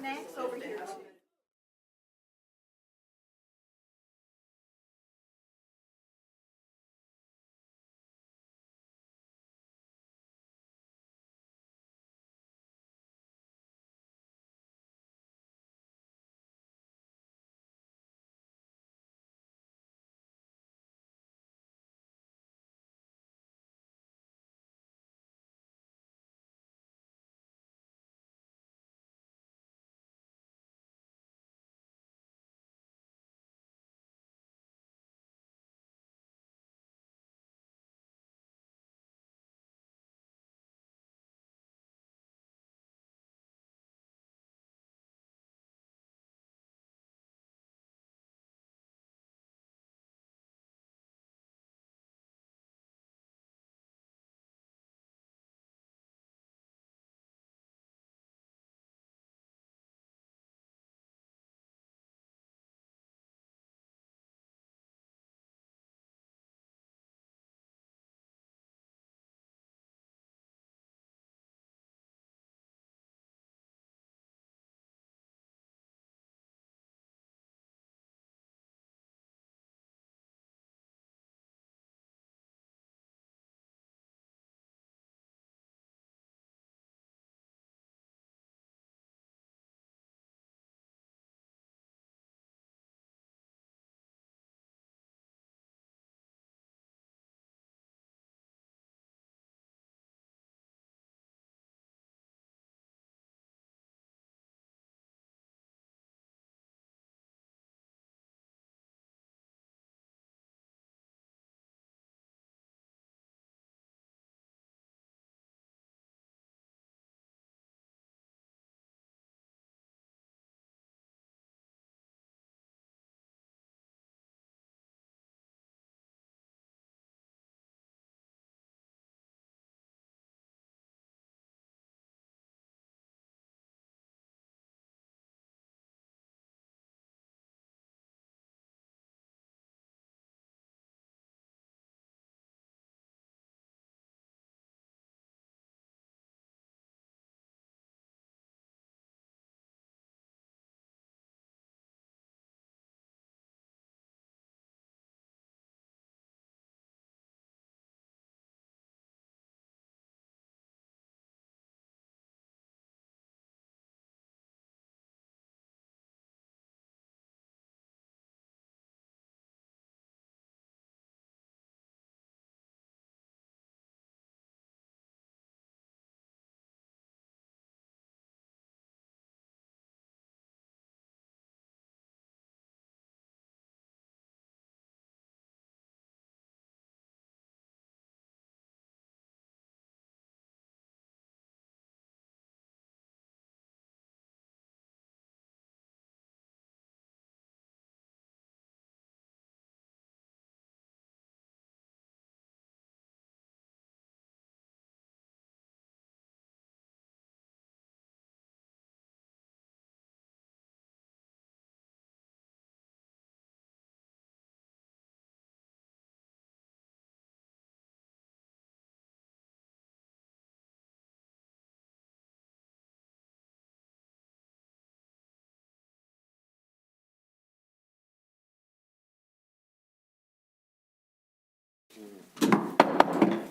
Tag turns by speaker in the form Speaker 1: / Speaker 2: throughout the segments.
Speaker 1: snacks over here too.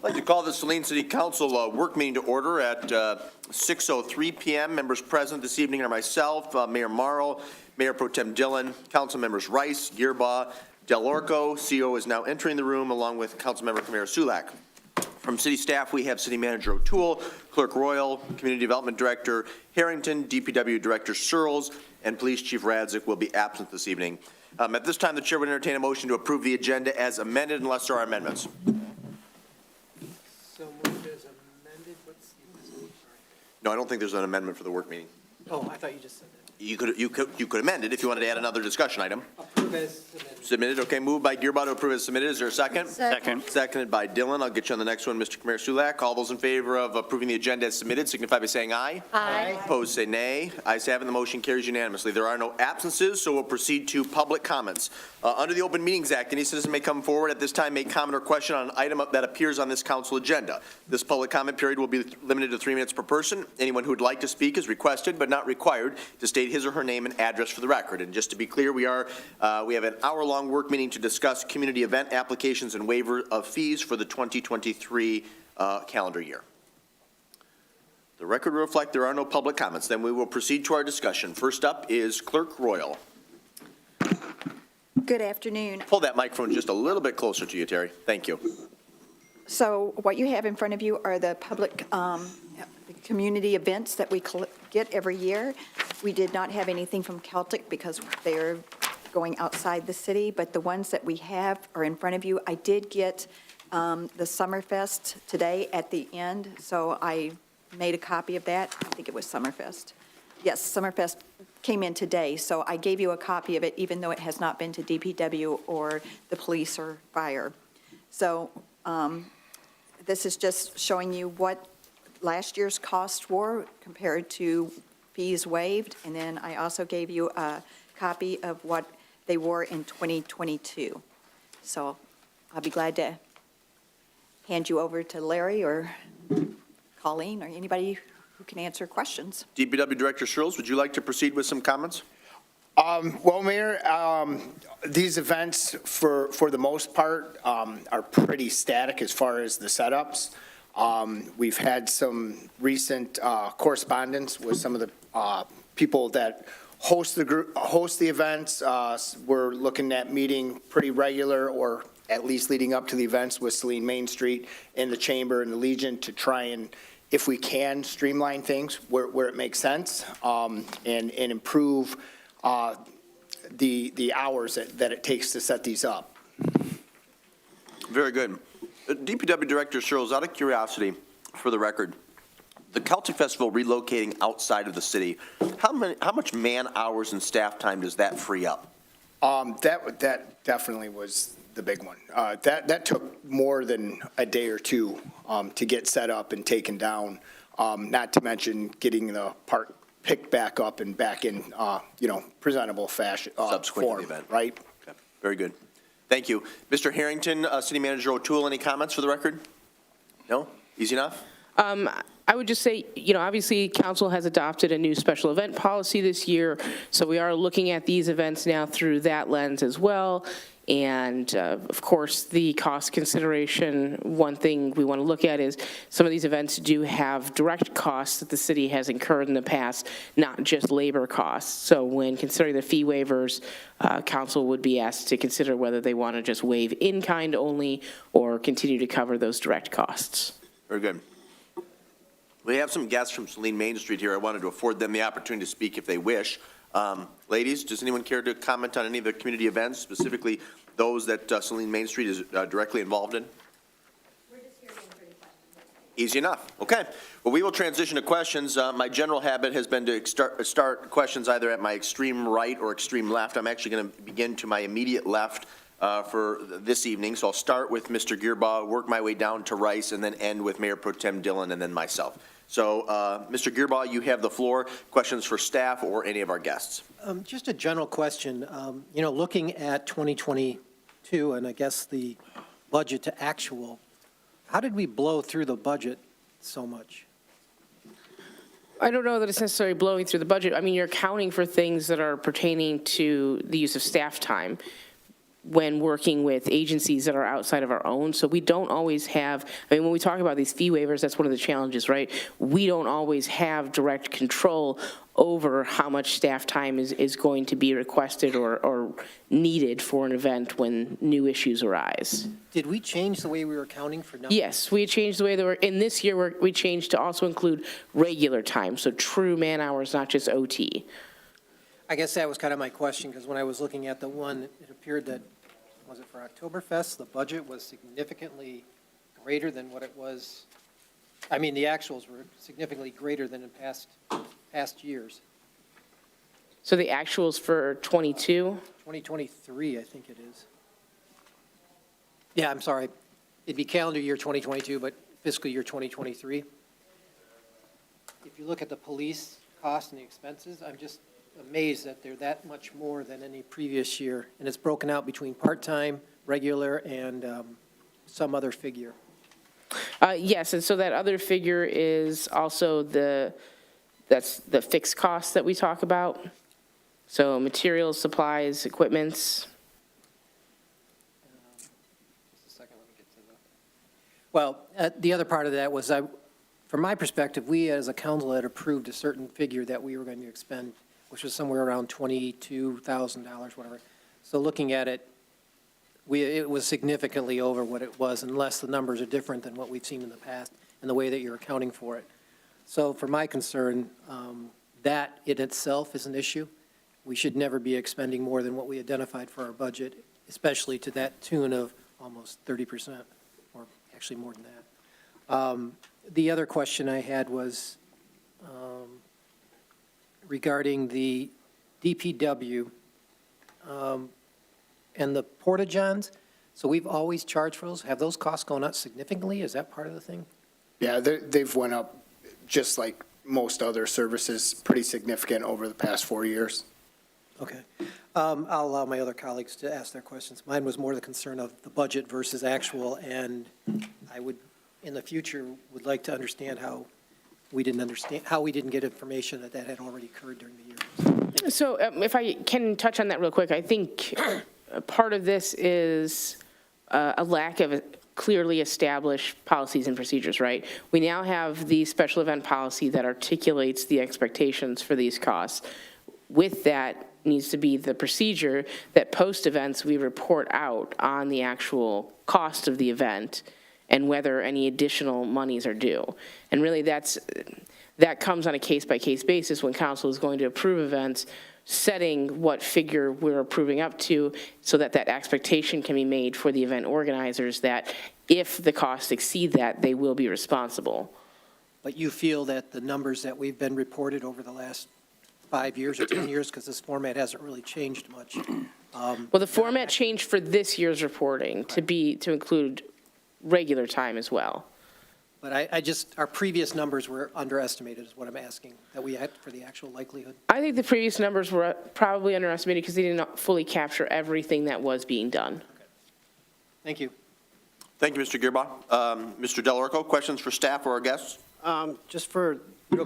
Speaker 2: I'd like to call the Saline City Council work meeting to order at 6:03 p.m. Members present this evening are myself, Mayor Morrow, Mayor Pro Tem Dillon, Council Members Rice, Gearbaugh, Del Orco. CO is now entering the room along with Councilmember Kamara Sulak. From city staff, we have City Manager O'Toole, Clerk Royal, Community Development Director Harrington, DPW Director Searles, and Police Chief Radzik will be absent this evening. At this time, the chair would entertain a motion to approve the agenda as amended unless there are amendments.
Speaker 3: So moved as amended. What's the
Speaker 2: No, I don't think there's an amendment for the work meeting.
Speaker 3: Oh, I thought you just said that.
Speaker 2: You could amend it if you wanted to add another discussion item.
Speaker 3: Approve as submitted.
Speaker 2: Submitted, okay, moved by Gearba to approve as submitted. Is there a second?
Speaker 1: Second.
Speaker 2: Seconded by Dillon. I'll get you on the next one, Mr. Kamara Sulak. All those in favor of approving the agenda as submitted signify by saying aye.
Speaker 1: Aye.
Speaker 2: Opposed, say nay. Ayes have it, the motion carries unanimously. There are no absences, so we'll proceed to public comments. Under the Open Meetings Act, any citizen may come forward at this time, make comment or question on an item that appears on this council agenda. This public comment period will be limited to 3 minutes per person. Anyone who would like to speak is requested, but not required, to state his or her name and address for the record. And just to be clear, we have an hour-long work meeting to discuss community event applications and waiver of fees for the 2023 calendar year. The record will reflect there are no public comments. Then we will proceed to our discussion. First up is Clerk Royal.
Speaker 4: Good afternoon.
Speaker 2: Pull that microphone just a little bit closer to you, Terry. Thank you.
Speaker 4: So what you have in front of you are the public community events that we get every year. We did not have anything from Celtic because they're going outside the city, but the ones that we have are in front of you. I did get the Summerfest today at the end, so I made a copy of that. I think it was Summerfest. Yes, Summerfest came in today, so I gave you a copy of it, even though it has not been to DPW or the police or fire. So this is just showing you what last year's costs were compared to fees waived, and then I also gave you a copy of what they were in 2022. So I'll be glad to hand you over to Larry or Colleen or anybody who can answer questions.
Speaker 2: DPW Director Shirls, would you like to proceed with some comments?
Speaker 5: Well, Mayor, these events, for the most part, are pretty static as far as the setups. We've had some recent correspondence with some of the people that host the events. We're looking at meeting pretty regular, or at least leading up to the events, with Saline Main Street and the Chamber and the Legion to try and, if we can, streamline things where it makes sense, and improve the hours that it takes to set these up.
Speaker 2: Very good. DPW Director Shirls, out of curiosity, for the record, the Celtic Festival relocating outside of the city, how much man hours and staff time does that free up?
Speaker 5: That definitely was the big one. That took more than a day or two to get set up and taken down, not to mention getting the park picked back up and back in, presentable fashion,
Speaker 2: Subsequent to
Speaker 5: form,
Speaker 2: the event.
Speaker 5: right?
Speaker 2: Okay. Very good. Thank you. Mr. Harrington, City Manager O'Toole, any comments for the record? No? Easy enough?
Speaker 6: I would just say, obviously, council has adopted a new special event policy this year, so we are looking at these events now through that lens as well. And, of course, the cost consideration, one thing we want to look at is some of these events do have direct costs that the city has incurred in the past, not just labor costs. So when considering the fee waivers, council would be asked to consider whether they want to just waive in-kind only or continue to cover those direct costs.
Speaker 2: Very good. We have some guests from Saline Main Street here. I wanted to afford them the opportunity to speak if they wish. Ladies, does anyone care to comment on any of the community events, specifically those that Saline Main Street is directly involved in?
Speaker 7: We're just here to answer any questions.
Speaker 2: Easy enough. Okay. Well, we will transition to questions. My general habit has been to start questions either at my extreme right or extreme left. I'm actually going to begin to my immediate left for this evening. So I'll start with Mr. Gearbaugh, work my way down to Rice, and then end with Mayor Pro Tem Dillon and then myself. So, Mr. Gearbaugh, you have the floor. Questions for staff or any of our guests?
Speaker 3: Just a general question. Looking at 2022 and I guess the budget to actual, how did we blow through the budget so much?
Speaker 6: I don't know that it's necessarily blowing through the budget. I mean, you're accounting for things that are pertaining to the use of staff time when working with agencies that are outside of our own. So we don't always have, when we talk about these fee waivers, that's one of the challenges, right? We don't always have direct control over how much staff time is going to be requested or needed for an event when new issues arise.
Speaker 3: Did we change the way we were accounting for numbers?
Speaker 6: Yes, we changed the way that in this year, we changed to also include regular time, so true man hours, not just OT.
Speaker 3: I guess that was kind of my question, because when I was looking at the one, it appeared that, was it for Oktoberfest, the budget was significantly greater than what it was. I mean, the actuals were significantly greater than in past years.
Speaker 6: So the actuals for 22?
Speaker 3: 2023, I think it is. Yeah, I'm sorry. It'd be calendar year 2022, but fiscal year 2023. If you look at the police costs and the expenses, I'm just amazed that they're that much more than any previous year. And it's broken out between part-time, regular, and some other figure.
Speaker 6: Yes, and so that other figure is also that's the fixed costs that we talk about. So materials, supplies, equipments.
Speaker 3: Just a second, let me get to the. Well, the other part of that was, from my perspective, we as a council had approved a certain figure that we were going to expend, which was somewhere around $22,000, whatever. So looking at it, it was significantly over what it was, unless the numbers are different than what we've seen in the past and the way that you're accounting for it. So for my concern, that in itself is an issue. We should never be expending more than what we identified for our budget, especially to that tune of almost 30%, or actually more than that. The other question I had was regarding the DPW and the porta-johns. So we've always charged for those. Have those costs gone up significantly? Is that part of the thing?
Speaker 5: Yeah, they've went up, just like most other services, pretty significant over the past 4 years.
Speaker 3: Okay. I'll allow my other colleagues to ask their questions. Mine was more the concern of the budget versus actual, and I would, in the future, would like to understand how we didn't get information that had already occurred during the year.
Speaker 6: So if I can touch on that real quick, I think part of this is a lack of clearly established policies and procedures, right? We now have the special event policy that articulates the expectations for these costs. With that needs to be the procedure that post-events we report out on the actual cost of the event and whether any additional monies are due. And really that comes on a case-by-case basis when council is going to approve events, setting what figure we're approving up to so that that expectation can be made for the event organizers that if the costs exceed that, they will be responsible.
Speaker 3: But you feel that the numbers that we've been reported over the last 5 years or 10 years, because this format hasn't really changed much.
Speaker 6: Well, the format changed for this year's reporting to include regular time as well.
Speaker 3: But our previous numbers were underestimated is what I'm asking, that we had for the actual likelihood.
Speaker 6: I think the previous numbers were probably underestimated because they didn't fully capture everything that was being done.
Speaker 3: Thank you.
Speaker 2: Thank you, Mr. Gearba. Mr. Delarico, questions for staff or our guests?
Speaker 1: Just real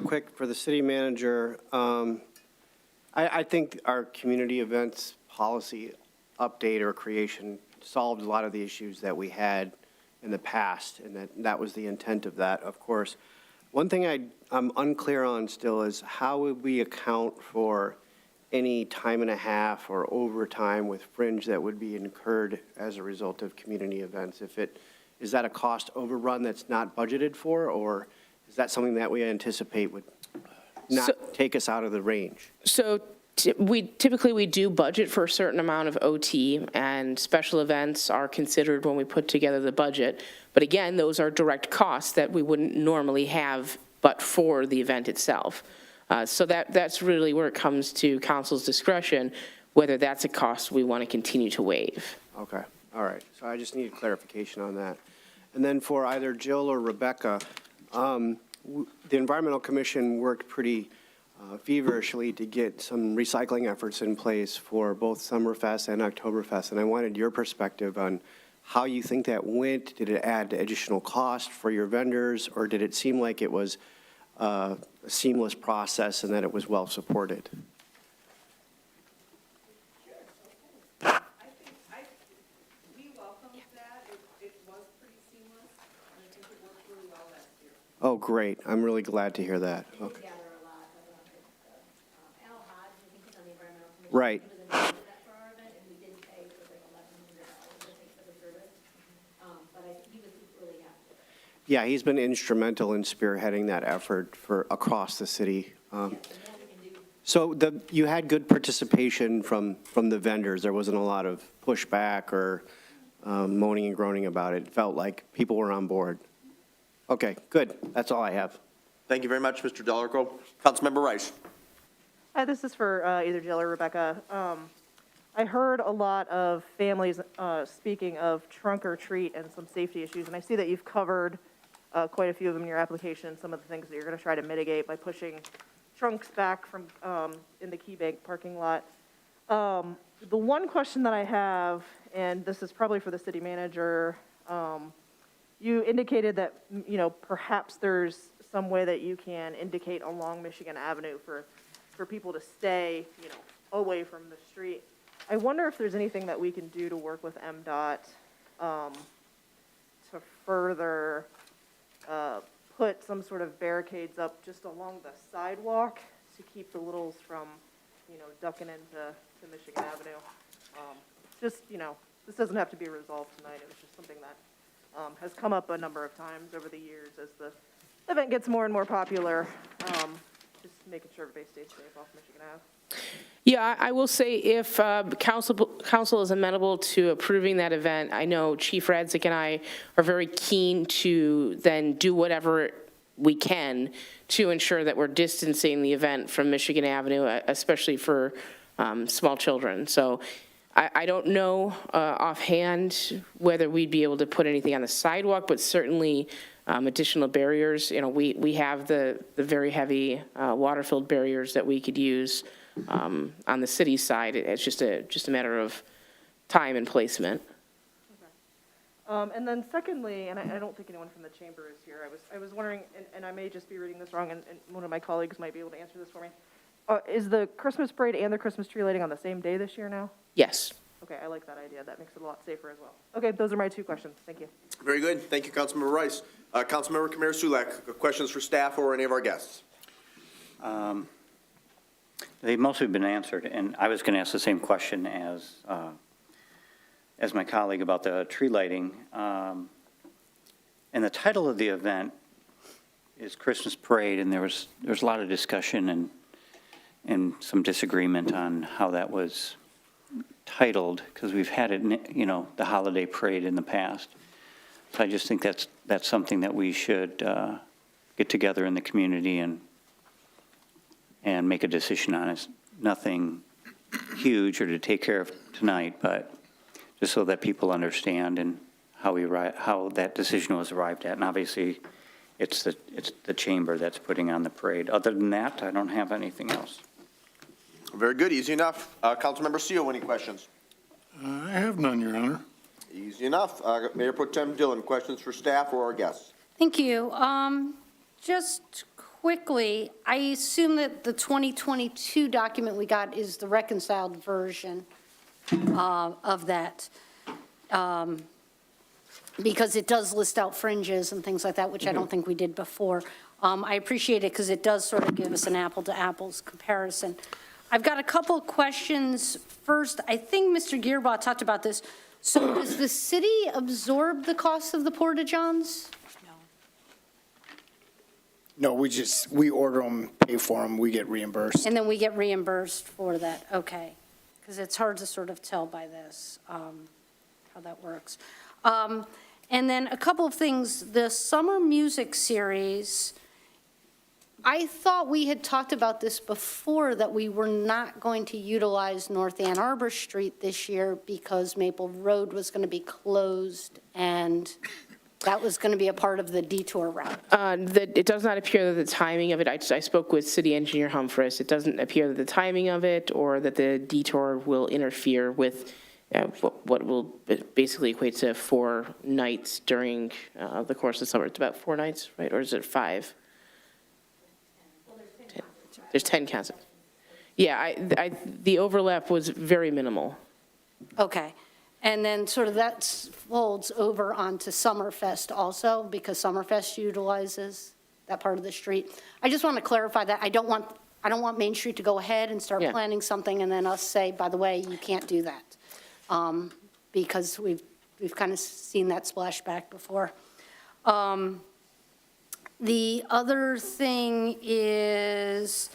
Speaker 1: quick, for the city manager, I think our community events policy update or creation solved a lot of the issues that we had in the past, and that was the intent of that, of course. One thing I'm unclear on still is how would we account for any time and a half or overtime with fringe that would be incurred as a result of community events? Is that a cost overrun that's not budgeted for, or is that something that we anticipate would not take us out of the range?
Speaker 6: So typically we do budget for a certain amount of OT, and special events are considered when we put together the budget. But again, those are direct costs that we wouldn't normally have but for the event itself. So that's really where it comes to council's discretion, whether that's a cost we want to continue to waive.
Speaker 1: Okay, all right. So I just need clarification on that. And then for either Jill or Rebecca, the Environmental Commission worked pretty feverishly to get some recycling efforts in place for both Summerfest and Oktoberfest, and I wanted your perspective on how you think that went. Did it add additional cost for your vendors, or did it seem like it was a seamless process and that it was well supported?
Speaker 8: We welcomed that. It was pretty seamless, and I think it worked really well last year.
Speaker 1: Oh, great. I'm really glad to hear that.
Speaker 7: We
Speaker 1: Okay.
Speaker 7: gather a lot of, Al Hodge, I think he's on the environmental commission.
Speaker 1: Right.
Speaker 7: He was involved in that for our event, and we did pay for like $1,100, I think, for the service. But he was really happy.
Speaker 1: Yeah, he's been instrumental in spearheading that effort across the city. So you had good participation from the vendors. There wasn't a lot of pushback or moaning and groaning about it. It felt like people were on board. Okay, good. That's all I have.
Speaker 2: Thank you very much, Mr. Delarico. Councilmember Rice.
Speaker 9: Hi, this is for either Jill or Rebecca. I heard a lot of families speaking of trunk or treat and some safety issues, and I see that you've covered quite a few of them in your application, some of the things that you're going to try to mitigate by pushing trunks back from in the Key Bank parking lot. The one question that I have, and this is probably for the city manager, you indicated that, you know, perhaps there's some way that you can indicate along Michigan Avenue for people to stay, you know, away from the street. I wonder if there's anything that we can do to work with MDOT to further put some sort of barricades up just along the sidewalk to keep the littles from, you know, ducking into Michigan Avenue. Just, you know, this doesn't have to be resolved tonight. It was just something that has come up a number of times over the years as the event gets more and more popular. Just making sure everybody stays safe off Michigan Ave.
Speaker 6: Yeah, I will say if council is amenable to approving that event, I know Chief Radzik and I are very keen to then do whatever we can to ensure that we're distancing the event from Michigan Avenue, especially for small children. So I don't know offhand whether we'd be able to put anything on the sidewalk, but certainly additional barriers. You know, we have the very heavy water-filled barriers that we could use on the city side. It's just a matter of time and placement.
Speaker 9: And then secondly, and I don't think anyone from the chamber is here, I was wondering, and I may just be reading this wrong, and one of my colleagues might be able to answer this for me. Is the Christmas parade and the Christmas tree lighting on the same day this year now?
Speaker 6: Yes.
Speaker 9: Okay, I like that idea. That makes it a lot safer as well. Okay, those are my two questions. Thank you.
Speaker 2: Very good. Thank you, Councilmember Rice. Councilmember Kamir Sulek, questions for staff or any of our guests?
Speaker 10: They've mostly been answered, and I was going to ask the same question as my colleague about the tree lighting. And the title of the event is Christmas Parade, and there's a lot of discussion and some disagreement on how that was titled, because we've had it, you know, the holiday parade in the past. So I just think that's something that we should get together in the community and make a decision on. It's nothing huge or to take care of tonight, but just so that people understand and how that decision was arrived at. And obviously, it's the chamber that's putting on the parade. Other than that, I don't have anything else.
Speaker 2: Very good. Easy enough. Councilmember Seal, any questions?
Speaker 11: I have none, Your Honor.
Speaker 2: Easy enough. Mayor Pro Tem Dillon, questions for staff or our guests?
Speaker 7: Thank you. Just quickly, I assume that the 2022 document we got is the reconciled version of that, because it does list out fringes and things like that, which I don't think we did before. I appreciate it because it does sort of give us an apple-to-apples comparison. I've got a couple of questions. First, I think Mr. Gearbaugh talked about this. So does the city absorb the cost of the porta-johns?
Speaker 5: No, we order them, pay for them, we get reimbursed.
Speaker 7: And then we get reimbursed for that, okay. Because it's hard to sort of tell by this how that works. And then a couple of things, the summer music series, I thought we had talked about this before, that we were not going to utilize North Ann Arbor Street this year because Maple Road was going to be closed and that was going to be a part of the detour route.
Speaker 6: It does not appear that the timing of it, I spoke with City Engineer Humphreys, it doesn't appear that the timing of it or that the detour will interfere with what will basically equate to 4 nights during the course of summer. It's about 4 nights, right? Or is it 5? There's 10 concerts. Yeah, the overlap was very minimal.
Speaker 7: Okay. And then sort of that folds over onto Summerfest also, because Summerfest utilizes that part of the street. I just want to clarify that. I don't want Main Street to go ahead and start planning something and then us say, by the way, you can't do that. Because we've kind of seen that splashback before. The other thing is,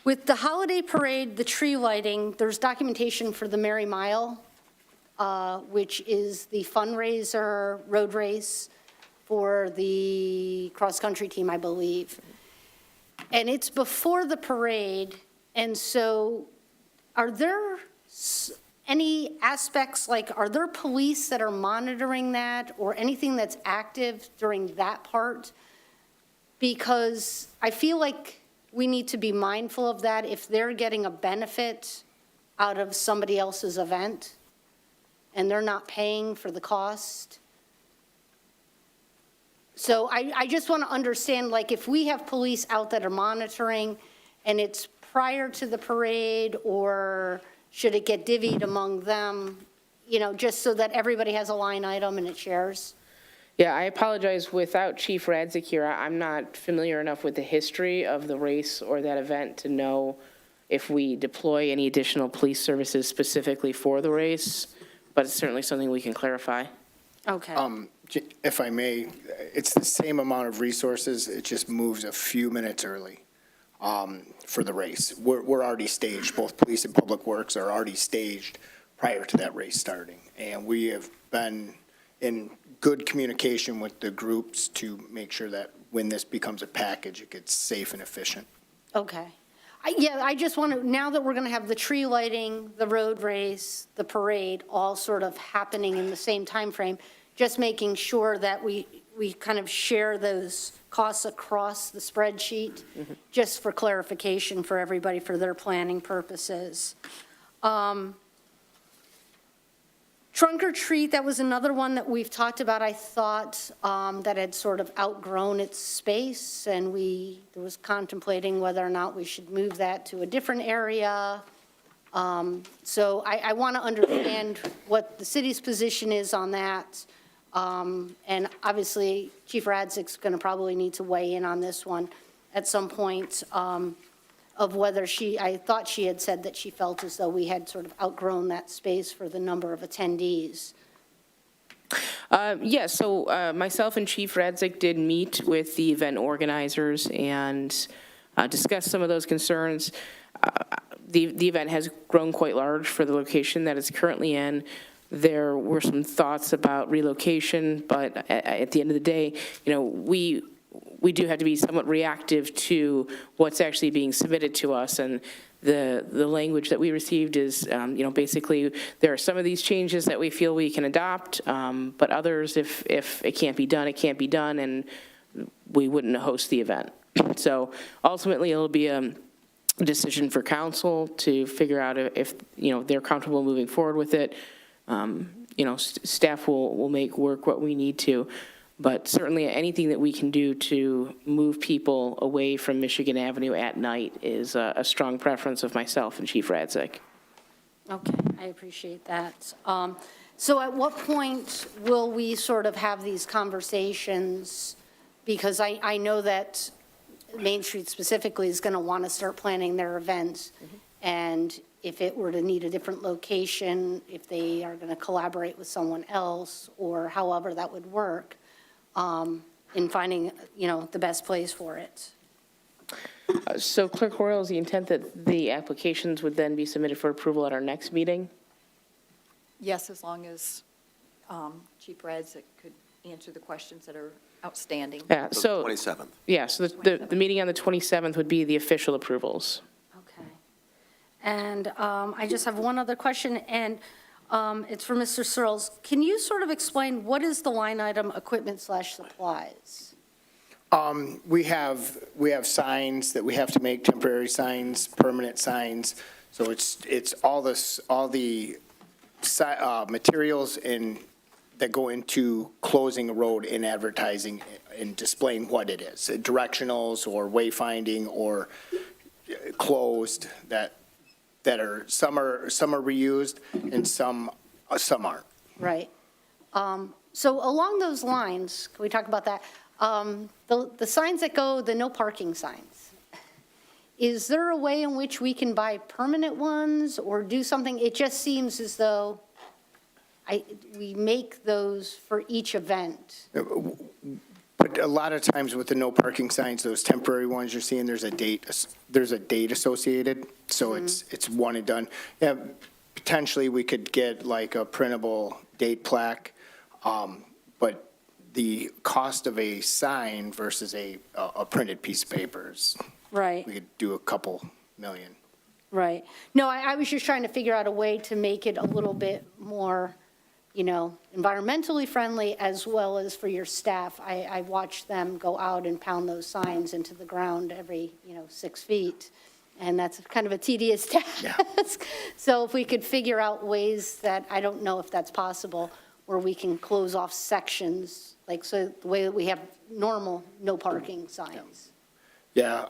Speaker 7: with the holiday parade, the tree lighting, there's documentation for the Merry Mile, which is the fundraiser road race for the cross-country team, I believe. And it's before the parade, and so are there any aspects, like, are there police that are monitoring that or anything that's active during that part? Because I feel like we need to be mindful of that if they're getting a benefit out of somebody else's event and they're not paying for the cost. So I just want to understand, like, if we have police out that are monitoring and it's prior to the parade, or should it get divvied among them, you know, just so that everybody has a line item and it shares?
Speaker 6: Yeah, I apologize. Without Chief Radzik here, I'm not familiar enough with the history of the race or that event to know if we deploy any additional police services specifically for the race, but it's certainly something we can clarify.
Speaker 7: Okay.
Speaker 5: If I may, it's the same amount of resources, it just moves a few minutes early for the race. We're already staged, both police and public works are already staged prior to that race starting. And we have been in good communication with the groups to make sure that when this becomes a package, it gets safe and efficient.
Speaker 7: Okay. Yeah, I just want to, now that we're going to have the tree lighting, the road race, the parade, all sort of happening in the same time frame, just making sure that we kind of share those costs across the spreadsheet, just for clarification for everybody for their planning purposes. Trunk or treat, that was another one that we've talked about, I thought, that had sort of outgrown its space, and we was contemplating whether or not we should move that to a different area. So I want to understand what the city's position is on that. And obviously, Chief Radzik's going to probably need to weigh in on this one at some point, of whether I thought she had said that she felt as though we had sort of outgrown that space for the number of attendees.
Speaker 6: Yes, so myself and Chief Radzik did meet with the event organizers and discuss some of those concerns. The event has grown quite large for the location that it's currently in. There were some thoughts about relocation, but at the end of the day, you know, we do have to be somewhat reactive to what's actually being submitted to us. And the language that we received is, you know, basically there are some of these changes that we feel we can adopt, but others, if it can't be done, it can't be done, and we wouldn't host the event. So ultimately, it'll be a decision for council to figure out if, you know, they're comfortable moving forward with it. You know, staff will make work what we need to. But certainly anything that we can do to move people away from Michigan Avenue at night is a strong preference of myself and Chief Radzik.
Speaker 7: Okay, I appreciate that. So at what point will we sort of have these conversations? Because I know that Main Street specifically is going to want to start planning their events. And if it were to need a different location, if they are going to collaborate with someone else, or however that would work, in finding, you know, the best place for it.
Speaker 6: So Clerk Royal, is the intent that the applications would then be submitted for approval at our next meeting?
Speaker 4: Yes, as long as Chief Radzik could answer the questions that are outstanding.
Speaker 6: Yeah,
Speaker 2: So
Speaker 6: so,
Speaker 2: 27th.
Speaker 6: yeah, so the meeting on the 27th would be the official approvals.
Speaker 7: Okay. And I just have one other question, and it's for Mr. Searles. Can you sort of explain what is the line item equipment/supplies?
Speaker 5: We have signs that we have to make, temporary signs, permanent signs. So it's all the materials that go into closing a road in advertising and displaying what it is, directionals or wayfinding or closed that are, some are reused and some aren't.
Speaker 7: Right. So along those lines, can we talk about that? The signs that go, the no parking signs, is there a way in which we can buy permanent ones or do something? It just seems as though we make those for each event.
Speaker 5: But a lot of times with the no parking signs, those temporary ones you're seeing, there's a date associated, so it's one and done. Yeah, potentially we could get like a printable date plaque, but the cost of a sign versus a printed piece of paper is,
Speaker 7: Right.
Speaker 5: we could do a couple million.
Speaker 7: Right. No, I was just trying to figure out a way to make it a little bit more, environmentally friendly as well as for your staff. I watch them go out and pound those signs into the ground every, 6 feet, and that's kind of a tedious task. So if we could figure out ways that, I don't know if that's possible, where we can close off sections, like so the way that we have normal no parking signs.
Speaker 5: Yeah,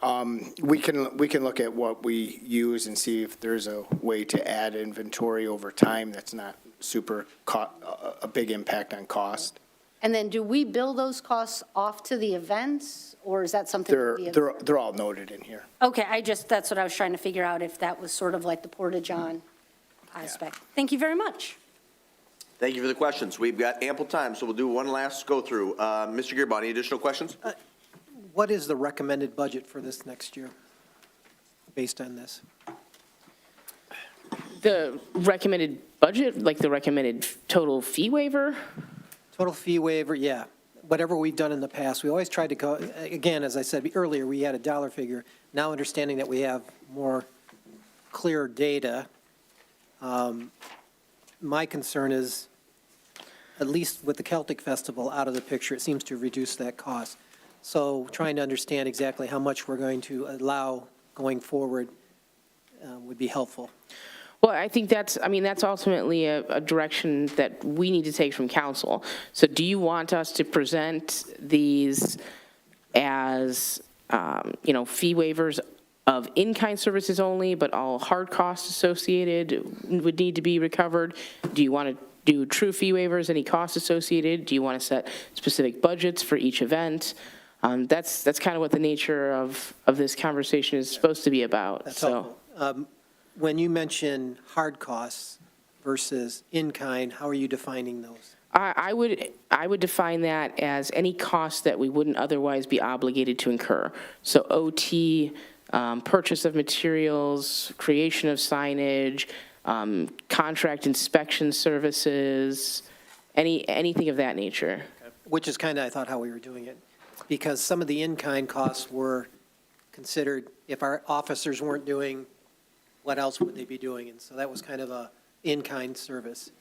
Speaker 5: we can look at what we use and see if there's a way to add inventory over time that's not a big impact on cost.
Speaker 7: And then do we bill those costs off to the events, or is that something?
Speaker 5: They're all noted in here.
Speaker 7: Okay, that's what I was trying to figure out, if that was sort of like the Porta-John aspect. Thank you very much.
Speaker 2: Thank you for the questions. We've got ample time, so we'll do one last go-through. Mr. Gearba, any additional questions?
Speaker 3: What is the recommended budget for this next year, based on this?
Speaker 6: The recommended budget, like the recommended total fee waiver?
Speaker 3: Total fee waiver, yeah. Whatever we've done in the past, we always tried to go, again, as I said earlier, we had a dollar figure. Now understanding that we have more clear data, my concern is, at least with the Celtic Festival out of the picture, it seems to reduce that cost. So trying to understand exactly how much we're going to allow going forward would be helpful.
Speaker 6: Well, I think that's ultimately a direction that we need to take from council. So do you want us to present these as, fee waivers of in-kind services only, but all hard costs associated would need to be recovered? Do you want to do true fee waivers, any costs associated? Do you want to set specific budgets for each event? That's kind of what the nature of this conversation is supposed to be about.
Speaker 3: That's
Speaker 6: So.
Speaker 3: helpful. When you mention hard costs versus in-kind, how are you defining those?
Speaker 6: I would define that as any cost that we wouldn't otherwise be obligated to incur. So OT, purchase of materials, creation of signage, contract inspection services, anything of that nature.
Speaker 3: Which is kind of, I thought, how we were doing it. Because some of the in-kind costs were considered, if our officers weren't doing, what else would they be doing? And so that was kind of a in-kind service.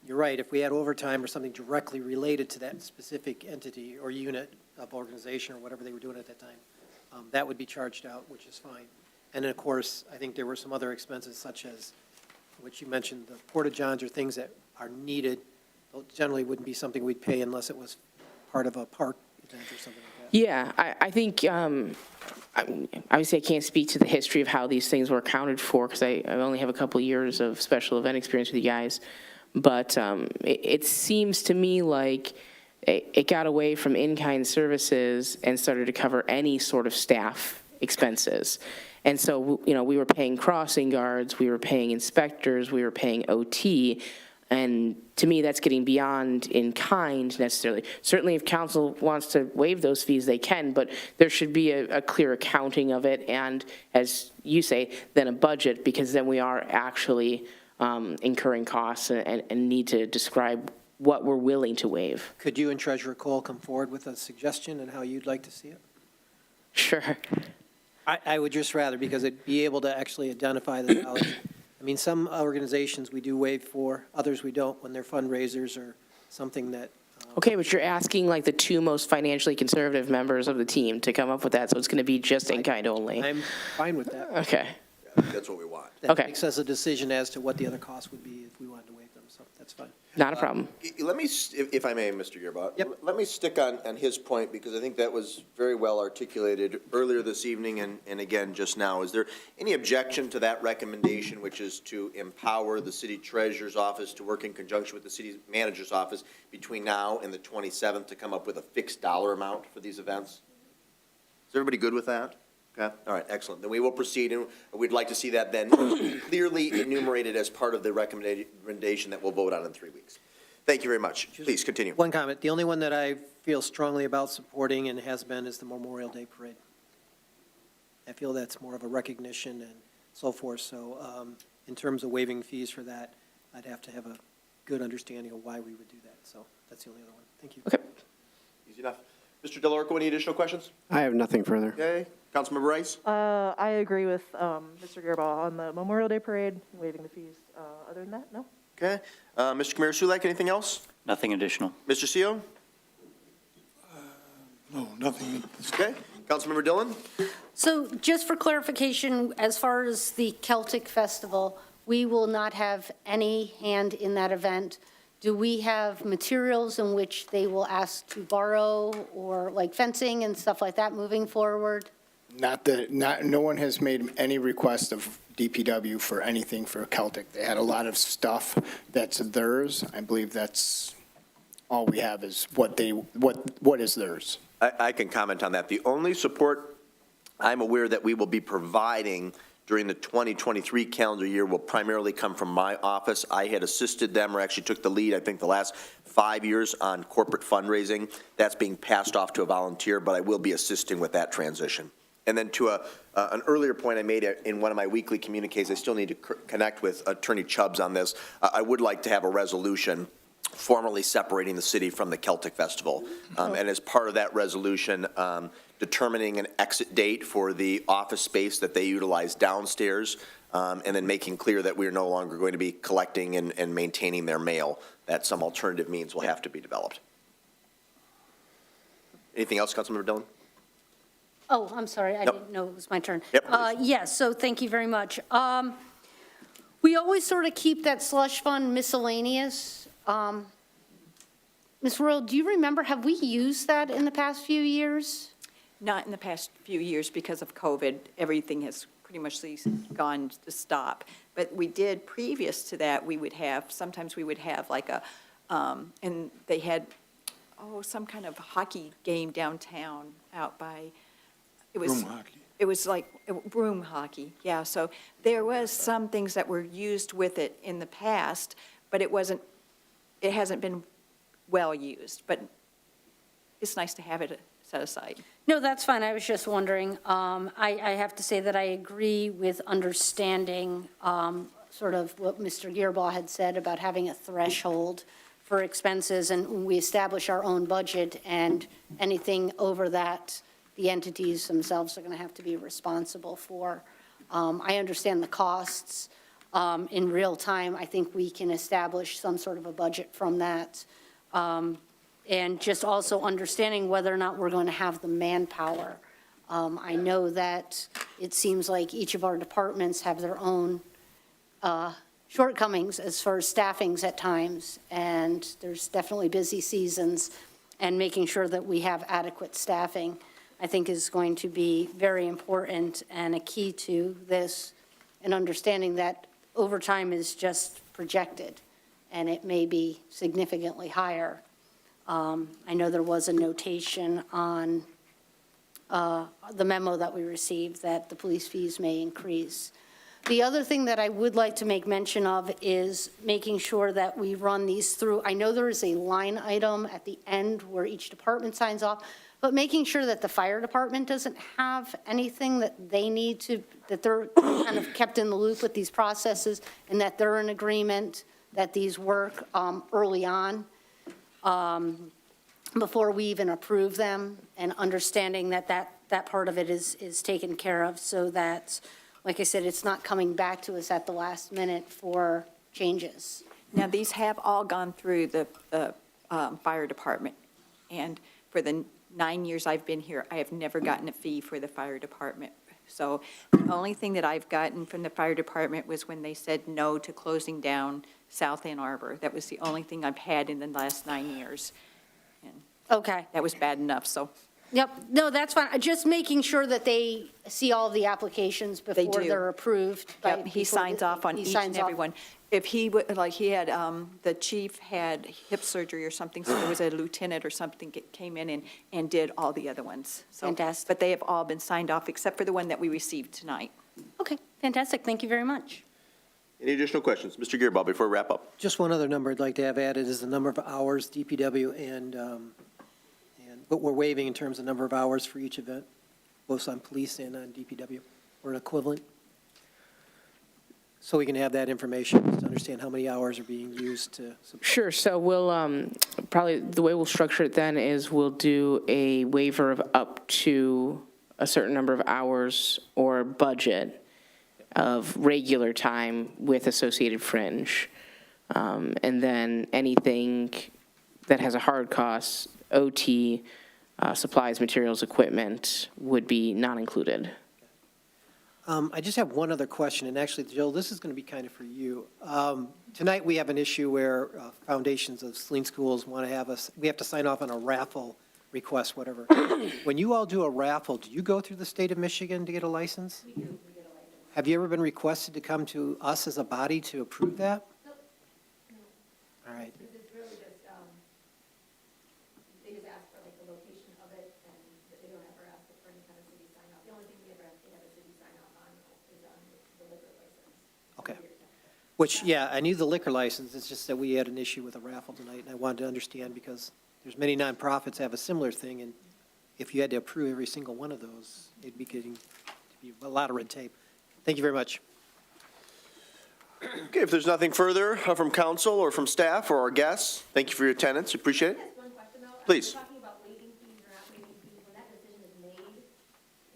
Speaker 3: You're right, if we had overtime or something directly related to that specific entity or unit of organization or whatever they were doing at that time, that would be charged out, which is fine. And then, of course, I think there were some other expenses such as, which you mentioned, the porta-johns or things that are needed. Generally wouldn't be something we'd pay unless it was part of a park event or something like that.
Speaker 6: Yeah, I think, obviously I can't speak to the history of how these things were accounted for because I only have a couple years of special event experience with you guys. But it seems to me like it got away from in-kind services and started to cover any sort of staff expenses. And so, we were paying crossing guards, we were paying inspectors, we were paying OT. And to me, that's getting beyond in-kind necessarily. Certainly, if council wants to waive those fees, they can, but there should be a clear accounting of it, and as you say, then a budget, because then we are actually incurring costs and need to describe what we're willing to waive.
Speaker 3: Could you and Treasurer Cole come forward with a suggestion on how you'd like to see it?
Speaker 6: Sure.
Speaker 3: I would just rather, because it'd be able to actually identify the dollars. I mean, some organizations we do waive for, others we don't when they're fundraisers or something that.
Speaker 6: Okay, but you're asking like the two most financially conservative members of the team to come up with that, so it's going to be just in-kind only.
Speaker 3: I'm fine with that.
Speaker 6: Okay.
Speaker 2: That's what we want.
Speaker 3: That
Speaker 6: Okay.
Speaker 3: makes us a decision as to what the other costs would be if we wanted to waive them, so that's fine.
Speaker 6: Not a problem.
Speaker 2: Let me, if I may, Mr. Gearba.
Speaker 3: Yep.
Speaker 2: Let me stick on his point, because I think that was very well articulated earlier this evening and again just now. Is there any objection to that recommendation, which is to empower the city treasurer's office to work in conjunction with the city manager's office between now and the 27th to come up with a fixed dollar amount for these events? Is everybody good with that? Okay, all right, excellent. Then we will proceed, and we'd like to see that then clearly enumerated as part of the recommendation that we'll vote on in 3 weeks. Thank you very much. Please continue.
Speaker 3: One comment. The only one that I feel strongly about supporting and has been is the Memorial Day Parade. I feel that's more of a recognition and so forth. So in terms of waiving fees for that, I'd have to have a good understanding of why we would do that. So that's the only other one. Thank you.
Speaker 6: Okay.
Speaker 2: Easy enough. Mr. DeLorco, any additional questions?
Speaker 1: I have nothing further.
Speaker 2: Okay. Councilmember Rice?
Speaker 9: I agree with Mr. Gearbaugh on the Memorial Day Parade, waiving the fees. Other than that, no.
Speaker 2: Okay. Mr. Kamara Sulek, anything else?
Speaker 10: Nothing additional.
Speaker 2: Mr. Seo?
Speaker 11: No, nothing.
Speaker 2: Okay. Councilmember Dillon?
Speaker 7: So just for clarification, as far as the Celtic Festival, we will not have any hand in that event. Do we have materials in which they will ask to borrow, or like fencing and stuff like that moving forward?
Speaker 5: No one has made any request of DPW for anything for Celtic. They had a lot of stuff that's theirs. I believe that's all we have is what is theirs.
Speaker 2: I can comment on that. The only support I'm aware that we will be providing during the 2023 calendar year will primarily come from my office. I had assisted them, or actually took the lead, I think, the last 5 years on corporate fundraising. That's being passed off to a volunteer, but I will be assisting with that transition. And then to an earlier point I made in one of my weekly communiques, I still need to connect with Attorney Chubbs on this. I would like to have a resolution formally separating the city from the Celtic Festival. And as part of that resolution, determining an exit date for the office space that they utilize downstairs, and then making clear that we are no longer going to be collecting and maintaining their mail, that some alternative means will have to be developed. Anything else, Councilmember Dillon?
Speaker 7: Oh, I'm sorry, I
Speaker 2: Nope.
Speaker 7: didn't know it was my turn.
Speaker 2: Yep, please.
Speaker 7: Yes, so thank you very much. We always sort of keep that slush fund miscellaneous. Ms. Royal, do you remember, have we used that in the past few years?
Speaker 4: Not in the past few years because of COVID. Everything has pretty much gone to stop. But we did, previous to that, sometimes we would have like and they had, some kind of hockey game downtown out by,
Speaker 11: Room hockey.
Speaker 4: it was like room hockey, yeah. So there was some things that were used with it in the past, but it hasn't been well used. But it's nice to have it set aside.
Speaker 7: No, that's fine. I was just wondering. I have to say that I agree with understanding sort of what Mr. Gearbaugh had said about having a threshold for expenses, and we establish our own budget, and anything over that, the entities themselves are going to have to be responsible for. I understand the costs. In real time, I think we can establish some sort of a budget from that. And just also understanding whether or not we're going to have the manpower. I know that it seems like each of our departments have their own shortcomings as far as staffings at times, and there's definitely busy seasons, and making sure that we have adequate staffing, I think, is going to be very important and a key to this, and understanding that overtime is just projected, and it may be significantly higher. I know there was a notation on the memo that we received that the police fees may increase. The other thing that I would like to make mention of is making sure that we run these through. I know there is a line item at the end where each department signs off, but making sure that the fire department doesn't have anything that they need to, that they're kind of kept in the loop with these processes, and that they're in agreement that these work early on, before we even approve them, and understanding that part of it is taken care of, so that, like I said, it's not coming back to us at the last minute for changes.
Speaker 4: Now, these have all gone through the fire department, and for the 9 years I've been here, I have never gotten a fee for the fire department. So the only thing that I've gotten from the fire department was when they said no to closing down South Ann Arbor. That was the only thing I've had in the last 9 years. And
Speaker 7: Okay.
Speaker 4: that was bad enough, so.
Speaker 7: Yep, no, that's fine. Just making sure that they see all of the applications before
Speaker 4: do.
Speaker 7: they're approved.
Speaker 4: Yep, he signs off on each and every one. If he would, like, he had, the chief had hip surgery or something, so there was a lieutenant or something came in and did all the other ones. So,
Speaker 7: Fantastic.
Speaker 4: but they have all been signed off, except for the one that we received tonight.
Speaker 7: Okay, fantastic. Thank you very much.
Speaker 2: Any additional questions? Mr. Gearbaugh, before we wrap up.
Speaker 3: Just one other number I'd like to have added is the number of hours DPW and what we're waiving in terms of number of hours for each event, both on police and on DPW, or an equivalent. So we can have that information to understand how many hours are being used to.
Speaker 6: Sure, so we'll, probably, the way we'll structure it then is we'll do a waiver of up to a certain number of hours or budget of regular time with associated fringe. And then anything that has a hard cost, OT, supplies, materials, equipment, would be not included.
Speaker 3: I just have one other question, and actually, Jill, this is going to be kind of for you. Tonight, we have an issue where foundations of Saline schools want to have us, we have to sign off on a raffle request, whatever. When you all do a raffle, do you go through the state of Michigan to get a license? We do, we get a license. Have you ever been requested to come to us as a body to approve that?
Speaker 12: Nope. No.
Speaker 3: All right.
Speaker 12: Because it's really just, they just ask for like the location of it, and they don't ever ask for any kind of city sign off. The only thing we ever have to have a city sign off on is on the liquor license.
Speaker 3: Okay. Which, yeah, I knew the liquor license, it's just that we had an issue with a raffle tonight, and I wanted to understand because there's many nonprofits have a similar thing, and if you had to approve every single one of those, it'd be getting to be a lot of red tape. Thank you very much.
Speaker 2: Okay, if there's nothing further from council or from staff or our guests, thank you for your attendance, appreciate it.
Speaker 12: Just one question though.
Speaker 2: Please.
Speaker 12: We're talking about waiving fees or not waiving fees. When that decision is made,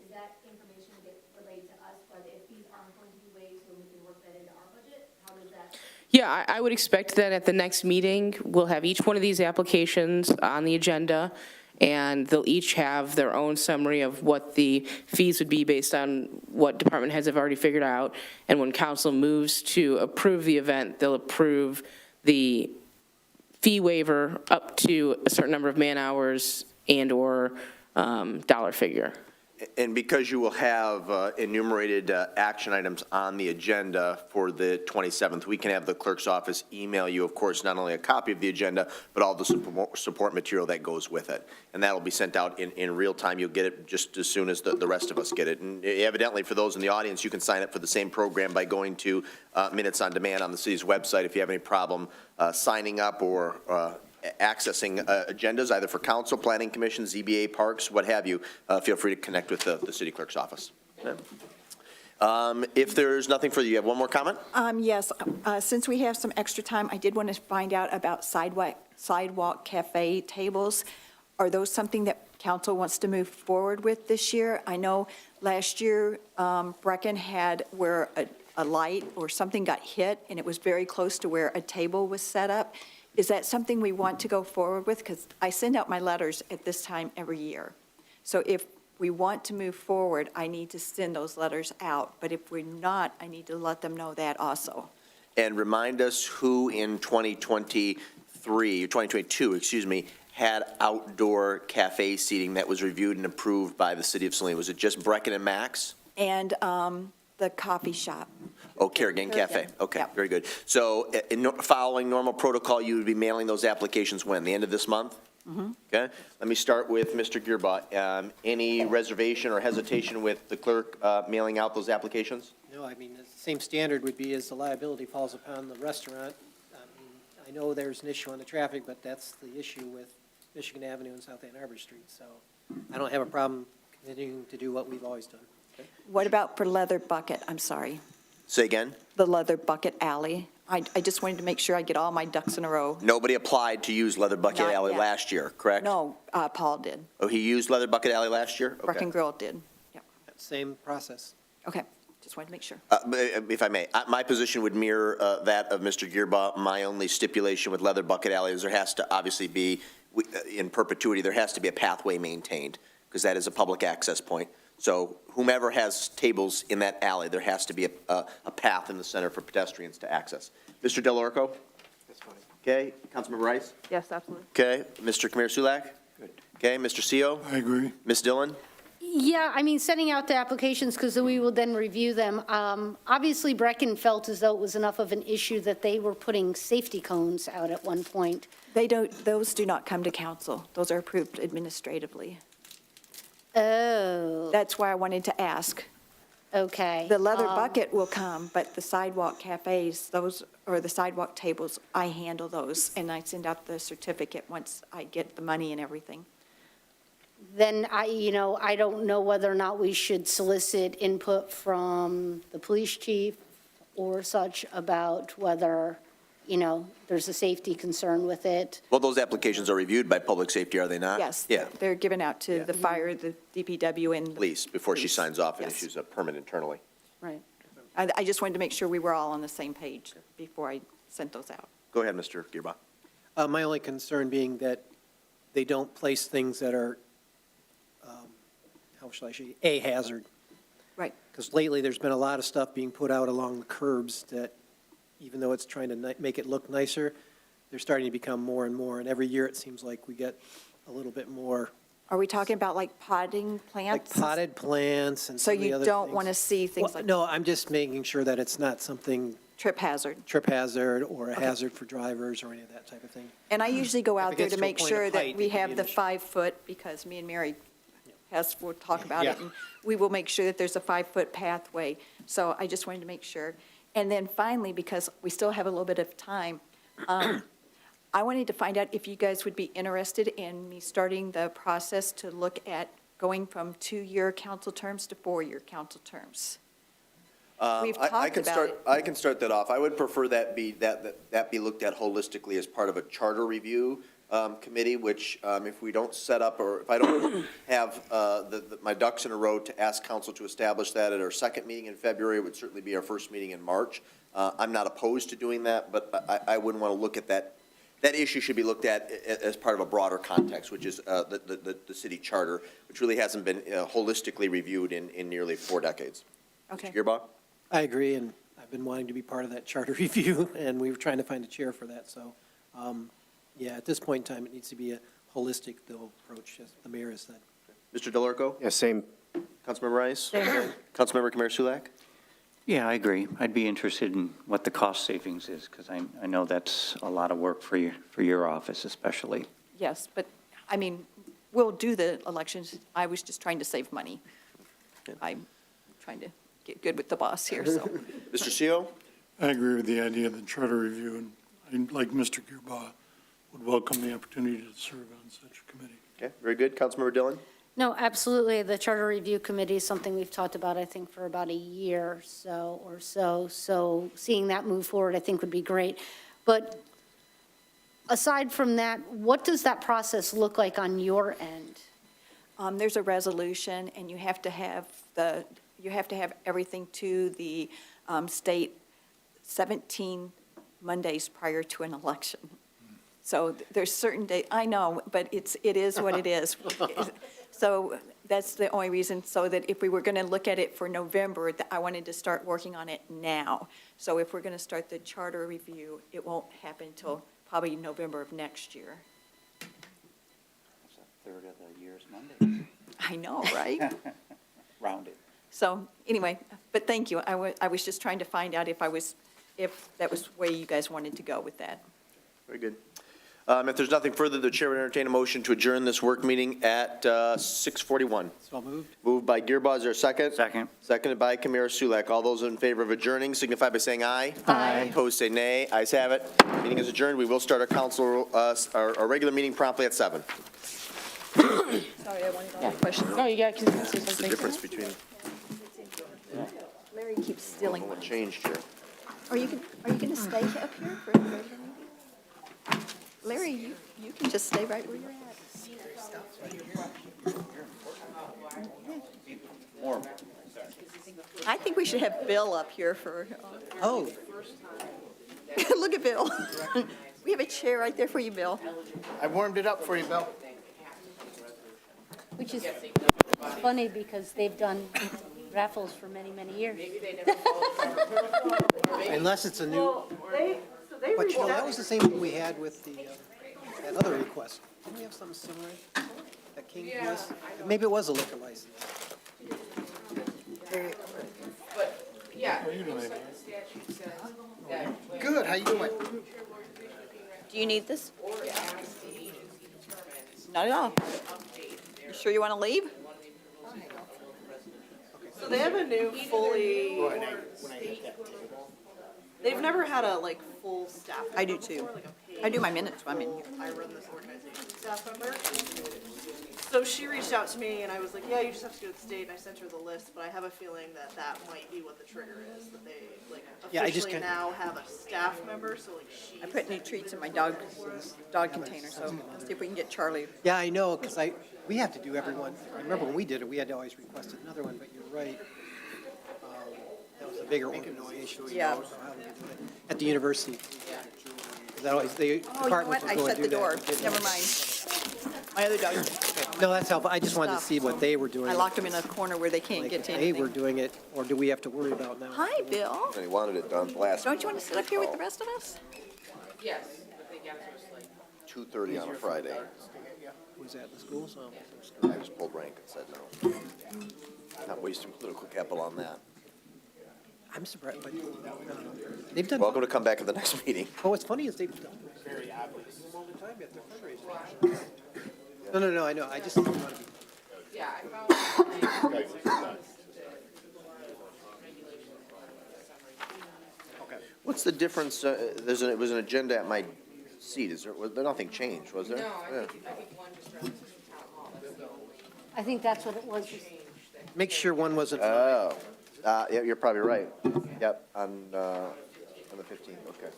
Speaker 12: is that information get relayed to us, whether if fees aren't going to be waived, so we can work that into our budget? How does that?
Speaker 6: Yeah, I would expect that at the next meeting, we'll have each one of these applications on the agenda, and they'll each have their own summary of what the fees would be based on what department heads have already figured out. And when council moves to approve the event, they'll approve the fee waiver up to a certain number of man-hours and/or dollar figure.
Speaker 2: And because you will have enumerated action items on the agenda for the 27th, we can have the clerk's office email you, of course, not only a copy of the agenda, but all the support material that goes with it. And that'll be sent out in real time. You'll get it just as soon as the rest of us get it. And evidently, for those in the audience, you can sign up for the same program by going to Minutes on Demand on the city's website. If you have any problem signing up or accessing agendas, either for council, planning commission, ZBA, parks, what have you, feel free to connect with the city clerk's office. If there's nothing further, you have one more comment?
Speaker 4: Yes, since we have some extra time, I did want to find out about sidewalk cafe tables. Are those something that council wants to move forward with this year? I know last year Brecken had where a light or something got hit, and it was very close to where a table was set up. Is that something we want to go forward with? Because I send out my letters at this time every year. So if we want to move forward, I need to send those letters out. But if we're not, I need to let them know that also.
Speaker 2: And remind us who in 2022, excuse me, had outdoor cafe seating that was reviewed and approved by the city of Saline? Was it just Brecken and Max?
Speaker 4: And the coffee shop.
Speaker 2: Oh, Kerrigan Cafe.
Speaker 4: Kerrigan,
Speaker 2: Okay,
Speaker 4: yep.
Speaker 2: very good. So following normal protocol, you would be mailing those applications when? The end of this month? Okay. Let me start with Mr. Gearbaugh. Any reservation or hesitation with the clerk mailing out those applications?
Speaker 3: No, I mean, the same standard would be as the liability falls upon the restaurant. I mean, I know there's an issue on the traffic, but that's the issue with Michigan Avenue and South Ann Arbor Street. So I don't have a problem continuing to do what we've always done. Okay?
Speaker 4: What about for Leather Bucket? I'm sorry.
Speaker 2: Say again?
Speaker 4: The Leather Bucket Alley. I just wanted to make sure I get all my ducks in a row.
Speaker 2: Nobody applied to use Leather Bucket
Speaker 4: Not
Speaker 2: Alley
Speaker 4: yet.
Speaker 2: last year, correct?
Speaker 4: No, Paul did.
Speaker 2: Oh, he used Leather Bucket Alley last year? Okay.
Speaker 4: Brecken Grill did. Yep.
Speaker 3: Same process.
Speaker 4: Okay, just wanted to make sure.
Speaker 2: If I may, my position would mirror that of Mr. Gearbaugh. My only stipulation with Leather Bucket Alley is there has to obviously be, in perpetuity, there has to be a pathway maintained, because that is a public access point. So whomever has tables in that alley, there has to be a path in the center for pedestrians to access. Mr. Delorco?
Speaker 1: That's fine.
Speaker 2: Okay. Councilmember Rice?
Speaker 9: Yes, absolutely.
Speaker 2: Okay. Mr. Kamir Sulak?
Speaker 1: Good.
Speaker 2: Okay. Mr. Seo?
Speaker 11: I agree.
Speaker 2: Ms. Dillon?
Speaker 7: Yeah, I mean, sending out the applications because we will then review them. Obviously, Brecken felt as though it was enough of an issue that they were putting safety cones out at one point.
Speaker 4: Those do not come to council. Those are approved administratively.
Speaker 7: Oh,
Speaker 4: That's why I wanted to ask.
Speaker 7: okay.
Speaker 4: The Leather Bucket will come, but the sidewalk cafes, those, or the sidewalk tables, I handle those, and I send out the certificate once I get the money and everything.
Speaker 7: Then I don't know whether or not we should solicit input from the police chief or such about whether there's a safety concern with it.
Speaker 2: Well, those applications are reviewed by public safety, are they not?
Speaker 4: Yes.
Speaker 2: Yeah,
Speaker 4: They're given out to the fire, the DPW, and.
Speaker 2: police, before she signs off and
Speaker 4: Yes.
Speaker 2: issues a permit internally.
Speaker 7: Right.
Speaker 4: I just wanted to make sure we were all on the same page before I sent those out.
Speaker 2: Go ahead, Mr. Gearba.
Speaker 3: My only concern being that they don't place things that are, how shall I say, a hazard.
Speaker 4: Right.
Speaker 3: Because lately, there's been a lot of stuff being put out along the curbs that, even though it's trying to make it look nicer, they're starting to become more and more. And every year, it seems like we get a little bit more,
Speaker 4: Are we talking about like potting
Speaker 3: like
Speaker 4: plants?
Speaker 3: potted plants and
Speaker 4: So
Speaker 3: some of the
Speaker 4: you
Speaker 3: other
Speaker 4: don't
Speaker 3: things.
Speaker 4: want to see things
Speaker 3: Well,
Speaker 4: like
Speaker 3: no, I'm just making sure that it's not something
Speaker 4: trip hazard?
Speaker 3: trip hazard or a hazard for drivers or any of that type of thing.
Speaker 4: And I usually go
Speaker 3: If
Speaker 4: out
Speaker 3: it
Speaker 4: there
Speaker 3: gets
Speaker 4: to
Speaker 3: to a
Speaker 4: make
Speaker 3: point
Speaker 4: sure
Speaker 3: of
Speaker 4: that
Speaker 3: height,
Speaker 4: we
Speaker 3: it could
Speaker 4: have
Speaker 3: be
Speaker 4: the
Speaker 3: an issue.
Speaker 4: 5-foot, because me and Mary we'll talk about it,
Speaker 3: Yeah.
Speaker 4: and we will make sure that there's a 5-foot pathway. So I just wanted to make sure. And then finally, because we still have a little bit of time, I wanted to find out if you guys would be interested in me starting the process to look at going from 2-year council terms to 4-year council terms. We've
Speaker 2: I
Speaker 4: talked
Speaker 2: can
Speaker 4: about
Speaker 2: start.
Speaker 4: it.
Speaker 2: I can start that off. I would prefer that be looked at holistically as part of a charter review committee, which if we don't set up, or if I don't have my ducks in a row to ask council to establish that at our second meeting in February, it would certainly be our first meeting in March. I'm not opposed to doing that, but I wouldn't want to look at that. That issue should be looked at as part of a broader context, which is the city charter, which really hasn't been holistically reviewed in nearly 4 decades.
Speaker 4: Okay.
Speaker 2: Mr. Gearba?
Speaker 3: I agree, and I've been wanting to be part of that charter review, and we were trying to find a chair for that, so, yeah, at this point in time, it needs to be a holistic, though, approach, as the mayor has said.
Speaker 2: Mr. DeLarco?
Speaker 1: Yeah, same.
Speaker 2: Councilmember Rice? Councilmember Kamara Sulak?
Speaker 10: Yeah, I agree. I'd be interested in what the cost savings is, because I know that's a lot of work for your office especially.
Speaker 4: Yes, but, I mean, we'll do the elections. I was just trying to save money. I'm trying to get good with the boss here, so.
Speaker 2: Mr. Seo?
Speaker 11: I agree with the idea of the charter review, and like Mr. Gearba, would welcome the opportunity to serve on such a committee.
Speaker 2: Okay, very good. Councilmember Dillon?
Speaker 7: No, absolutely. The Charter Review Committee is something we've talked about, I think, for about a year or so. So seeing that move forward, I think, would be great. But aside from that, what does that process look like on your end?
Speaker 4: There's a resolution, and you have to have everything to the state 17 Mondays prior to an election. So there's certain days, I know, but it is what it is. So that's the only reason, so that if we were going to look at it for November, I wanted to start working on it now. So if we're going to start the charter review, it won't happen until probably November of next year.
Speaker 10: It's a third of the year's Monday,
Speaker 4: I know, right?
Speaker 10: rounded.
Speaker 4: So anyway, but thank you. I was just trying to find out if that was the way you guys wanted to go with that.
Speaker 2: Very good. If there's nothing further, the chair would entertain a motion to adjourn this work meeting at 6:41.
Speaker 3: So moved.
Speaker 2: Moved by Gearba, is there a second?
Speaker 10: Second.
Speaker 2: Seconded by Kamara Sulak. All those in favor of adjourning signify by saying aye.
Speaker 7: Aye.
Speaker 2: Opposed, say nay. Ayes have it. Meeting is adjourned. We will start our council, our regular meeting promptly at 7.
Speaker 4: Sorry, I wanted all the questions.
Speaker 6: Oh, you got to say
Speaker 2: What's the
Speaker 6: something.
Speaker 2: difference between
Speaker 4: Larry keeps stealing
Speaker 2: what
Speaker 4: mine.
Speaker 2: changed here?
Speaker 4: Are you going to stay up here for the regular meeting? Larry, you can just stay right where you're at. I think we should have Bill up here for,
Speaker 3: Oh,
Speaker 4: look at Bill. We have a chair right there for you, Bill.
Speaker 5: I warmed it up for you, Bill.
Speaker 7: Which is funny because they've done raffles for many, many years.
Speaker 3: unless it's a new, but you know, that was the same thing we had with the, that other request. Didn't we have something similar that came to us? Maybe it was a liquor license.
Speaker 5: Good, how you doing?
Speaker 4: Do you need this? Not at all. You sure you want to leave?
Speaker 9: So they have a new fully, they've never had a like full staff.
Speaker 4: I do too. I do my minutes when I'm in here.
Speaker 9: I run this organization. Staff member. So she reached out to me and I was like, yeah, you just have to go to the state, and I sent her the list, but I have a feeling that that might be what the trigger is, that they like
Speaker 3: Yeah, I just
Speaker 9: officially
Speaker 3: kinda-
Speaker 9: now have a staff member, so like she's.
Speaker 4: I put new treats in my dog container, so let's see if we can get Charlie.
Speaker 3: Yeah, I know, because we have to do everyone, I remember when we did it, we had to always request another one, but you're right. That was a bigger organization.
Speaker 4: Yeah.
Speaker 3: I don't know how we do it. At the university. 'Cause that always, the
Speaker 4: Oh, you know
Speaker 3: department
Speaker 4: what?
Speaker 3: would
Speaker 4: I
Speaker 3: go and
Speaker 4: shut
Speaker 3: do
Speaker 4: the
Speaker 3: that.
Speaker 4: door.
Speaker 3: Didn't
Speaker 4: Never
Speaker 3: they?
Speaker 4: mind. My other dog.
Speaker 3: No, that's helpful. I just wanted to
Speaker 4: Stop.
Speaker 3: see what they were doing.
Speaker 4: I locked him in a corner where they can't
Speaker 3: Like,
Speaker 4: get
Speaker 3: if
Speaker 4: to
Speaker 3: they were
Speaker 4: anything.
Speaker 3: doing it, or do we have to worry about now?
Speaker 4: Hi, Bill.
Speaker 2: They wanted it done last.
Speaker 4: Don't you want to sit up here with the rest of us?
Speaker 6: Yes, but they got to us like.
Speaker 2: 2:30 on a Friday.
Speaker 3: Was that in the schools?
Speaker 2: I just pulled rank and said no. Not wasting political capital on that.
Speaker 3: I'm surprised, but they've done,
Speaker 2: Welcome to come back at the next meeting.
Speaker 3: well, what's funny is they've done very obvious all the time at their fundraising. No, I know. I just want to be.
Speaker 6: Yeah, I found.
Speaker 2: What's the difference, it was an agenda at my seat, was there nothing changed, was there?
Speaker 6: No,
Speaker 2: Yeah.
Speaker 6: I think one just references the town hall, that's the only
Speaker 7: I think that's what it was.
Speaker 3: Make sure one wasn't.
Speaker 2: Oh, yeah, you're probably right. Yep, on the 15th, okay.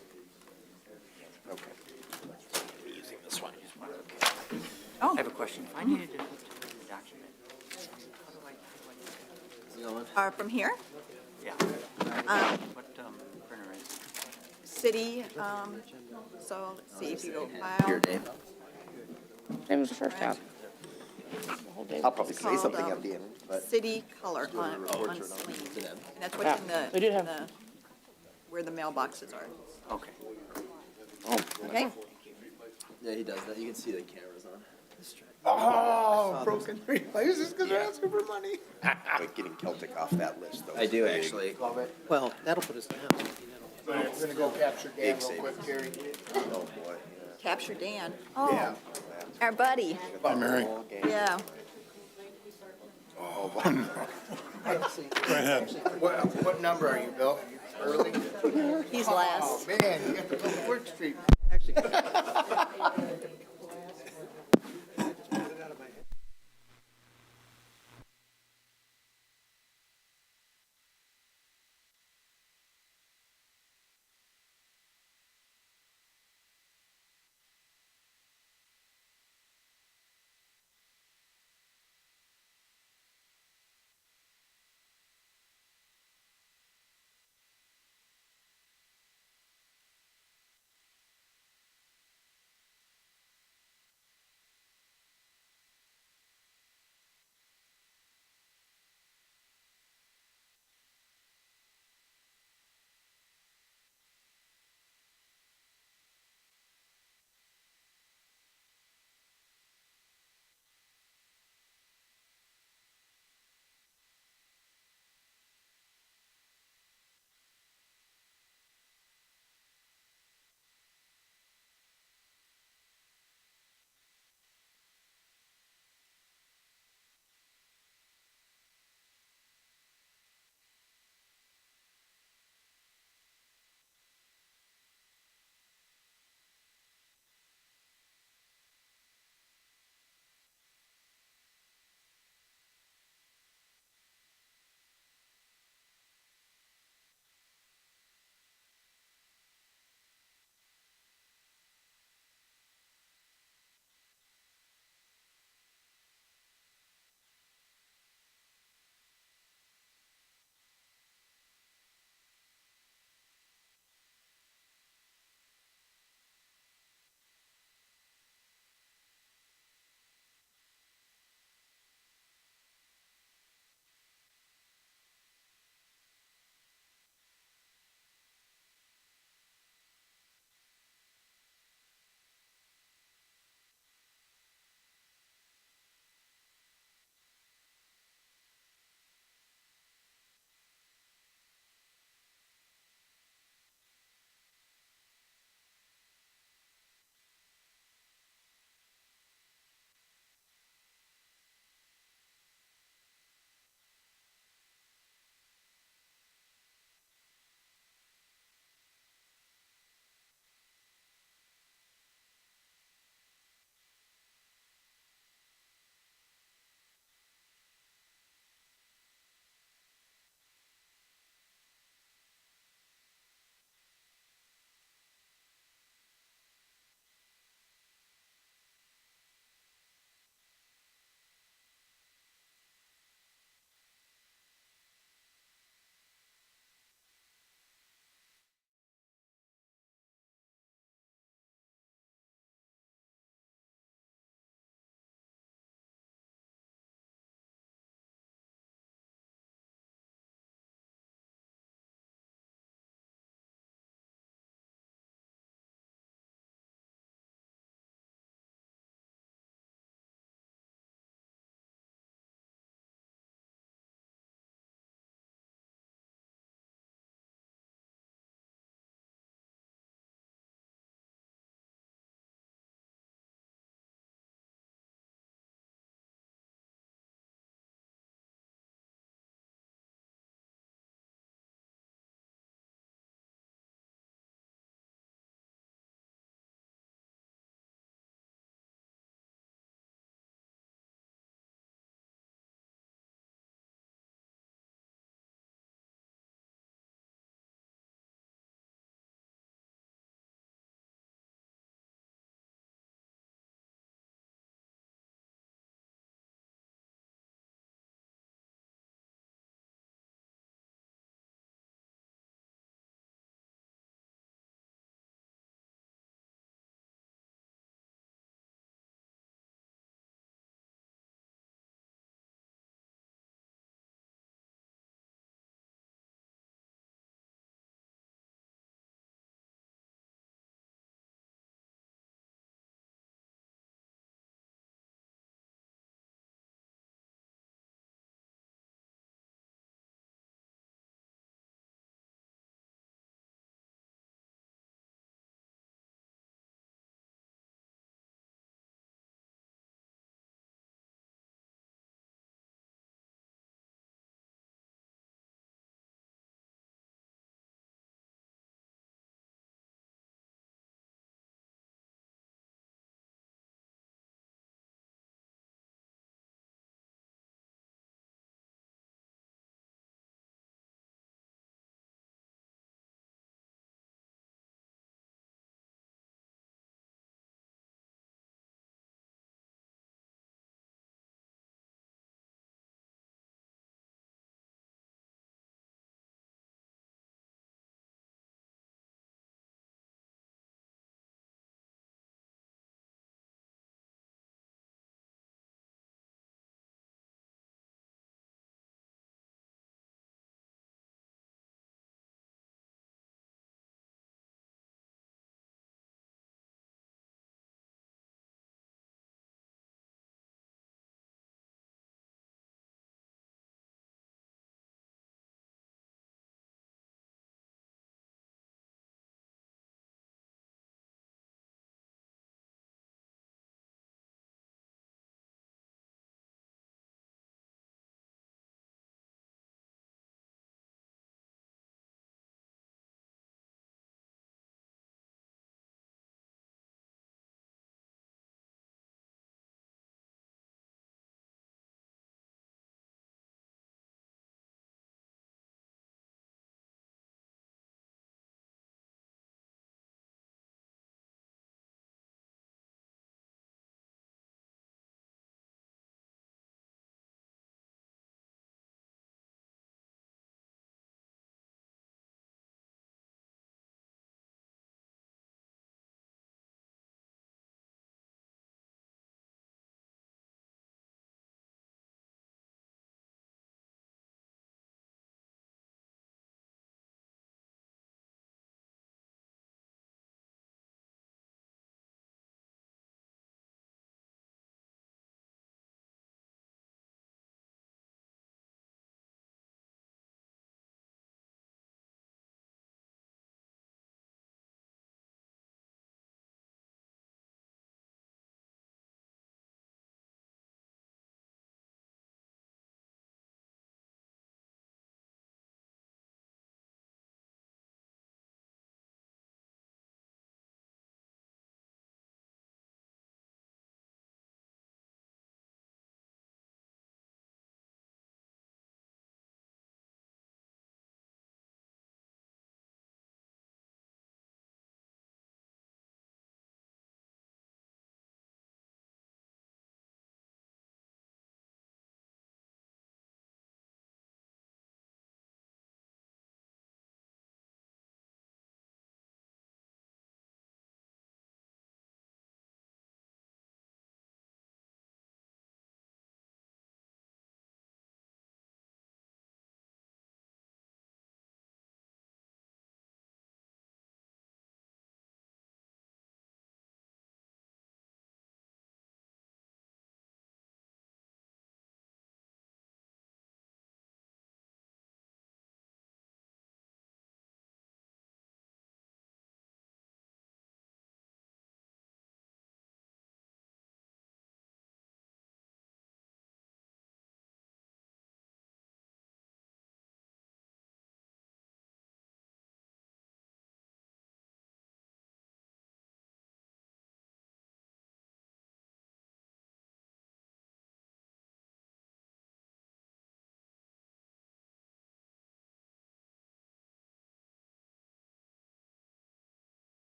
Speaker 2: Okay. Using this one.
Speaker 4: Oh,
Speaker 10: I have a question. If I needed to look to the document, how do I
Speaker 4: from here,
Speaker 10: yeah. What printer is it?
Speaker 4: city, so let's see if you go file.
Speaker 2: Your name.
Speaker 6: It was the first tab.
Speaker 2: I'll probably say
Speaker 4: Called,
Speaker 2: something at the end, but.
Speaker 4: City color on
Speaker 2: reports or
Speaker 4: Saline.
Speaker 2: not, to them.
Speaker 4: And that's what's in
Speaker 6: we did have-
Speaker 4: the, where the mailboxes are.
Speaker 10: Okay.
Speaker 4: Okay?
Speaker 2: Yeah, he does that. You can see the cameras on.
Speaker 5: Oh, broken replays because they're asking for money.
Speaker 2: But getting Celtic off that list, though.
Speaker 1: I do, actually.
Speaker 5: Love it.
Speaker 3: Well, that'll put us down.
Speaker 5: We're gonna go capture Dan
Speaker 2: Big
Speaker 5: real quick, Terry.
Speaker 2: Oh, boy.
Speaker 4: Capture Dan.
Speaker 5: Yeah.
Speaker 4: Oh, our buddy.
Speaker 11: Hi, Mary.
Speaker 4: Yeah.
Speaker 5: What number are you, Bill? Early?
Speaker 4: He's
Speaker 5: Oh,
Speaker 4: last.
Speaker 5: man, you got the Public Works Street.
Speaker 3: Actually.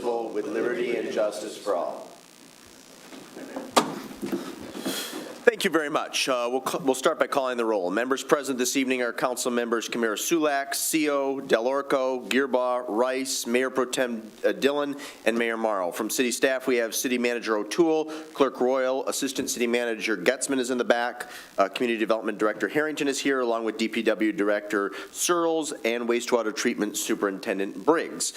Speaker 2: indivisible, with liberty and justice for all. Thank you very much. We'll start by calling the roll. Members present this evening are Council Members Kamara Sulak, Seo, Delorco, Gearbaugh, Rice, Mayor Pro Tem Dillon, and Mayor Morrow. From City Staff, we have City Manager O'Toole, Clerk Royal, Assistant City Manager Getzman is in the back, Community Development Director Harrington is here, along with DPW Director Searles and Wastewater Treatment Superintendent Briggs.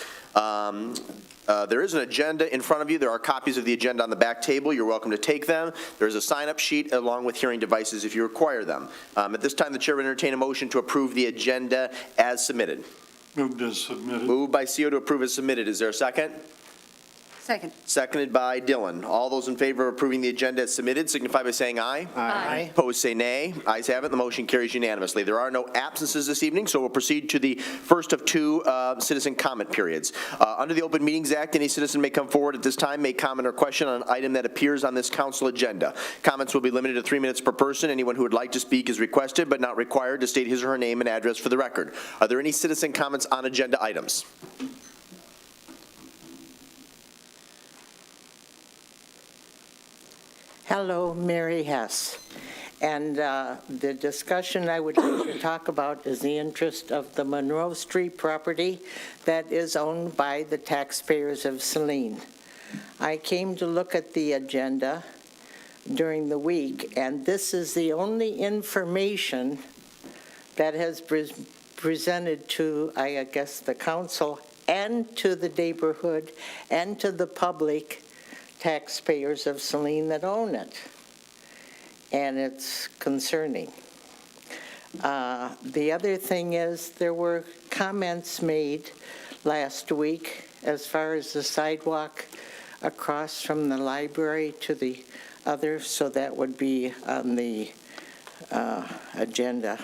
Speaker 2: There is an agenda in front of you. There are copies of the agenda on the back table. You're welcome to take them. There's a sign-up sheet along with hearing devices if you require them. At this time, the chair will entertain a motion to approve the agenda as submitted.
Speaker 11: Moved as submitted.
Speaker 2: Moved by CO to approve as submitted. Is there a second?
Speaker 7: Second.
Speaker 2: Seconded by Dillon. All those in favor of approving the agenda as submitted signify by saying aye.
Speaker 7: Aye.
Speaker 2: Opposed, say nay. Ayes have it. The motion carries unanimously. There are no absences this evening, so we'll proceed to the first of two citizen comment periods. Under the Open Meetings Act, any citizen may come forward at this time, make comment or question on an item that appears on this council agenda. Comments will be limited to 3 minutes per person. Anyone who would like to speak is requested but not required to state his or her name and address for the record. Are there any citizen comments on agenda items?
Speaker 13: Hello, Mary Hess. And the discussion I would like to talk about is the interest of the Monroe Street property that is owned by the taxpayers of Saline. I came to look at the agenda during the week, and this is the only information that has presented to, I guess, the council and to the neighborhood and to the public taxpayers of Saline that own it, and it's concerning. The other thing is there were comments made last week as far as the sidewalk across from the library to the other, so that would be on the agenda.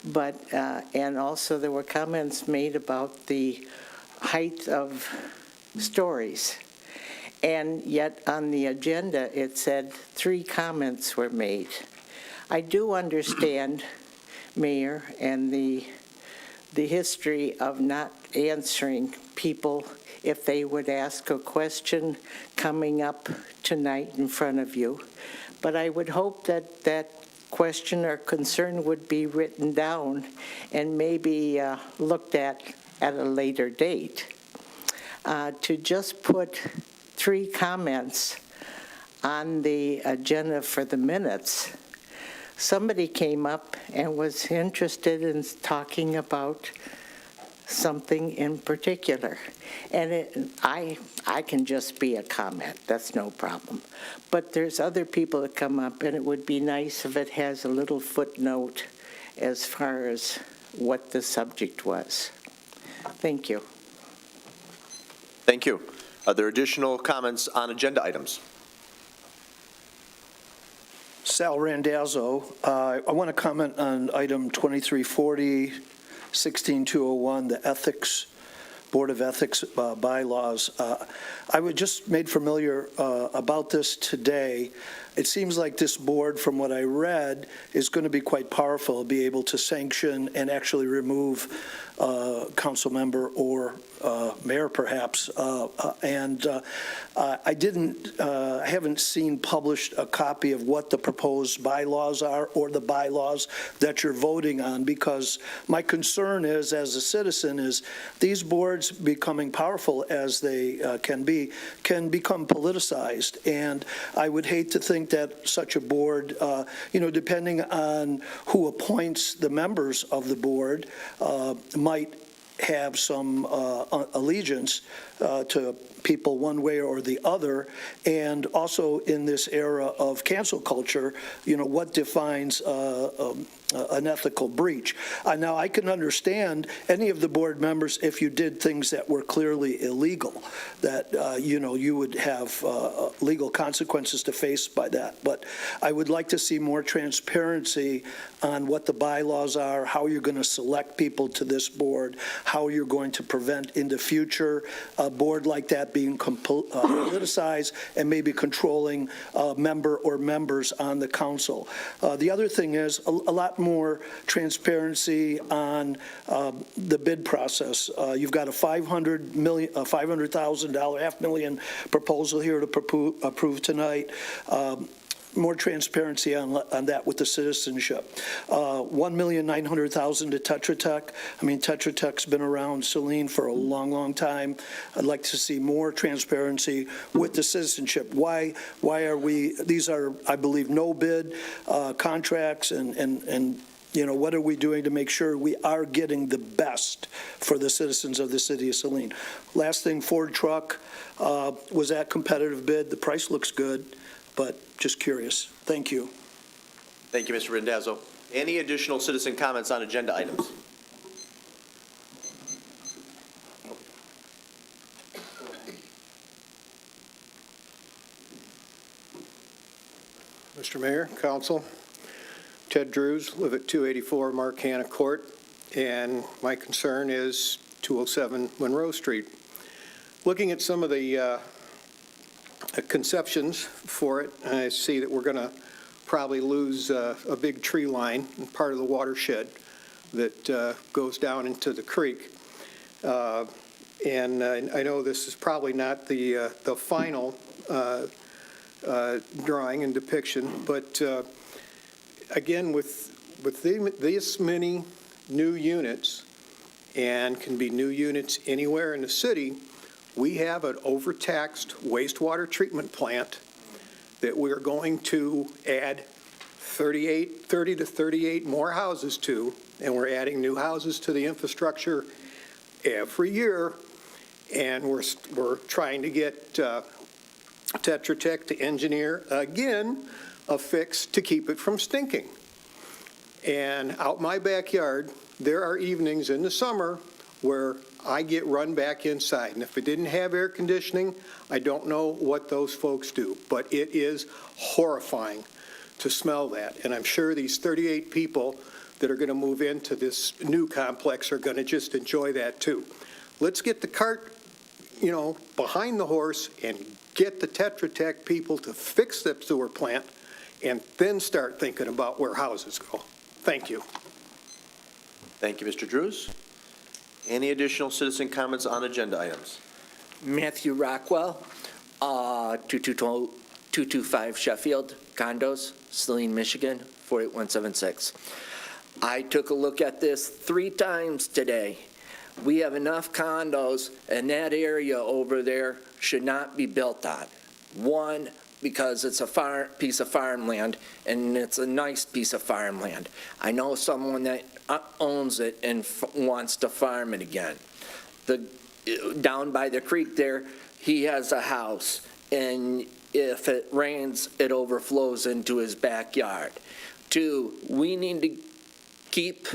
Speaker 13: But, and also there were comments made about the height of stories. And yet on the agenda, it said 3 comments were made. I do understand, Mayor, and the history of not answering people if they would ask a question coming up tonight in front of you. But I would hope that that question or concern would be written down and maybe looked at a later date. To just put 3 comments on the agenda for the minutes, somebody came up and was interested in talking about something in particular. And I can just be a comment, that's no problem. But there's other people that come up, and it would be nice if it has a little footnote as far as what the subject was. Thank you.
Speaker 2: Thank you. Are there additional comments on agenda items?
Speaker 14: Sal Randazzo. I want to comment on item 2340, 16201, the ethics, Board of Ethics bylaws. I was just made familiar about this today. It seems like this board, from what I read, is going to be quite powerful, be able to sanction and actually remove council member or mayor, perhaps. I haven't seen published a copy of what the proposed bylaws are or the bylaws that you're voting on, because my concern is, as a citizen, is these boards becoming powerful as they can become politicized. And I would hate to think that such a board, depending on who appoints the members of the board, might have some allegiance to people one way or the other. And also in this era of cancel culture, what defines an ethical breach? Now, I can understand any of the board members if you did things that were clearly illegal, that, you would have legal consequences to face by that. But I would like to see more transparency on what the bylaws are, how you're going to select people to this board, how you're going to prevent in the future a board like that being politicized and maybe controlling a member or members on the council. The other thing is a lot more transparency on the bid process. You've got a $500,000, $500,000 proposal here to approve tonight. More transparency on that with the citizenship. $1,900,000 to Tetra Tech. I mean, Tetra Tech's been around Saline for a long, long time. I'd like to see more transparency with the citizenship. Why are we, these are, I believe, no bid contracts, and you know, what are we doing to make sure we are getting the best for the citizens of the city of Saline? Last thing, Ford truck was that competitive bid. The price looks good, but just curious. Thank you.
Speaker 2: Thank you, Mr. Randazzo. Any additional citizen comments on agenda items?
Speaker 15: Mr. Mayor, Council, Ted Drews, live at 284 Marcana Court, and my concern is 207 Monroe Street. Looking at some of the conceptions for it, I see that we're going to probably lose a big tree line, part of the watershed that goes down into the creek. And I know this is probably not the final drawing and depiction, but again, with this many new units, and can be new units anywhere in the city, we have an overtaxed wastewater treatment plant that we're going to add 30 to 38 more houses to, and we're adding new houses to the infrastructure every year, and we're trying to get Tetra Tech to engineer, again, a fix to keep it from stinking. And out my backyard, there are evenings in the summer where I get run back inside. And if it didn't have air conditioning, I don't know what those folks do. But it is horrifying to smell that. And I'm sure these 38 people that are going to move into this new complex are going to just enjoy that too. Let's get the cart, behind the horse and get the Tetra Tech people to fix the sewer plant and then start thinking about where houses go. Thank you.
Speaker 2: Thank you, Mr. Drews. Any additional citizen comments on agenda items?
Speaker 16: Matthew Rockwell, 225 Sheffield, condos, Saline, Michigan, 48176. I took a look at this 3 times today. We have enough condos, and that area over there should not be built on. One, because it's a piece of farmland, and it's a nice piece of farmland. I know someone that owns it and wants to farm it again. Down by the creek there, he has a house, and if it rains, it overflows into his backyard. 2, we need to keep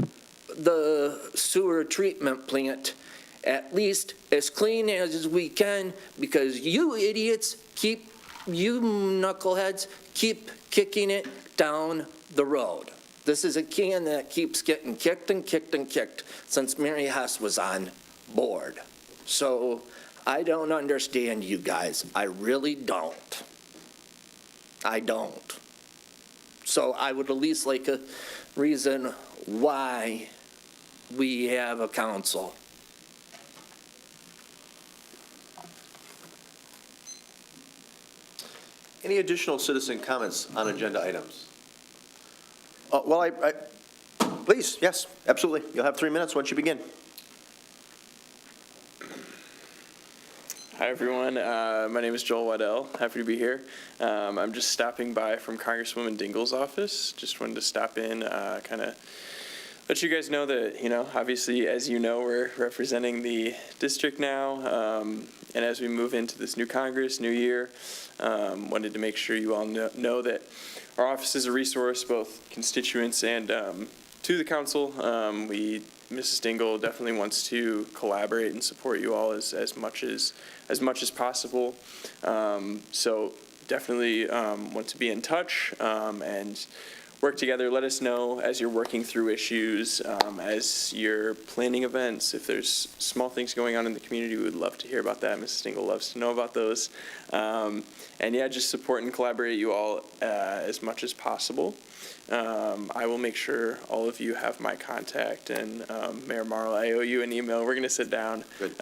Speaker 16: the sewer treatment plant at least as clean as we can, because you idiots you knuckleheads keep kicking it down the road. This is a can that keeps getting kicked and kicked and kicked since Mary Hess was on board. So I don't understand you guys. I really don't. I don't. So I would at least like a reason why we have a council.
Speaker 2: Any additional citizen comments on agenda items? Please, yes, absolutely. You'll have 3 minutes once you begin.
Speaker 17: Hi, everyone. My name is Joel Waddell. Happy to be here. I'm just stopping by from Congresswoman Dingell's office. Just wanted to stop in, kind of let you guys know that, obviously, as you know, we're representing the district now. And as we move into this new Congress, new year, wanted to make sure you all know that our office is a resource, both constituents and to the council. Mrs. Dingell definitely wants to collaborate and support you all as much as possible. So definitely want to be in touch, and work together. Let us know as you're working through issues, as you're planning events. If there's small things going on in the community, we would love to hear about that. Mrs. Dingle loves to know about those. And yeah, just support and collaborate you all as much as possible. I will make sure all of you have my contact, and Mayor Marl, I owe you an email. We're going to sit down.
Speaker 2: Good.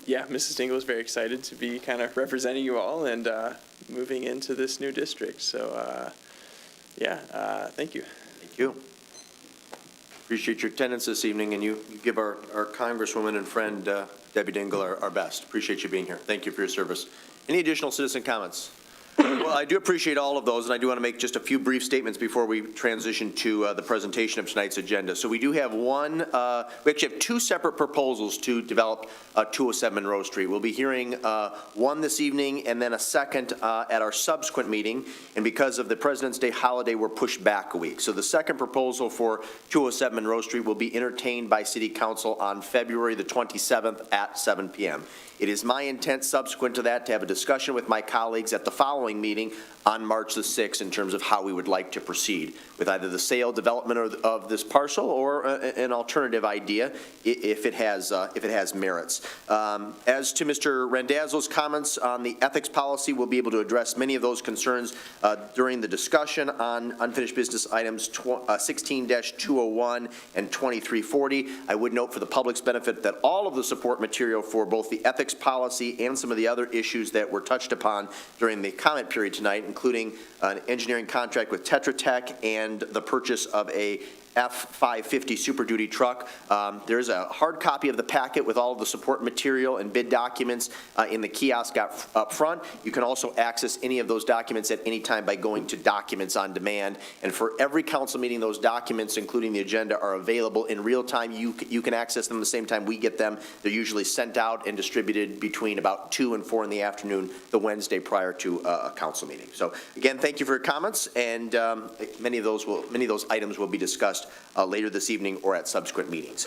Speaker 17: Yeah, Mrs. Dingle is very excited to be kind of representing you all and moving into this new district. So, thank you.
Speaker 2: Thank you. Appreciate your attendance this evening, and you give our Congresswoman and friend Debbie Dingle our best. Appreciate you being here. Thank you for your service. Any additional citizen comments? Well, I do appreciate all of those, and I do want to make just a few brief statements before we transition to the presentation of tonight's agenda. So we do have we actually have two separate proposals to develop 207 Monroe Street. We'll be hearing one this evening and then a second at our subsequent meeting, and because of the President's Day holiday, we're pushed back a week. So the second proposal for 207 Monroe Street will be entertained by City Council on February the 27th at 7 p.m. It is my intent subsequent to that to have a discussion with my colleagues at the following meeting on March the 6th in terms of how we would like to proceed with either the sale, development of this parcel or an alternative idea if it has merits. As to Mr. Randazzo's comments on the ethics policy, we'll be able to address many of those concerns during the discussion on unfinished business items 16-201 and 2340. I would note for the public's benefit that all of the support material for both the ethics policy and some of the other issues that were touched upon during the comment period tonight, including an engineering contract with Tetra Tech and the purchase of a F-550 Super Duty truck. There's a hard copy of the packet with all of the support material and bid documents in the kiosk up front. You can also access any of those documents at any time by going to Documents on Demand. And for every council meeting, those documents, including the agenda, are available in real time. You can access them the same time we get them. They're usually sent out and distributed between about 2 and 4 in the afternoon, the Wednesday prior to a council meeting. So again, thank you for your comments, and many of those items will be discussed later this evening or at subsequent meetings.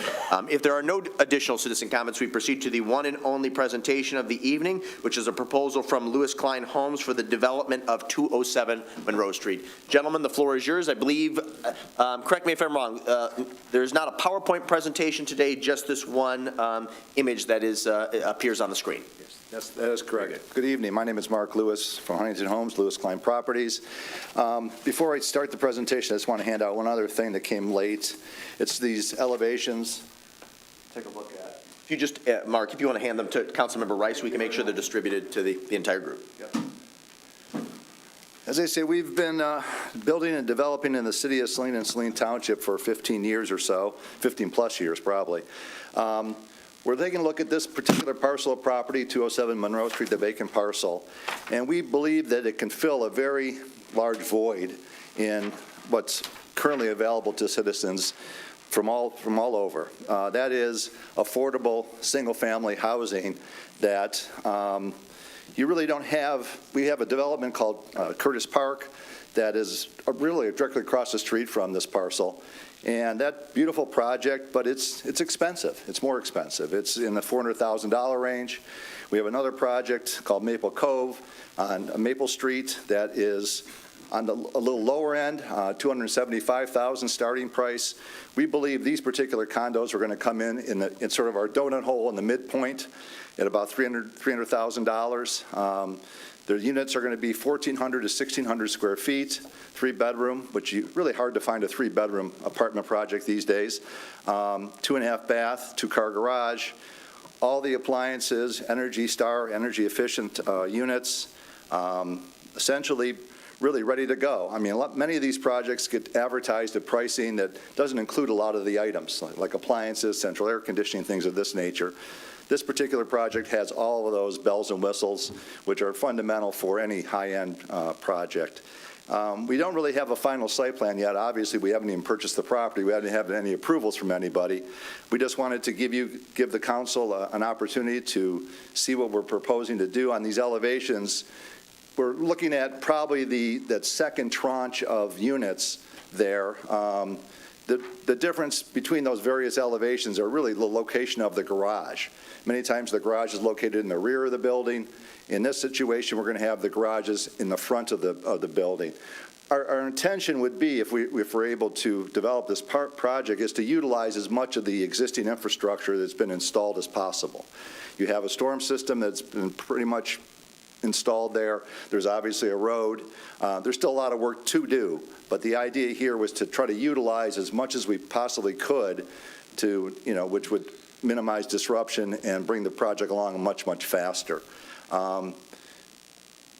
Speaker 2: If there are no additional citizen comments, we proceed to the one and only presentation of the evening, which is a proposal from Lewis Klein Homes for the development of 207 Monroe Street. Gentlemen, the floor is yours. I believe, correct me if I'm wrong, there's not a PowerPoint presentation today, just this one image that appears on the screen.
Speaker 18: Yes, that is correct. Good evening. My name is Mark Lewis from Huntington Homes, Lewis Klein Properties. Before I start the presentation, I just want to hand out one other thing that came late. It's these elevations. Take a look at.
Speaker 2: If you just, Mark, if you want to hand them to Councilmember Rice, we can make sure they're distributed to the entire group.
Speaker 18: Yep. As I say, we've been building and developing in the city of Saline and Saline Township for 15 years or so, 15 plus years probably. We're taking a look at this particular parcel of property, 207 Monroe Street, the vacant parcel, and we believe that it can fill a very large void in what's currently available to citizens from all over. That is affordable single-family housing that you really don't have. We have a development called Curtis Park that is really directly across the street from this parcel. And that beautiful project, but it's expensive. It's more expensive. It's in the $400,000 range. We have another project called Maple Cove on Maple Street that is on a little lower end, $275,000 starting price. We believe these particular condos are going to come in sort of our donut hole in the midpoint at about $300,000. The units are going to be 1,400 to 1,600 square feet, 3-bedroom, which is really hard to find a 3-bedroom apartment project these days. 2.5 bath, 2-car garage, all the appliances, Energy Star, energy efficient units, essentially really ready to go. I mean, many of these projects get advertised at pricing that doesn't include a lot of the items, like appliances, central air conditioning, things of this nature. This particular project has all of those bells and whistles, which are fundamental for any high-end project. We don't really have a final site plan yet. Obviously, we haven't even purchased the property. We haven't had any approvals from anybody. We just wanted to give the council an opportunity to see what we're proposing to do on these elevations. We're looking at probably that second tranche of units there. The difference between those various elevations are really the location of the garage. Many times the garage is located in the rear of the building. In this situation, we're going to have the garages in the front of the building. our intention would be, if we're able to develop this project, is to utilize as much of the existing infrastructure that's been installed as possible. You have a storm system that's been pretty much installed there. There's obviously a road. There's still a lot of work to do, but the idea here was to try to utilize as much as we possibly could to, which would minimize disruption and bring the project along much, much faster.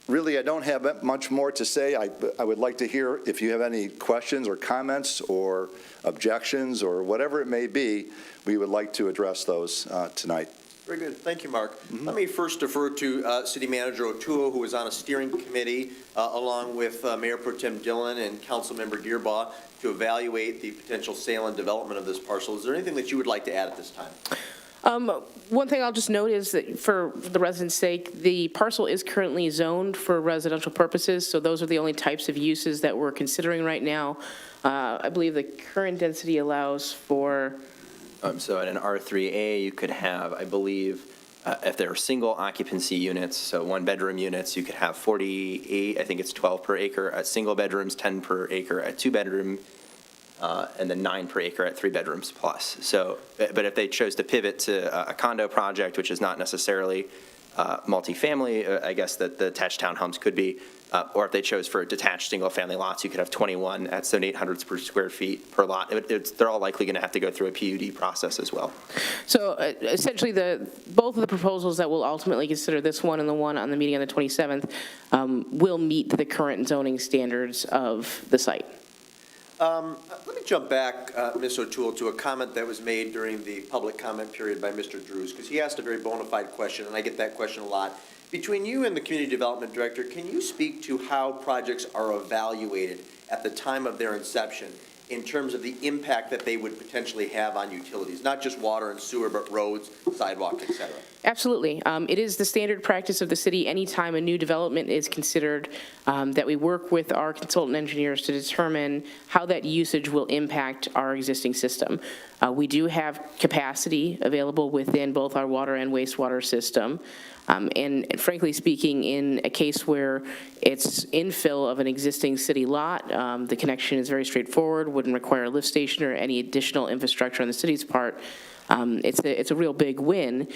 Speaker 18: Really, I don't have much more to say. I would like to hear if you have any questions or comments or objections or whatever it may be. We would like to address those tonight.
Speaker 2: Very good. Thank you, Mark. Let me first defer to City Manager O'Toole, who is on a steering committee along with Mayor Pro Tem Dillon and Councilmember Gearbaugh to evaluate the potential sale and development of this parcel. Is there anything that you would like to add at this time?
Speaker 6: One thing I'll just note is that for the residents' sake, the parcel is currently zoned for residential purposes, so those are the only types of uses that we're considering right now. I believe the current density allows for...
Speaker 19: So at an R3A, you could have, I believe, if there are single occupancy units, so one-bedroom units, you could have 48, I think it's 12 per acre at single bedrooms, 10 per acre at two-bedroom, and then 9 per acre at 3 bedrooms plus. So, but if they chose to pivot to a condo project, which is not necessarily multifamily, I guess that the attached townhomes could be, or if they chose for detached single-family lots, you could have 21 at 7,800 per square feet per lot. They're all likely going to have to go through a PUD process as well.
Speaker 6: So essentially, both of the proposals that we'll ultimately consider, this one and the one on the meeting on the 27th, will meet the current zoning standards of the site.
Speaker 2: Let me jump back, Ms. O'Toole, to a comment that was made during the public comment period by Mr. Drews, because he asked a very bona fide question, and I get that question a lot. Between you and the Community Development Director, can you speak to how projects are evaluated at the time of their inception in terms of the impact that they would potentially have on utilities, not just water and sewer, but roads, sidewalk, et cetera?
Speaker 6: Absolutely. It is the standard practice of the city anytime a new development is considered that we work with our consultant engineers to determine how that usage will impact our existing system. We do have capacity available within both our water and wastewater system. And frankly speaking, in a case where it's infill of an existing city lot, the connection is very straightforward, wouldn't require a lift station or any additional infrastructure on the city's part. It's a real big win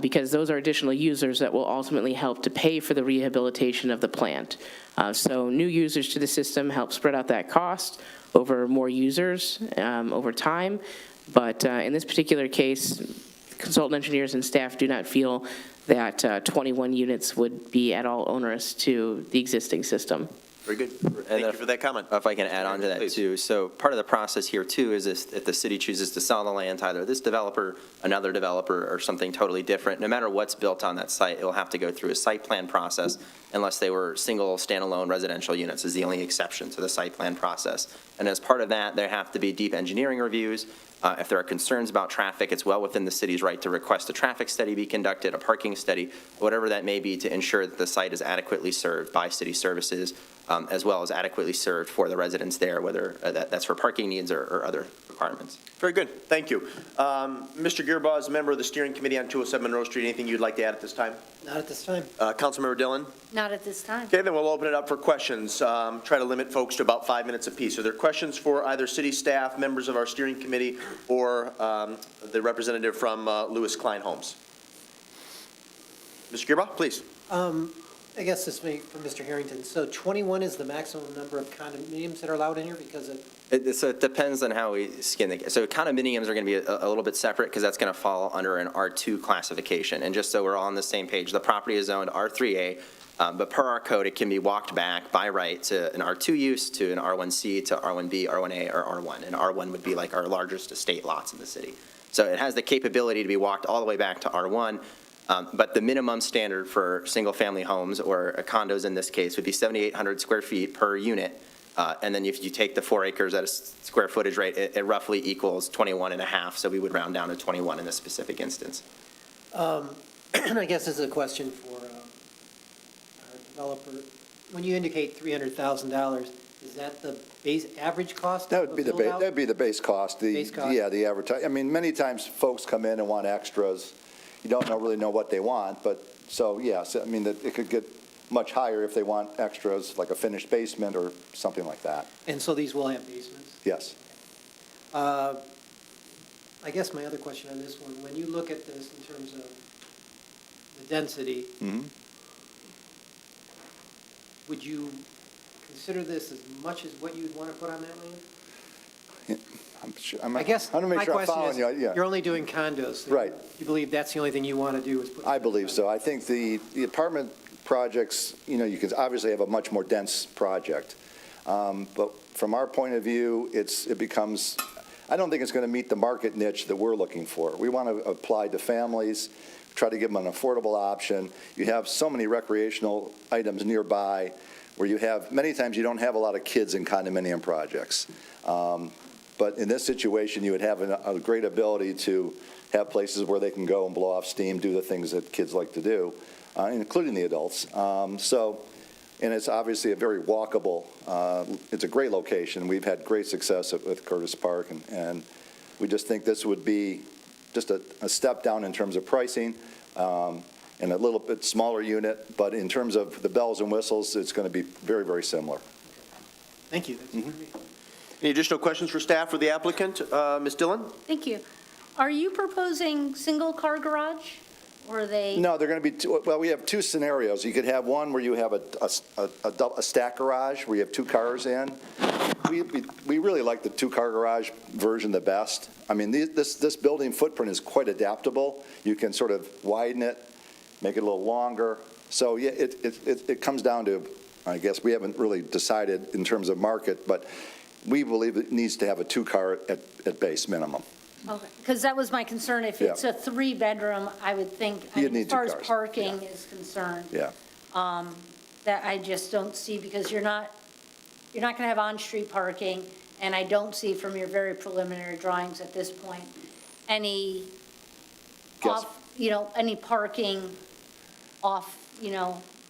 Speaker 6: because those are additional users that will ultimately help to pay for the rehabilitation of the plant. So new users to the system help spread out that cost over more users over time. But in this particular case, consultant engineers and staff do not feel that 21 units would be at all onerous to the existing system.
Speaker 2: Very good. Thank you for that comment.
Speaker 19: If I can add on to that too. So part of the process here too is if the city chooses to sell the land to either this developer, another developer, or something totally different, no matter what's built on that site, it will have to go through a site plan process unless they were single standalone residential units is the only exception to the site plan process. And as part of that, there have to be deep engineering reviews. If there are concerns about traffic, it's well within the city's right to request a traffic study be conducted, a parking study, whatever that may be, to ensure that the site is adequately served by city services, as well as adequately served for the residents there, whether that's for parking needs or other requirements.
Speaker 2: Very good. Thank you. Mr. Gearbaugh, as a member of the steering committee on 207 Monroe Street, anything you'd like to add at this time?
Speaker 3: Not at this time.
Speaker 2: Councilmember Dillon?
Speaker 7: Not at this time.
Speaker 2: Okay, then we'll open it up for questions. Try to limit folks to about 5 minutes apiece. Are there questions for either city staff, members of our steering committee, or the representative from Lewis Klein Homes? Mr. Gearbaugh, please.
Speaker 3: I guess this may from Mr. Harrington. So 21 is the maximum number of condominiums that are allowed in here because of...
Speaker 19: So it depends on how we skin the. So condominiums are going to be a little bit separate because that's going to fall under an R2 classification. And just so we're all on the same page, the property is zoned R3A, but per our code, it can be walked back by right to an R2 use, to an R1C, to R1B, R1A, or R1. And R1 would be like our largest estate lots in the city. So it has the capability to be walked all the way back to R1. But the minimum standard for single-family homes, or condos in this case, would be 7,800 square feet per unit. And then if you take the 4 acres at a square footage rate, it roughly equals 21 and a half. So we would round down to 21 in this specific instance.
Speaker 3: I guess this is a question for our developer. When you indicate $300,000, is that the base average cost?
Speaker 18: That would be the base cost.
Speaker 3: Base cost?
Speaker 18: Yeah, the advertising. I mean, many times folks come in and want extras. You don't really know what they want, but so yes, I mean, it could get much higher if they want extras, like a finished basement or something like that.
Speaker 3: And so these will have basements?
Speaker 18: Yes.
Speaker 3: I guess my other question on this one, when you look at this in terms of the density, would you consider this as much as what you'd want to put on that land?
Speaker 18: I
Speaker 3: guess
Speaker 18: want to make
Speaker 3: my
Speaker 18: sure I'm
Speaker 3: question
Speaker 18: following you.
Speaker 3: is,
Speaker 18: Yeah.
Speaker 3: you're only doing condos.
Speaker 18: Right.
Speaker 3: You believe that's the only thing you want to do is put?
Speaker 18: I believe so. I think the apartment projects, you can obviously have a much more dense project. But from our point of view, it becomes, I don't think it's going to meet the market niche that we're looking for. We want to apply to families, try to give them an affordable option. You have so many recreational items nearby where you have, many times you don't have a lot of kids in condominium projects. But in this situation, you would have a great ability to have places where they can go and blow off steam, do the things that kids like to do, including the adults. And it's obviously a very walkable, it's a great location. We've had great success with Curtis Park, and we just think this would be just a step down in terms of pricing, and a little bit smaller unit, but in terms of the bells and whistles, it's going to be very, very similar.
Speaker 3: Thank you. That's it for me.
Speaker 2: Any additional questions for staff or the applicant? Ms. Dillon?
Speaker 7: Thank you. Are you proposing single-car garage, or are they?
Speaker 18: No, they're going to be, well, we have two scenarios. You could have one where you have a stack garage where you have two cars in. We really like the two-car garage version the best. I mean, this building footprint is quite adaptable. You can sort of widen it, make it a little longer. So, yeah, it comes down to, I guess, we haven't really decided in terms of market, but we believe it needs to have a two-car at base minimum.
Speaker 7: Okay, because that was my concern. If it's a three-bedroom, I would think, as far as parking is concerned.
Speaker 18: Yeah.
Speaker 7: That I just don't see, because you're not going to have on-street parking, and I don't see from your very preliminary drawings at this point any any parking off,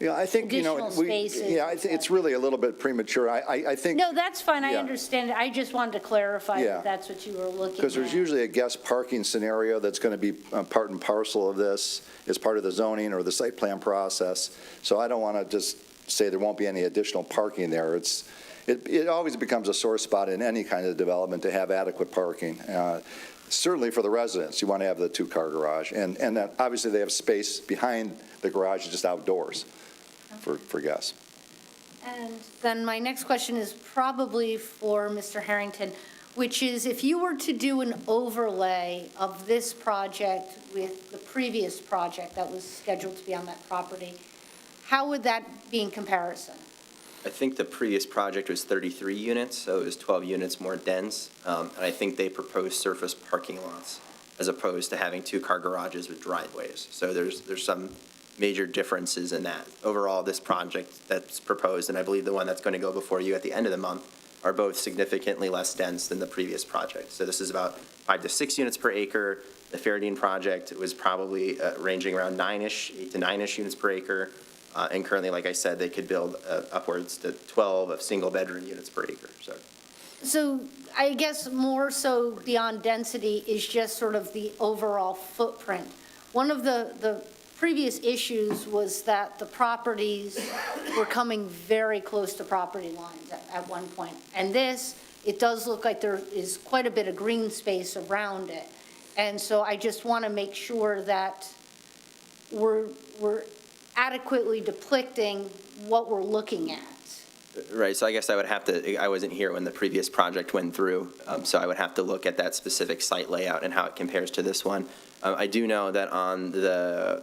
Speaker 18: Yeah, I think,
Speaker 7: additional spaces.
Speaker 18: it's really a little bit premature. I think.
Speaker 7: No, that's fine. I
Speaker 18: Yeah.
Speaker 7: understand it. I just wanted to clarify
Speaker 18: Yeah.
Speaker 7: that that's what you were looking at.
Speaker 18: Because there's usually a guest parking scenario that's going to be part and parcel of this as part of the zoning or the site plan process. So I don't want to just say there won't be any additional parking there. It always becomes a sore spot in any kind of development to have adequate parking. Certainly for the residents, you want to have the two-car garage. And then obviously they have space behind the garage, just outdoors for guests.
Speaker 7: And then my next question is probably for Mr. Harrington, which is, if you were to do an overlay of this project with the previous project that was scheduled to be on that property, how would that be in comparison?
Speaker 19: I think the previous project was 33 units, so it was 12 units more dense. And I think they proposed surface parking lots as opposed to having two-car garages with driveways. So there's some major differences in that. Overall, this project that's proposed, and I believe the one that's going to go before you at the end of the month, are both significantly less dense than the previous project. So this is about 5 to 6 units per acre. The Fairdine project was probably ranging around 8 to 9-ish units per acre. And currently, like I said, they could build upwards to 12 of single-bedroom units per acre.
Speaker 7: So I guess more so beyond density is just sort of the overall footprint. One of the previous issues was that the properties were coming very close to property lines at one point. And this, it does look like there is quite a bit of green space around it. And so I just want to make sure that we're adequately depicting what we're looking at.
Speaker 19: Right, so I guess I would have to, I wasn't here when the previous project went through, so I would have to look at that specific site layout and how it compares to this one. I do know that on the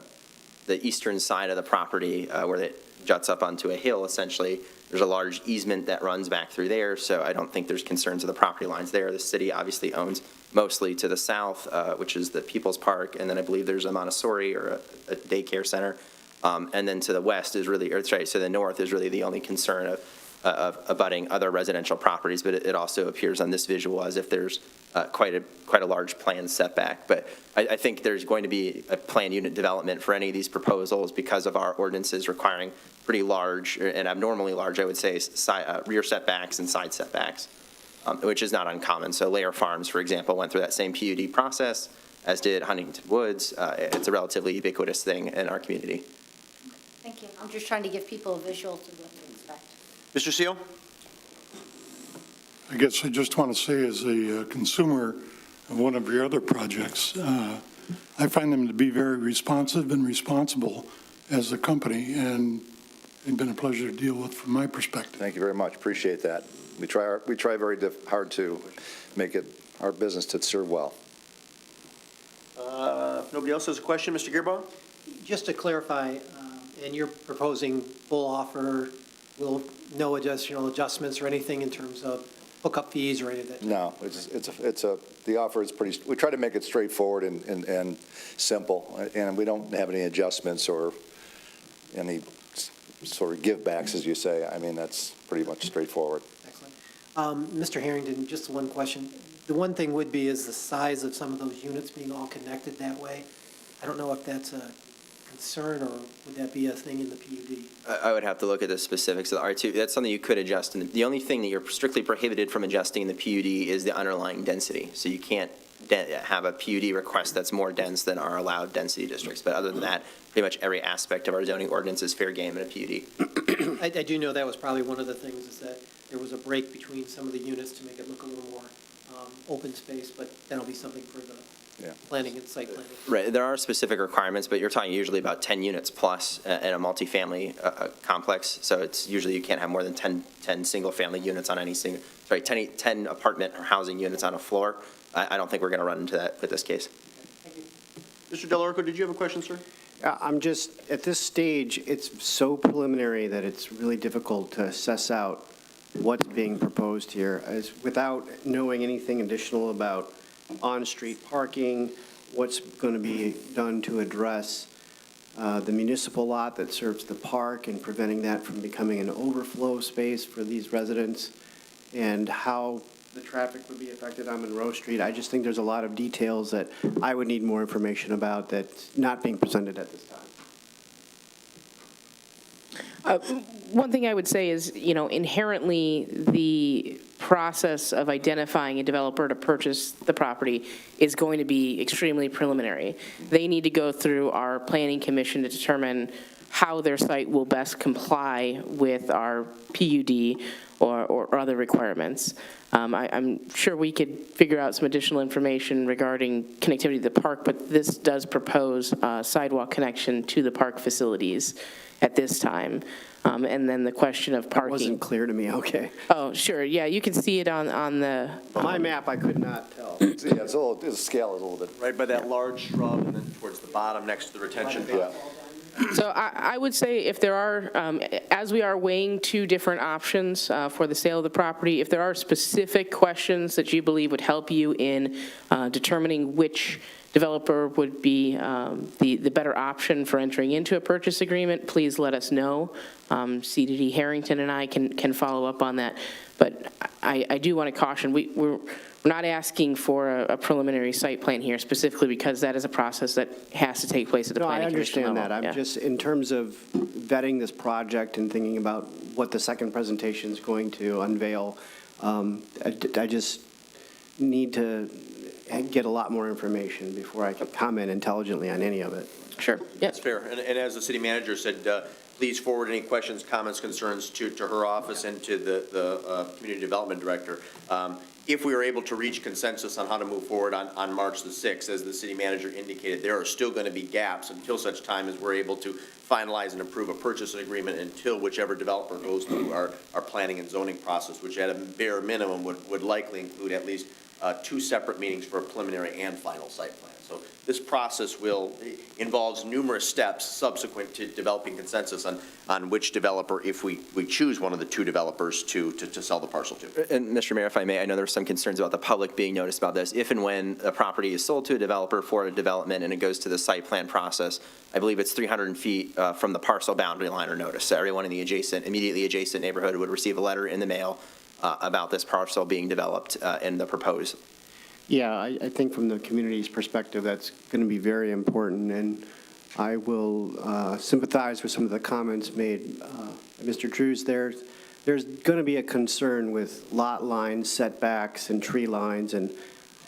Speaker 19: eastern side of the property, where it juts up onto a hill, essentially, there's a large easement that runs back through there, so I don't think there's concerns of the property lines there. The city obviously owns mostly to the south, which is the People's Park, and then I believe there's a Montessori or a daycare center. And then to the west is really, or sorry, so the north is really the only concern of abutting other residential properties, but it also appears on this visual as if there's quite a large planned setback. But I think there's going to be a planned unit development for any of these proposals because of our ordinances requiring pretty large and abnormally large, I would say, rear setbacks and side setbacks, which is not uncommon. So Lair Farms, for example, went through that same PUD process, as did Huntington Woods. It's a relatively ubiquitous thing in our community.
Speaker 7: Thank you. I'm just trying to give people a visual to what to expect.
Speaker 2: Mr. Seal?
Speaker 11: I guess I just want to say, as a consumer of one of your other projects, I find them to be very responsive and responsible as a company, and they've been a pleasure to deal with from my perspective.
Speaker 18: Thank you very much. Appreciate that. We try very hard to make it our business to serve well.
Speaker 2: If nobody else has a question, Mr. Gearbaugh?
Speaker 3: Just to clarify, and you're proposing full offer, will no additional adjustments or anything in terms of hookup fees or any of that?
Speaker 18: No, the offer is pretty, we try to make it straightforward and simple, and we don't have any adjustments or any sort of givebacks, as you say. I mean, that's pretty much straightforward.
Speaker 3: Excellent. Mr. Harrington, just one question. The one thing would be is the size of some of those units being all connected that way. I don't know if that's a concern, or would that be a thing in the PUD?
Speaker 19: I would have to look at the specifics of the R2. That's something you could adjust. And the only thing that you're strictly prohibited from adjusting in the PUD is the underlying density. So you can't have a PUD request that's more dense than our allowed density districts. But other than that, pretty much every aspect of our zoning ordinance is fair game in a PUD.
Speaker 3: I do know that was probably one of the things, is that there was a break between some of the units to make it look a little more open space, but that'll be something for the planning and site planning.
Speaker 19: Right, there are specific requirements, but you're talking usually about 10 units plus in a multifamily complex. So it's usually you can't have more than 10 single-family units on any 10 apartment or housing units on a floor. I don't think we're going to run into that with this case.
Speaker 2: Mr. Delorico, did you have a question, sir?
Speaker 1: I'm just, at this stage, it's so preliminary that it's really difficult to assess out what's being proposed here, without knowing anything additional about on-street parking, what's going to be done to address the municipal lot that serves the park and preventing that from becoming an overflow space for these residents, and how the traffic would be affected on Monroe Street. I just think there's a lot of details that I would need more information about that's not being presented at this time.
Speaker 6: One thing I would say is, inherently, the process of identifying a developer to purchase the property is going to be extremely preliminary. They need to go through our planning commission to determine how their site will best comply with our PUD or other requirements. I'm sure we could figure out some additional information regarding connectivity to the park, but this does propose sidewalk connection to the park facilities at this time. And then the question of parking.
Speaker 1: That wasn't clear to me, okay.
Speaker 6: Oh, sure, yeah, you can see it on the.
Speaker 1: On my map, I could not tell.
Speaker 18: Yeah, the scale is a little bit.
Speaker 2: Right by that large shrub and then towards the bottom next to the retention pond.
Speaker 6: So I would say if there are, as we are weighing two different options for the sale of the property, if there are specific questions that you believe would help you in determining which developer would be the better option for entering into a purchase agreement, please let us know. CDD Harrington and I can follow up on that. But I do want to caution, we're not asking for a preliminary site plan here specifically because that is a process that has to take place at the planning commission level.
Speaker 1: No, I understand that. I'm just, in terms of vetting this project and thinking about what the second presentation is going to unveil, I just need to get a lot more information before I can comment intelligently on any of it.
Speaker 6: Sure.
Speaker 2: That's fair. And as the city manager said, please forward any questions, comments, concerns to her office and to the community development director. If we are able to reach consensus on how to move forward on March the 6th, as the city manager indicated, there are still going to be gaps until such time as we're able to finalize and approve a purchase agreement until whichever developer goes through our planning and zoning process, which at a bare minimum would likely include at least 2 separate meetings for a preliminary and final site plan. So this process involves numerous steps subsequent to developing consensus on which developer, if we choose one of the 2 developers to sell the parcel to.
Speaker 19: And Mr. Mayor, if I may, I know there's some concerns about the public being noticed about this. If and when a property is sold to a developer for a development and it goes to the site plan process, I believe it's 300 feet from the parcel boundary line or notice. So everyone in the immediately adjacent neighborhood would receive a letter in the mail about this parcel being developed and the proposed.
Speaker 1: Yeah, I think from the community's perspective, that's going to be very important, and I will sympathize with some of the comments made. Mr. Drews, there's going to be a concern with lot lines, setbacks, and tree lines, and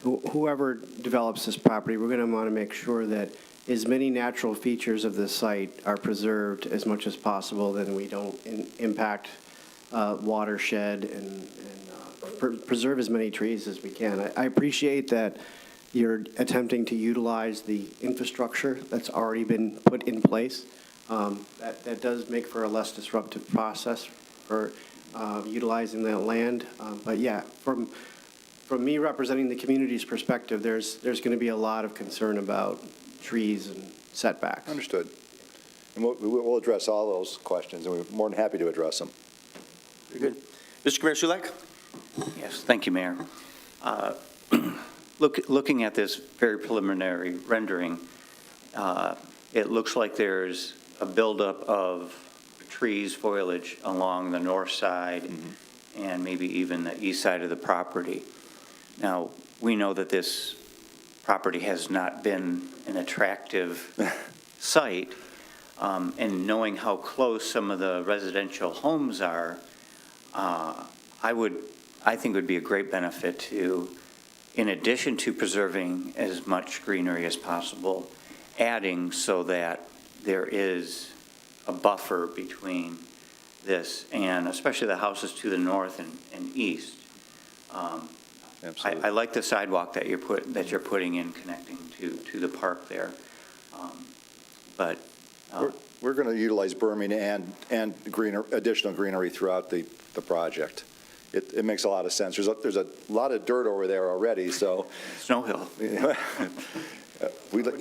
Speaker 1: whoever develops this property, we're going to want to make sure that as many natural features of this site are preserved as much as possible, then we don't impact watershed and preserve as many trees as we can. I appreciate that you're attempting to utilize the infrastructure that's already been put in place. That does make for a less disruptive process for utilizing that land. But yeah, from me representing the community's perspective, there's going to be a lot of concern about trees and setbacks.
Speaker 18: Understood. And we'll address all those questions, and we're more than happy to address them.
Speaker 2: Very good. Mr. Commissioner Sulek?
Speaker 10: Yes, thank you, Mayor. Looking at this very preliminary rendering, it looks like there's a buildup of trees, foliage along the north side and maybe even the east side of the property. Now, we know that this property has not been an attractive site, and knowing how close some of the residential homes are, I think it would be a great benefit to, in addition to preserving as much greenery as possible, adding so that there is a buffer between this and especially the houses to the north and east. I like the sidewalk that you're putting in connecting to the park there. But
Speaker 18: we're going to utilize berming and additional greenery throughout the project. It makes a lot of sense. There's a lot of dirt over there already, so.
Speaker 10: Snow Hill.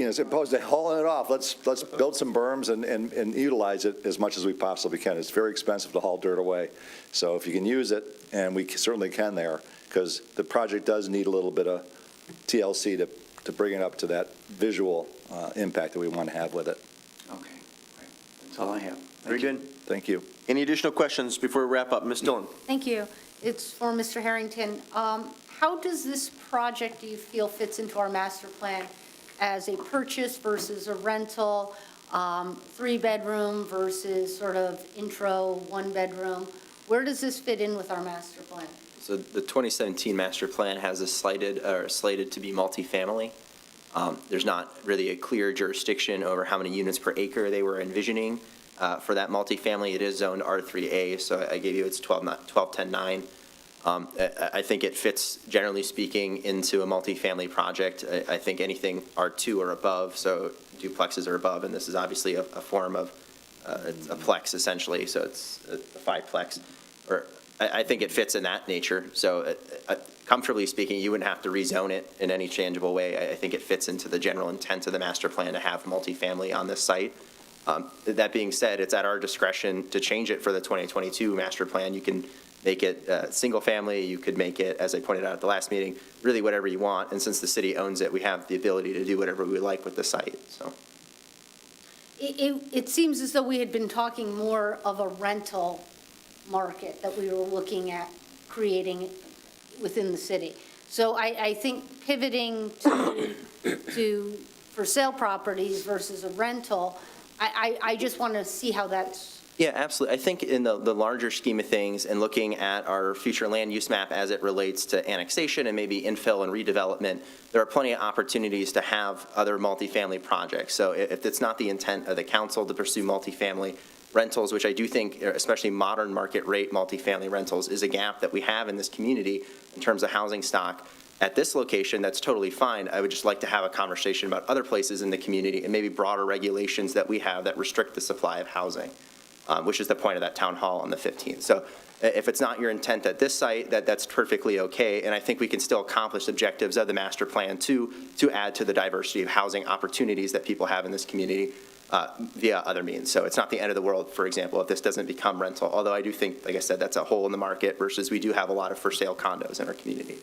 Speaker 18: As opposed to hauling it off, let's build some berms and utilize it as much as we possibly can. It's very expensive to haul dirt away. So if you can use it, and we certainly can there, because the project does need a little bit of TLC to bring it up to that visual impact that we want to have with it.
Speaker 10: Okay, great. That's all I have.
Speaker 2: Very good.
Speaker 18: Thank you.
Speaker 2: Any additional questions before we wrap up? Ms. Dillon?
Speaker 7: Thank you. It's for Mr. Harrington. How does this project, do you feel, fits into our master plan as a purchase versus a rental, 3-bedroom versus sort of intro 1-bedroom? Where does this fit in with our master plan?
Speaker 19: So the 2017 master plan has a slated to be multifamily. There's not really a clear jurisdiction over how many units per acre they were envisioning. For that multifamily, it is zoned R3A, so I gave you its 1210-9. I think it fits, generally speaking, into a multifamily project. I think anything R2 or above, so duplexes are above, and this is obviously a form of a plex, essentially, so it's a 5-plex. I think it fits in that nature. So comfortably speaking, you wouldn't have to rezone it in any tangible way. I think it fits into the general intent of the master plan to have multifamily on this site. That being said, it's at our discretion to change it for the 2022 master plan. You can make it single family. You could make it, as I pointed out at the last meeting, really whatever you want. And since the city owns it, we have the ability to do whatever we like with the site. So
Speaker 7: It seems as though we had been talking more of a rental market that we were looking at creating within the city. So I think pivoting to for sale properties versus a rental, I just want to see how that's.
Speaker 19: yeah, absolutely. I think in the larger scheme of things and looking at our future land use map as it relates to annexation and maybe infill and redevelopment, there are plenty of opportunities to have other multifamily projects. So if it's not the intent of the council to pursue multifamily rentals, which I do think, especially modern market rate multifamily rentals, is a gap that we have in this community in terms of housing stock. At this location, that's totally fine. I would just like to have a conversation about other places in the community and maybe broader regulations that we have that restrict the supply of housing, which is the point of that town hall on the 15th. So if it's not your intent at this site, that's perfectly okay. And I think we can still accomplish objectives of the master plan to add to the diversity of housing opportunities that people have in this community via other means. So it's not the end of the world, for example, if this doesn't become rental. Although I do think, like I said, that's a hole in the market versus we do have a lot of for sale condos in our community.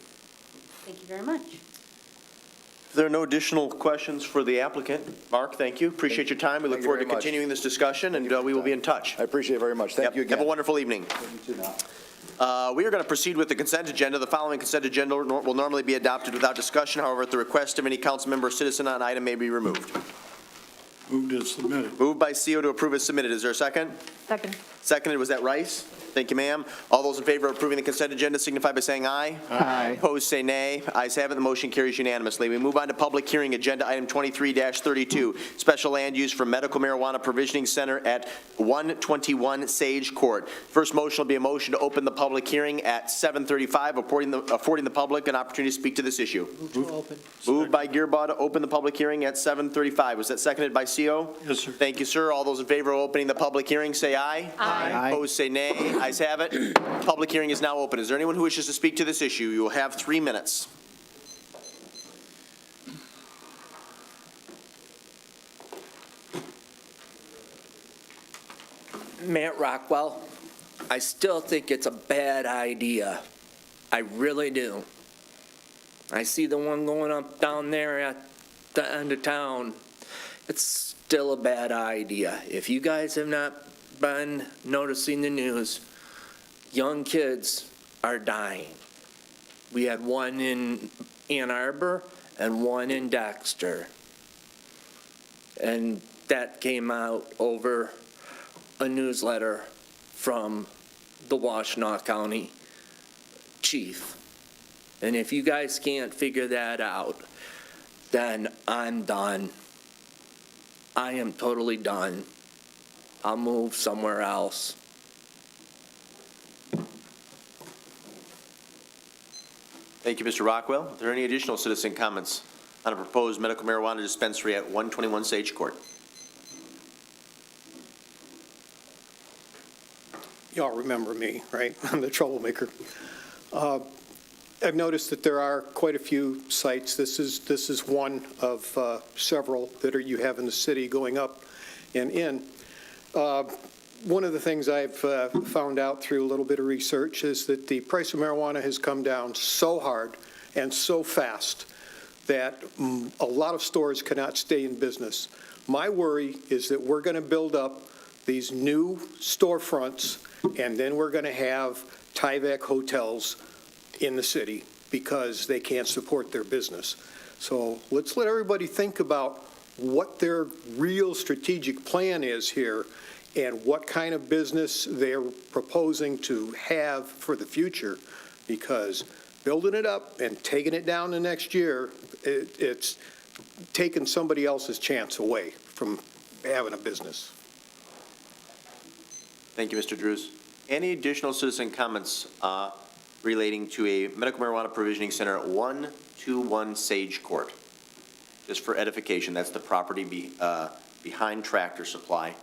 Speaker 7: Thank you very much.
Speaker 2: If there are no additional questions for the applicant, Mark, thank you. Appreciate your time. We look forward to continuing this discussion, and we will be in touch.
Speaker 18: I appreciate it very much. Thank you again.
Speaker 2: Have a wonderful evening.
Speaker 18: You too now.
Speaker 2: We are going to proceed with the consent agenda. The following consent agenda will normally be adopted without discussion. However, at the request of any council member or citizen, an item may be removed.
Speaker 11: Moved as submitted.
Speaker 2: Moved by CO to approve as submitted. Is there a second?
Speaker 9: Second.
Speaker 2: Seconded, was that Rice? Thank you, ma'am. All those in favor of approving the consent agenda signify by saying aye.
Speaker 1: Aye.
Speaker 2: Opposed, say nay. Ayes have it, the motion carries unanimously. We move on to public hearing, agenda item 23-32, special land use for medical marijuana provisioning center at 121 Sage Court. First motion will be a motion to open the public hearing at 7:35, affording the public an opportunity to speak to this issue.
Speaker 3: Move to open.
Speaker 2: Moved by Gearba to open the public hearing at 7:35. Was that seconded by CO?
Speaker 11: Yes, sir.
Speaker 2: Thank you, sir. All those in favor of opening the public hearing, say aye.
Speaker 1: Aye.
Speaker 2: Opposed, say nay. Ayes have it. Public hearing is now open. Is there anyone who wishes to speak to this issue? You will have 3 minutes.
Speaker 16: Matt Rockwell, I still think it's a bad idea. I really do. I see the one going up down there at the end of town. It's still a bad idea. If you guys have not been noticing the news, young kids are dying. We had one in Ann Arbor and one in Dexter. And that came out over a newsletter from the Washtenaw County chief. And if you guys can't figure that out, then I'm done. I am totally done. I'll move somewhere else.
Speaker 2: Thank you, Mr. Rockwell. Are there any additional citizen comments on a proposed medical marijuana dispensary at 121 Sage Court?
Speaker 15: Y'all remember me, right? I'm the troublemaker. I've noticed that there are quite a few sites. This is one of several that you have in the city going up and in. One of the things I've found out through a little bit of research is that the price of marijuana has come down so hard and so fast that a lot of stores cannot stay in business. My worry is that we're going to build up these new storefronts, and then we're going to have Tyvek hotels in the city because they can't support their business. So let's let everybody think about what their real strategic plan is here and what kind of business they're proposing to have for the future, because building it up and taking it down the next year, it's taking somebody else's chance away from having a business.
Speaker 2: Thank you, Mr. Drews. Any additional citizen comments relating to a medical marijuana provisioning center at 121 Sage Court? Just for edification, that's the property behind Tractor Supply.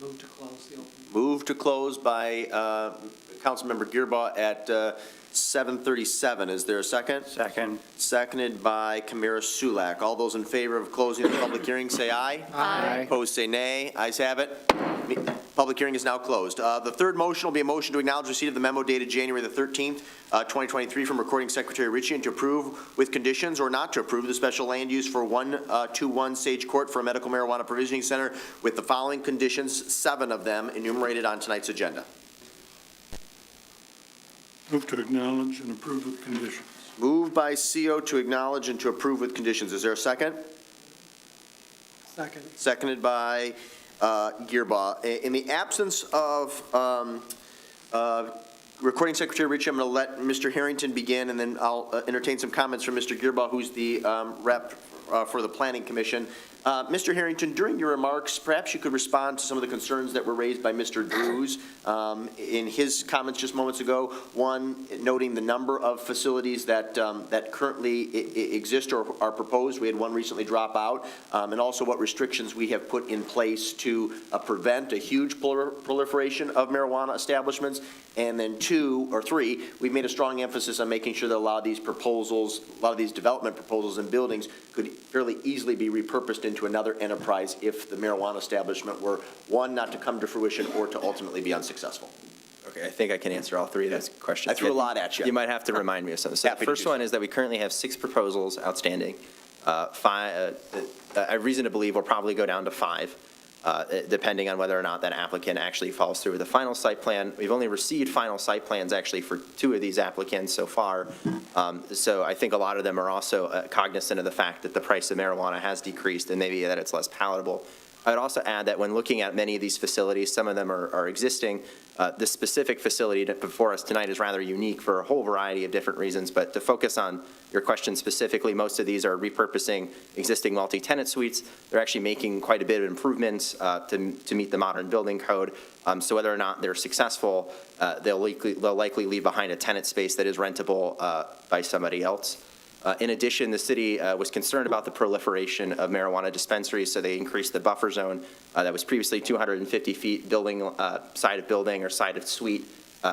Speaker 3: Move to close the open.
Speaker 2: Move to close by Councilmember Gearbaugh at 7:37. Is there a second?
Speaker 10: Second.
Speaker 2: Seconded by Kamira Sulak. All those in favor of closing the public hearing, say aye.
Speaker 1: Aye.
Speaker 2: Opposed, say nay. Ayes have it. Public hearing is now closed. The third motion will be a motion to acknowledge receipt of the memo dated January the 13th, 2023 from Recording Secretary Ritchie, and to approve with conditions or not to approve the special land use for 121 Sage Court for a medical marijuana provisioning center with the following conditions, 7 of them enumerated on tonight's agenda.
Speaker 11: Move to acknowledge and approve with conditions.
Speaker 2: Moved by CO to acknowledge and to approve with conditions. Is there a second?
Speaker 3: Second.
Speaker 2: Seconded by Gearbaugh. In the absence of Recording Secretary Ritchie, I'm going to let Mr. Harrington begin, and then I'll entertain some comments from Mr. Gearbaugh, who's the rep for the Planning Commission. Mr. Harrington, during your remarks, perhaps you could respond to some of the concerns that were raised by Mr. Drews in his comments just moments ago. One, noting the number of facilities that currently exist or are proposed. We had one recently drop out, and also what restrictions we have put in place to prevent a huge proliferation of marijuana establishments. And then 2 or 3, we've made a strong emphasis on making sure that a lot of these development proposals and buildings could fairly easily be repurposed into another enterprise if the marijuana establishment were, one, not to come to fruition or to ultimately be unsuccessful.
Speaker 19: Okay, I think I can answer all 3 of those questions.
Speaker 2: I threw a lot at you.
Speaker 19: You might have to remind me of something. So the first one is that we currently have 6 proposals outstanding. 5, I have reason to believe we'll probably go down to 5. Depending on whether or not that applicant actually follows through with the final site plan. We've only received final site plans actually for 2 of these applicants so far. So I think a lot of them are also cognizant of the fact that the price of marijuana has decreased and maybe that it's less palatable I'd also add that when looking at many of these facilities, some of them are existing. The specific facility before us tonight is rather unique for a whole variety of different reasons, but to focus on your question specifically, most of these are repurposing existing multi-tenant suites. They're actually making quite a bit of improvements to meet the modern building code. So whether or not they're successful, they'll likely leave behind a tenant space that is rentable by somebody else. In addition, the city was concerned about the proliferation of marijuana dispensaries, so they increased the buffer zone that was previously 250 feet building, side of building or side of suite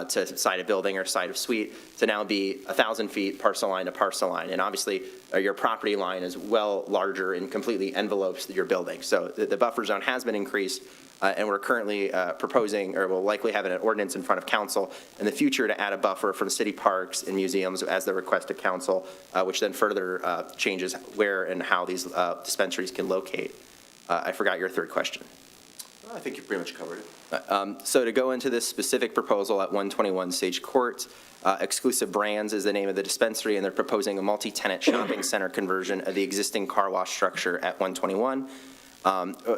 Speaker 19: to side of building or side of suite to now be 1,000 feet parcel line to parcel line. And obviously, your property line is well larger and completely envelopes your building. So the buffer zone has been increased. And we're currently proposing, or will likely have an ordinance in front of council in the future to add a buffer from city parks and museums as the request of council, which then further changes where and how these dispensaries can locate. I forgot your third question.
Speaker 2: I think you pretty much covered it.
Speaker 19: So to go into this specific proposal at 121 Sage Court, Exclusive Brands is the name of the dispensary, and they're proposing a multi-tenant shopping center conversion of the existing car wash structure at 121.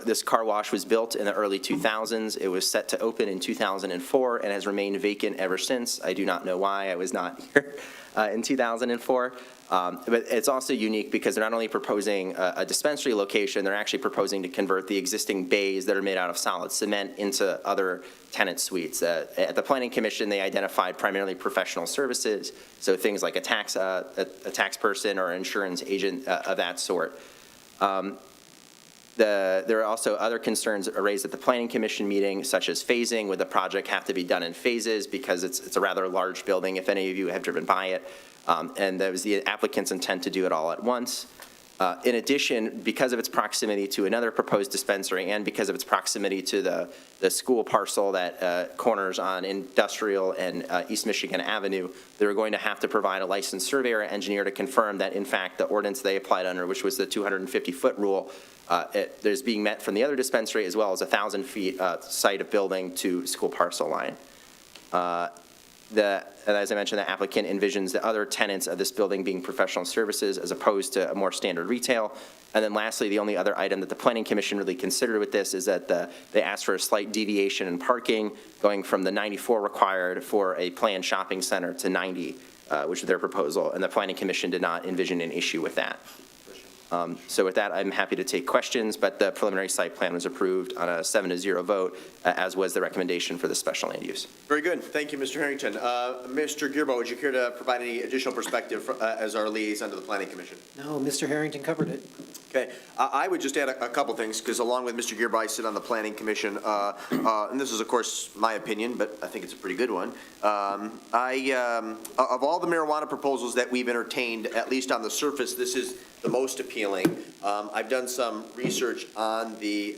Speaker 19: This car wash was built in the early 2000s. It was set to open in 2004 and has remained vacant ever since. I do not know why. I was not here in 2004. But it's also unique because they're not only proposing a dispensary location, they're actually proposing to convert the existing bays that are made out of solid cement into other tenant suites. At the Planning Commission, they identified primarily professional services, so things like a tax person or insurance agent of that sort. There are also other concerns raised at the Planning Commission meeting, such as phasing. Would the project have to be done in phases because it's a rather large building, if any of you have driven by it? And that was the applicant's intent to do it all at once. In addition, because of its proximity to another proposed dispensary and because of its proximity to the school parcel that corners on Industrial and East Michigan Avenue, they're going to have to provide a licensed surveyor or engineer to confirm that, in fact, the ordinance they applied under, which was the 250-foot rule, there's being met from the other dispensary as well as 1,000 feet site of building to school parcel line. As I mentioned, the applicant envisions the other tenants of this building being professional services as opposed to a more standard retail. And then lastly, the only other item that the Planning Commission really considered with this is that they asked for a slight deviation in parking, going from the 94 required for a planned shopping center to 90, which is their proposal, and the Planning Commission did not envision an issue with that. So with that, I'm happy to take questions, but the preliminary site plan was approved on a 7-0 vote, as was the recommendation for the special land use.
Speaker 2: Very good. Thank you, Mr. Harrington. Mr. Gearbo, would you care to provide any additional perspective as our liaison to the Planning Commission?
Speaker 3: No, Mr. Harrington covered it.
Speaker 2: Okay. I would just add a couple things, because along with Mr. Gearbo, I sit on the Planning Commission, and this is, of course, my opinion, but I think it's a pretty good one. Of all the marijuana proposals that we've entertained, at least on the surface, this is the most appealing. I've done some research on the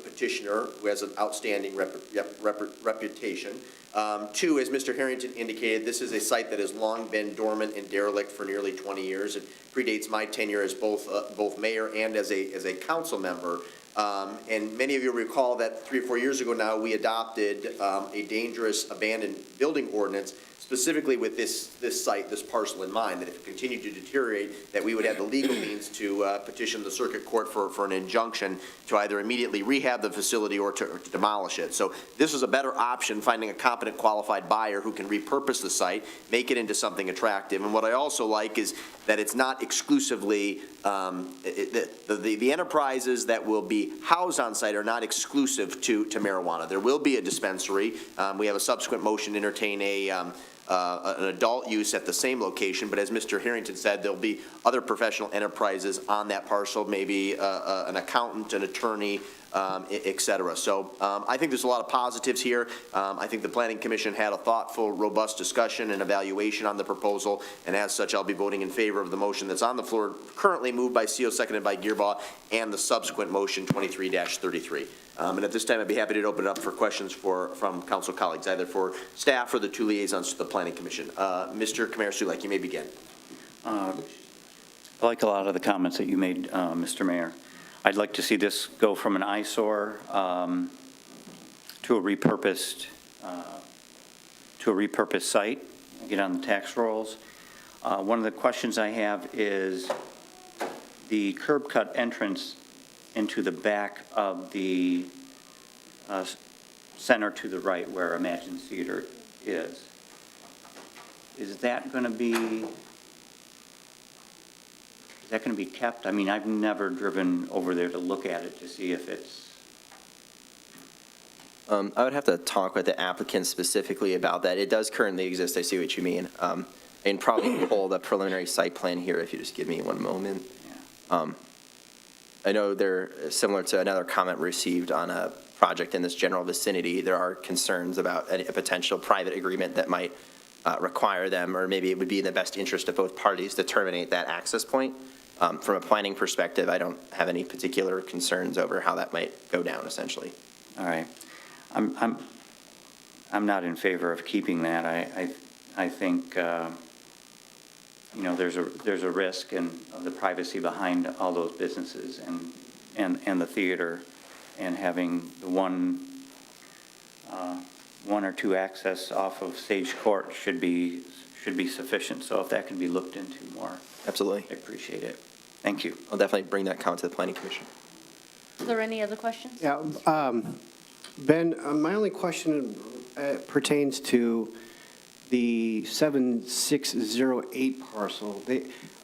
Speaker 2: petitioner, who has an outstanding reputation. Two, as Mr. Harrington indicated, this is a site that has long been dormant and derelict for nearly 20 years. It predates my tenure as both mayor and as a council member. And many of you recall that 3 or 4 years ago now, we adopted a dangerous abandoned building ordinance, specifically with this site, this parcel in mind, that if it continued to deteriorate, that we would have the legal means to petition the circuit court for an injunction to either immediately rehab the facility or to demolish it. So this is a better option, finding a competent, qualified buyer who can repurpose the site, make it into something attractive. And what I also like is that it's not exclusively, the enterprises that will be housed on site are not exclusive to marijuana. There will be a dispensary. We have a subsequent motion to entertain an adult use at the same location, but as Mr. Harrington said, there'll be other professional enterprises on that parcel, maybe an accountant, an attorney, et cetera. So I think there's a lot of positives here. I think the Planning Commission had a thoughtful, robust discussion and evaluation on the proposal, and as such, I'll be voting in favor of the motion that's on the floor, currently moved by CO, seconded by Gearbaugh, and the subsequent motion 23-33. And at this time, I'd be happy to open it up for questions from council colleagues, either for staff or the two liaisons to the Planning Commission. Mr. Kamara-Sulek, you may begin.
Speaker 10: I like a lot of the comments that you made, Mr. Mayor. I'd like to see this go from an eyesore to a repurposed site, get on the tax rolls. One of the questions I have is the curb cut entrance into the back of the center to the right where Imagine Theater is. Is that going to be kept? I mean, I've never driven over there to look at it to see if it's,
Speaker 19: I would have to talk with the applicant specifically about that. It does currently exist, I see what you mean. And probably pull the preliminary site plan here if you just give me one moment. I know they're similar to another comment received on a project in this general vicinity. There are concerns about a potential private agreement that might require them, or maybe it would be in the best interest of both parties to terminate that access point. From a planning perspective, I don't have any particular concerns over how that might go down, essentially.
Speaker 10: all right. I'm not in favor of keeping that. I think, there's a risk of the privacy behind all those businesses and the theater, and having the one or two access off of Sage Court should be sufficient. So if that can be looked into more.
Speaker 19: Absolutely.
Speaker 10: I appreciate it. Thank you.
Speaker 19: I'll definitely bring that comment to the Planning Commission.
Speaker 7: Are there any other questions?
Speaker 1: Yeah, Ben, my only question pertains to the 7608 parcel.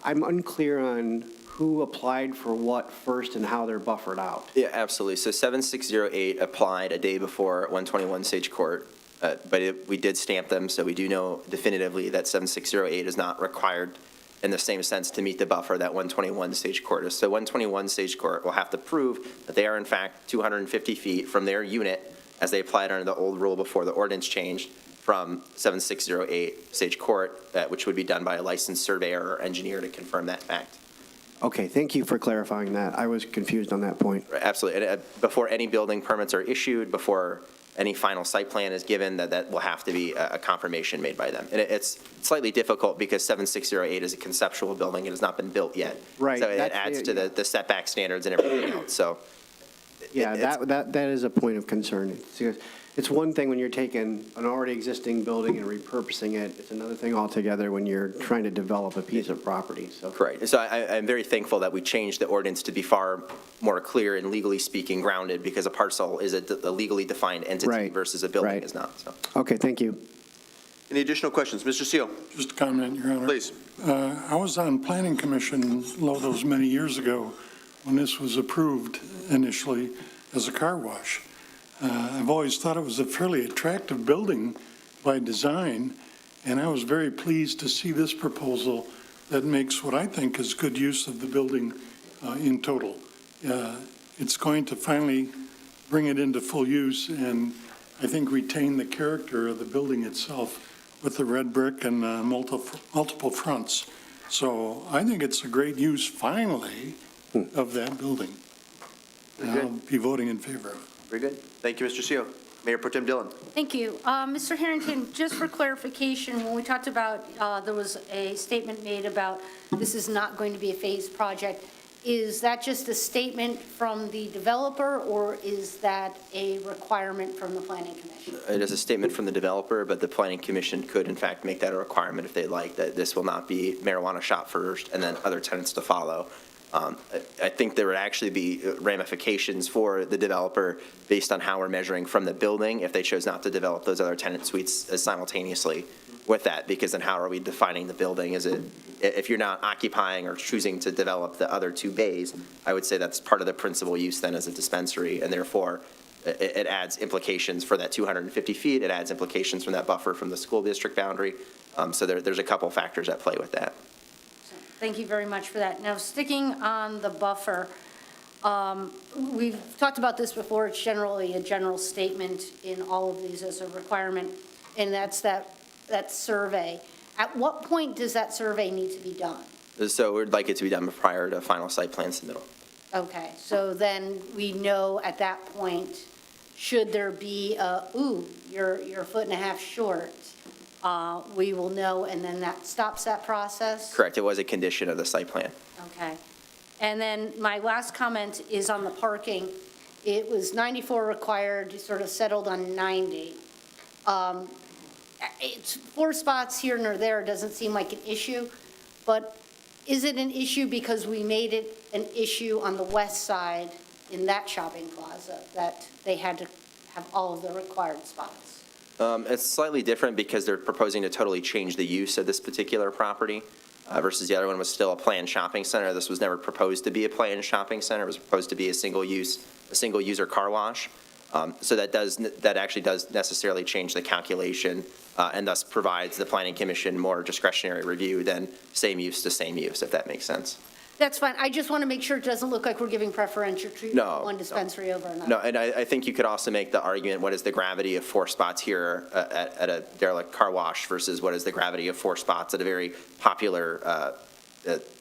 Speaker 1: I'm unclear on who applied for what first and how they're buffered out.
Speaker 19: Yeah, absolutely. So 7608 applied a day before 121 Sage Court, but we did stamp them, so we do know definitively that 7608 is not required in the same sense to meet the buffer that 121 Sage Court is. So 121 Sage Court will have to prove that they are in fact 250 feet from their unit as they applied under the old rule before the ordinance changed from 7608 Sage Court, which would be done by a licensed surveyor or engineer to confirm that fact.
Speaker 1: Okay, thank you for clarifying that. I was confused on that point.
Speaker 19: Absolutely. And before any building permits are issued, before any final site plan is given, that will have to be a confirmation made by them. And it's slightly difficult because 7608 is a conceptual building. It has not been built yet.
Speaker 1: Right.
Speaker 19: So it adds to the setback standards and everything else. So
Speaker 1: Yeah, that is a point of concern. It's one thing when you're taking an already existing building and repurposing it. It's another thing altogether when you're trying to develop a piece of property, so.
Speaker 19: Correct. So I'm very thankful that we changed the ordinance to be far more clear and legally speaking grounded, because a parcel is a legally defined entity
Speaker 1: Right.
Speaker 19: versus a building
Speaker 1: Right.
Speaker 19: is not. So.
Speaker 1: Okay, thank you.
Speaker 2: Any additional questions? Mr. Seal?
Speaker 11: Just a comment, Your Honor.
Speaker 2: Please.
Speaker 11: I was on Planning Commission, all those many years ago, when this was approved initially as a car wash. I've always thought it was a fairly attractive building by design, and I was very pleased to see this proposal that makes what I think is good use of the building in total. It's going to finally bring it into full use and I think retain the character of the building itself with the red brick and multiple fronts. So I think it's a great use, finally, of that building. And I'll be voting in favor of it.
Speaker 2: Very good. Thank you, Mr. Seal. Mayor Pro Tem Dillon.
Speaker 7: Thank you. Mr. Harrington, just for clarification, when we talked about, there was a statement made about this is not going to be a phased project. Is that just a statement from the developer, or is that a requirement from the Planning Commission?
Speaker 19: It is a statement from the developer, but the Planning Commission could in fact make that a requirement if they'd like, that this will not be marijuana shop first and then other tenants to follow. I think there would actually be ramifications for the developer based on how we're measuring from the building if they chose not to develop those other tenant suites simultaneously with that, because then how are we defining the building? Is it, if you're not occupying or choosing to develop the other two bays, I would say that's part of the principal use then as a dispensary, and therefore it adds implications for that 250 feet. It adds implications from that buffer from the school district boundary. So there's a couple factors at play with that.
Speaker 7: Thank you very much for that. Now, sticking on the buffer, we've talked about this before. It's generally a general statement in all of these as a requirement, and that's that survey. At what point does that survey need to be done?
Speaker 19: So we'd like it to be done prior to final site plan submittal.
Speaker 7: Okay, so then we know at that point, should there be you're a foot and a half short, we will know, and then that stops that process?
Speaker 19: Correct. It was a condition of the site plan.
Speaker 7: Okay. And then my last comment is on the parking. It was 94 required, sort of settled on 90. It's 4 spots here and there, doesn't seem like an issue, but is it an issue because we made it an issue on the west side in that shopping plaza, that they had to have all of the required spots?
Speaker 19: It's slightly different because they're proposing to totally change the use of this particular property versus the other one was still a planned shopping center. This was never proposed to be a planned shopping center. It was proposed to be a single user car wash. So that actually does necessarily change the calculation and thus provides the Planning Commission more discretionary review than same use to same use, if that makes sense.
Speaker 7: That's fine. I just want to make sure it doesn't look like we're giving preferential treatment
Speaker 19: No,
Speaker 7: to one dispensary over another.
Speaker 19: No, and I think you could also make the argument, what is the gravity of 4 spots here at a derelict car wash versus what is the gravity of 4 spots at a very popular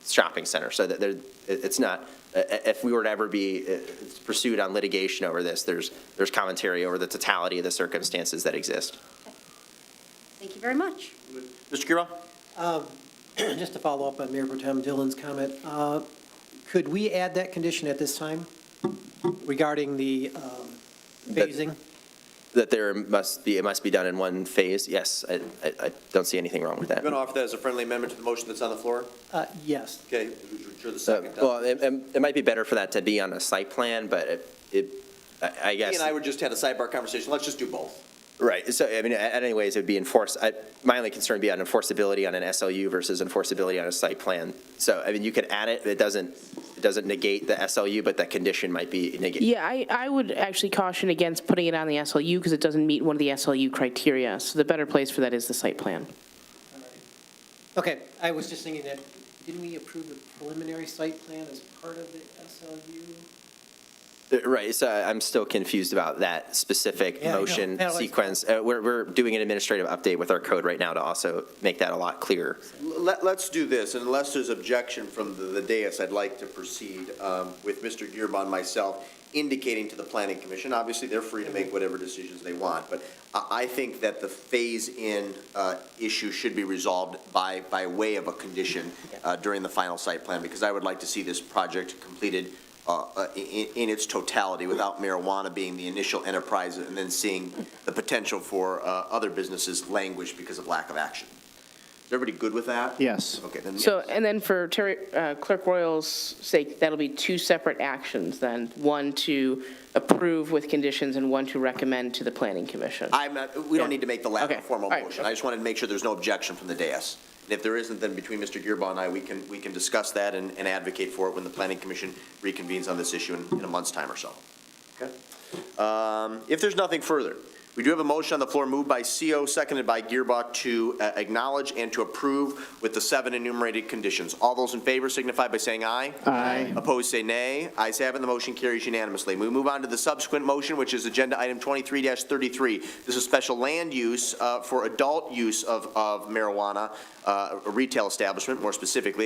Speaker 19: shopping center? So that it's not, if we were to ever be pursued on litigation over this, there's commentary over the totality of the circumstances that exist.
Speaker 7: Thank you very much.
Speaker 2: Mr. Kira?
Speaker 3: Just to follow up on Mayor Pro Tem Dillon's comment, could we add that condition at this time regarding the phasing?
Speaker 19: That it must be done in one phase, yes. I don't see anything wrong with that.
Speaker 2: You're going to offer that as a friendly amendment to the motion that's on the floor?
Speaker 3: Yes.
Speaker 2: Okay, sure the second.
Speaker 19: Well, it might be better for that to be on a site plan, but I guess.
Speaker 2: He and I would just had a sidebar conversation. Let's just do both.
Speaker 19: Right, so, I mean, anyways, it would be enforced, my only concern would be on enforceability on an SLU versus enforceability on a site plan. So, I mean, you could add it, it doesn't negate the SLU, but that condition might be negated.
Speaker 6: Yeah, I would actually caution against putting it on the SLU because it doesn't meet one of the SLU criteria. So the better place for that is the site plan.
Speaker 3: Okay, I was just thinking that, didn't we approve the preliminary site plan as part of the SLU?
Speaker 19: Right, so I'm still confused about that specific
Speaker 3: Yeah, I know.
Speaker 19: motion
Speaker 3: Panelized.
Speaker 19: sequence. We're doing an administrative update with our code right now to also make that a lot clearer.
Speaker 2: Let's do this, and unless there's objection from the dais, I'd like to proceed with Mr. Gearba and myself indicating to the Planning Commission, obviously they're free to make whatever decisions they want, but I think that the phase-in issue should be resolved by way of a condition during the final site plan, because I would like to see this project completed in its totality without marijuana being the initial enterprise and then seeing the potential for other businesses languish because of lack of action. Is everybody good with that?
Speaker 1: Yes.
Speaker 2: Okay, then.
Speaker 6: So, and then for Clerk Royal's sake, that'll be 2 separate actions then. One to approve with conditions and one to recommend to the Planning Commission.
Speaker 2: We don't need to make the latter
Speaker 6: Okay.
Speaker 2: formal
Speaker 6: All right.
Speaker 2: motion. I just wanted to make sure there's no objection from the dais. And if there isn't, then between Mr. Gearba and I, we can discuss that and advocate for it when the Planning Commission reconvenes on this issue in a month's time or so. Okay? If there's nothing further, we do have a motion on the floor moved by CO, seconded by Gearba to acknowledge and to approve with the 7 enumerated conditions. All those in favor signify by saying aye.
Speaker 1: Aye.
Speaker 2: Opposed, say nay. Ayes have it, and the motion carries unanimously. We move on to the subsequent motion, which is agenda item 23-33. This is special land use for adult use of marijuana, a retail establishment, more specifically,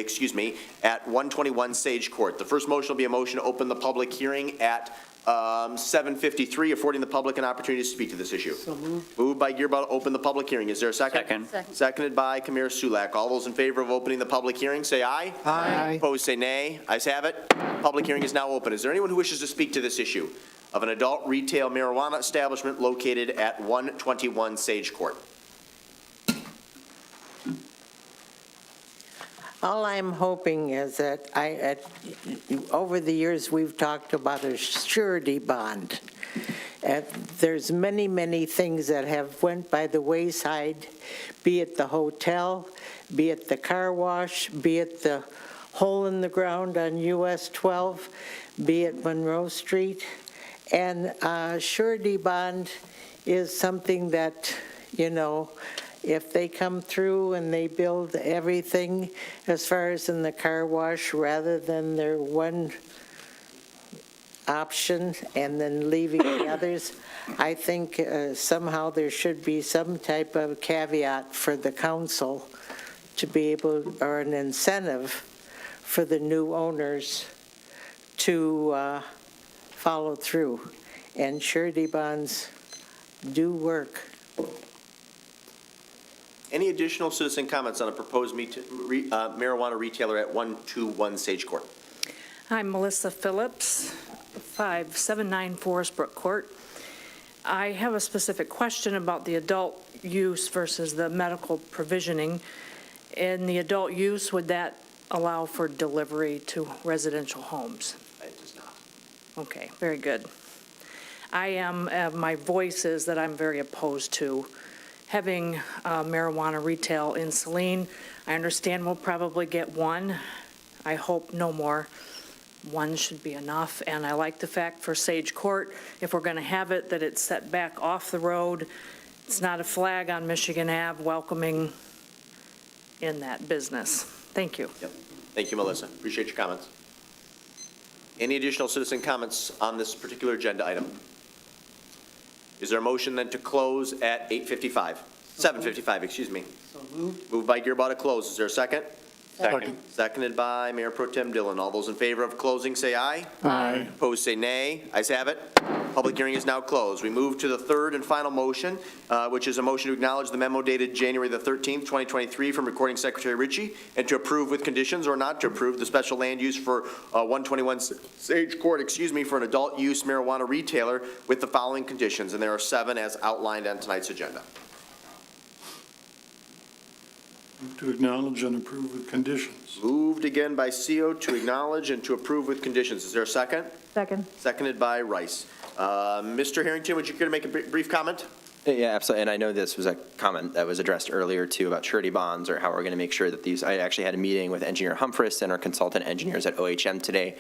Speaker 2: at 121 Sage Court. The first motion will be a motion to open the public hearing at 7:53, affording the public an opportunity to speak to this issue.
Speaker 3: So moved.
Speaker 2: Moved by Gearba to open the public hearing. Is there a second?
Speaker 19: Second.
Speaker 2: Seconded by Kamir Sulak. All those in favor of opening the public hearing, say aye.
Speaker 1: Aye.
Speaker 2: Opposed, say nay. Ayes have it. Public hearing is now open. Is there anyone who wishes to speak to this issue of an adult retail marijuana establishment located at 121 Sage Court?
Speaker 13: All I'm hoping is that over the years, we've talked about a surety bond. And there's many, many things that have went by the wayside, be it the hotel, be it the car wash, be it the hole in the ground on US 12, be it Monroe Street. And surety bond is something that, if they come through and they build everything as far as in the car wash rather than their one option and then leaving the others, I think somehow there should be some type of caveat for the council to be able, or an incentive for the new owners to follow through. And surety bonds do work.
Speaker 2: Any additional citizen comments on a proposed marijuana retailer at 121 Sage Court?
Speaker 20: I'm Melissa Phillips, 579 Forest Brook Court. I have a specific question about the adult use versus the medical provisioning. In the adult use, would that allow for delivery to residential homes?
Speaker 2: It does not.
Speaker 20: Okay, very good. My voice is that I'm very opposed to having marijuana retail in Saline. I understand we'll probably get one. I hope no more. One should be enough, and I like the fact for Sage Court, if we're going to have it, that it's set back off the road. It's not a flag on Michigan Ave welcoming in that business. Thank you.
Speaker 2: Yep. Thank you, Melissa. Appreciate your comments. Any additional citizen comments on this particular agenda item? Is there a motion then to close at 8:55? 7:55, excuse me.
Speaker 3: So moved.
Speaker 2: Moved by Gearba to close. Is there a second?
Speaker 3: Second.
Speaker 2: Seconded by Mayor Pro Tem Dillon. All those in favor of closing, say aye.
Speaker 11: Aye.
Speaker 2: Opposed, say nay. Ayes have it. Public hearing is now closed. We move to the third and final motion, which is a motion to acknowledge the memo dated January the 13th, 2023 from Recording Secretary Ritchie, and to approve with conditions or not to approve the special land use for 121 Sage Court, for an adult use marijuana retailer with the following conditions, and there are 7 as outlined on tonight's agenda.
Speaker 11: Move to acknowledge and approve with conditions.
Speaker 2: Moved again by CO to acknowledge and to approve with conditions. Is there a second?
Speaker 9: Second.
Speaker 2: Seconded by Rice. Mr. Harrington, would you care to make a brief comment?
Speaker 19: Yeah, absolutely. And I know this was a comment that was addressed earlier too about surety bonds or how we're going to make sure that these, I actually had a meeting with Engineer Humphreys and our consultant engineers at OHM today.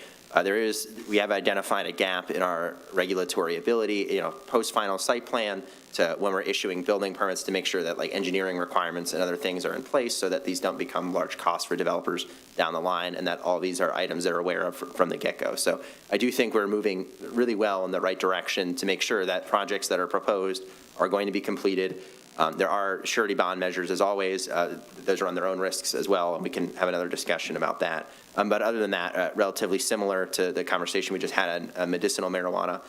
Speaker 19: We have identified a gap in our regulatory ability, post-final site plan to when we're issuing building permits to make sure that like engineering requirements and other things are in place so that these don't become large costs for developers down the line, and that all these are items they're aware of from the get-go. So I do think we're moving really well in the right direction to make sure that projects that are proposed are going to be completed. There are surety bond measures, as always. Those are on their own risks as well, and we can have another discussion about that. But other than that, relatively similar to the conversation we just had on medicinal marijuana.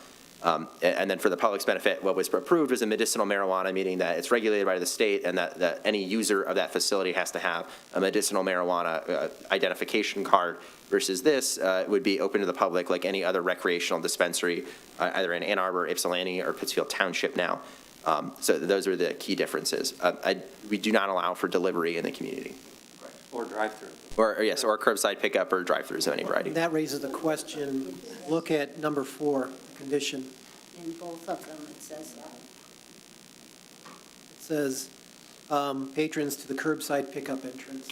Speaker 19: And then for the public's benefit, what was approved was a medicinal marijuana, meaning that it's regulated by the state and that any user of that facility has to have a medicinal marijuana identification card, versus this would be open to the public like any other recreational dispensary, either in Ann Arbor, Ypsilanti, or Pittsfield Township now. So those are the key differences. We do not allow for delivery in the community.
Speaker 10: Or drive-through.
Speaker 19: Or curbside pickup or drive-throughs of any variety.
Speaker 3: That raises the question, look at number 4, condition.
Speaker 7: In both of them, it says that.
Speaker 3: It says patrons to the curbside pickup entrance.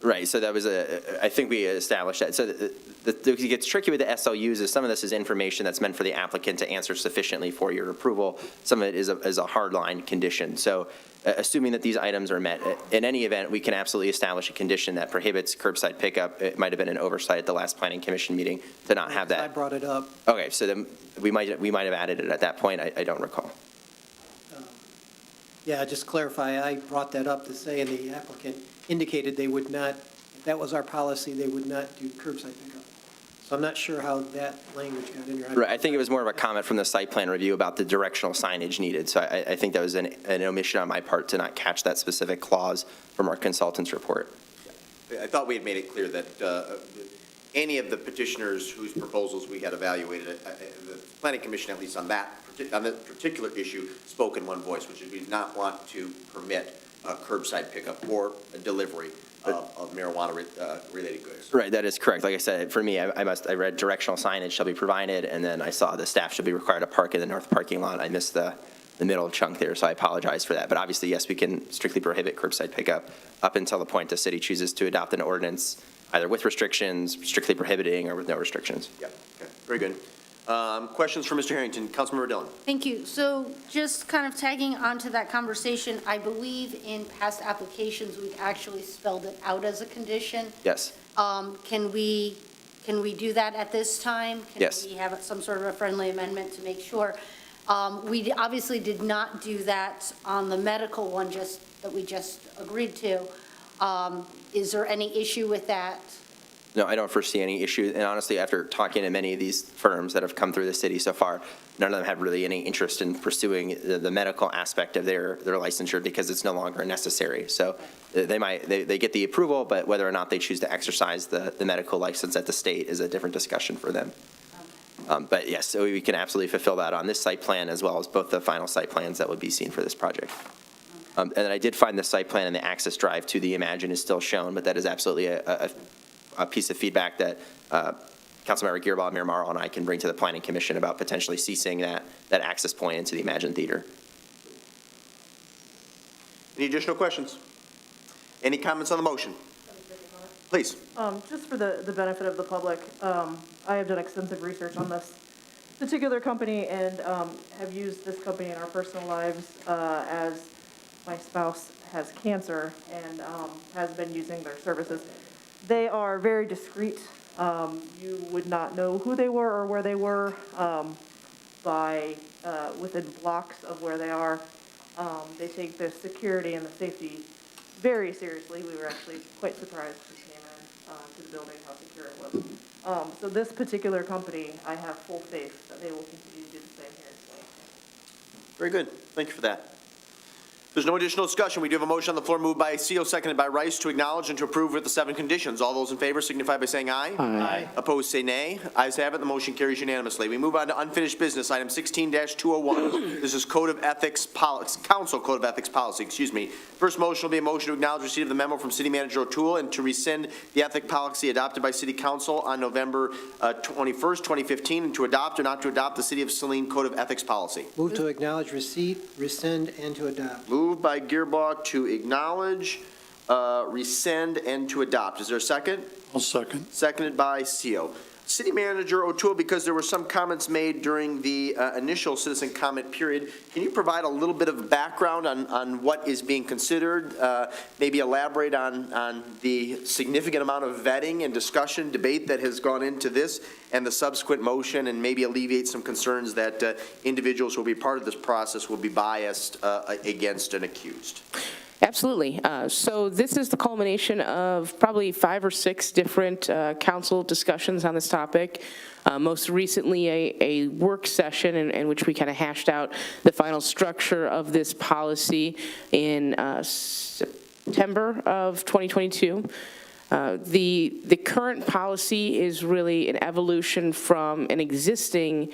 Speaker 19: Right, so that was I think we established that. So it gets tricky with the SLUs is some of this is information that's meant for the applicant to answer sufficiently for your approval. Some of it is a hard line condition. So assuming that these items are met, in any event, we can absolutely establish a condition that prohibits curbside pickup. It might have been an oversight at the last planning commission meeting to not have that.
Speaker 3: I brought it up.
Speaker 19: Okay, so then we might have added it at that point. I don't recall.
Speaker 3: Yeah, just clarify, I brought that up to say, and the applicant indicated they would not, if that was our policy, they would not do curbside pickup. So I'm not sure how that language got in there.
Speaker 19: Right, I think it was more of a comment from the site plan review about the directional signage needed. So I think that was an omission on my part to not catch that specific clause from our consultant's report.
Speaker 2: I thought we had made it clear that any of the petitioners whose proposals we had evaluated, the planning commission, at least on that particular issue, spoke in one voice, which is we did not want to permit curbside pickup or a delivery of marijuana-related goods.
Speaker 19: Right, that is correct. Like I said, for me, I read directional signage shall be provided, and then I saw the staff should be required to park in the north parking lot. I missed the middle chunk there, so I apologize for that. But obviously, yes, we can strictly prohibit curbside pickup up until the point the city chooses to adopt an ordinance, either with restrictions, strictly prohibiting, or with no restrictions.
Speaker 2: Yeah, okay, very good. Questions for Mr. Harrington? Councilmember Dillon.
Speaker 7: Thank you. So just kind of tagging onto that conversation, I believe in past applications, we've actually spelled it out as a condition.
Speaker 19: Yes.
Speaker 7: Can we do that at this time?
Speaker 19: Yes.
Speaker 7: Can we have some sort of a friendly amendment to make sure? We obviously did not do that on the medical one that we just agreed to. Is there any issue with that?
Speaker 19: No, I don't foresee any issue. And honestly, after talking to many of these firms that have come through the city so far, none of them have really any interest in pursuing the medical aspect of their licensure because it's no longer necessary. So they get the approval, but whether or not they choose to exercise the medical license at the state is a different discussion for them. But yes, so we can absolutely fulfill that on this site plan as well as both the final site plans that would be seen for this project. And then I did find the site plan and the access drive to the Imagine is still shown, but that is absolutely a piece of feedback that Councilmember Gearbaugh, Mayor Marl, and I can bring to the Planning Commission about potentially ceasing that access point into the Imagine Theater.
Speaker 2: Any additional questions? Any comments on the motion? Please.
Speaker 9: Just for the benefit of the public, I have done extensive research on this particular company and have used this company in our personal lives as my spouse has cancer and has been using their services. They are very discreet. You would not know who they were or where they were by within blocks of where they are. They take the security and the safety very seriously. We were actually quite surprised when we came in to the building how secure it was. So this particular company, I have full faith that they will continue to do the same here today.
Speaker 2: Very good. Thank you for that. There's no additional discussion. We do have a motion on the floor moved by Seal, seconded by Rice, to acknowledge and to approve with the 7 conditions. All those in favor signify by saying aye.
Speaker 3: Aye.
Speaker 2: Opposed, say nay. Ayes have it. The motion carries unanimously. We move on to unfinished business, item 16-201. This is Code of Ethics Council Code of Ethics Policy, excuse me. First motion will be a motion to acknowledge receipt of the memo from City Manager O'Toole and to rescind the ethic policy adopted by City Council on November 21st, 2015, and to adopt or not to adopt the City of Saline Code of Ethics Policy.
Speaker 3: Move to acknowledge receipt, rescind, and to adopt.
Speaker 2: Moved by Gearbaugh to acknowledge, rescind, and to adopt. Is there a second?
Speaker 11: I'll second.
Speaker 2: Seconded by Seal. City Manager O'Toole, because there were some comments made during the initial citizen comment period, can you provide a little bit of background on what is being considered? Maybe elaborate on the significant amount of vetting and discussion, debate that has gone into this and the subsequent motion, and maybe alleviate some concerns that individuals who will be part of this process will be biased against an accused.
Speaker 6: Absolutely. So this is the culmination of probably 5 or 6 different council discussions on this topic. Most recently, a work session in which we kind of hashed out the final structure of this policy in September of 2022. The current policy is really an evolution from an existing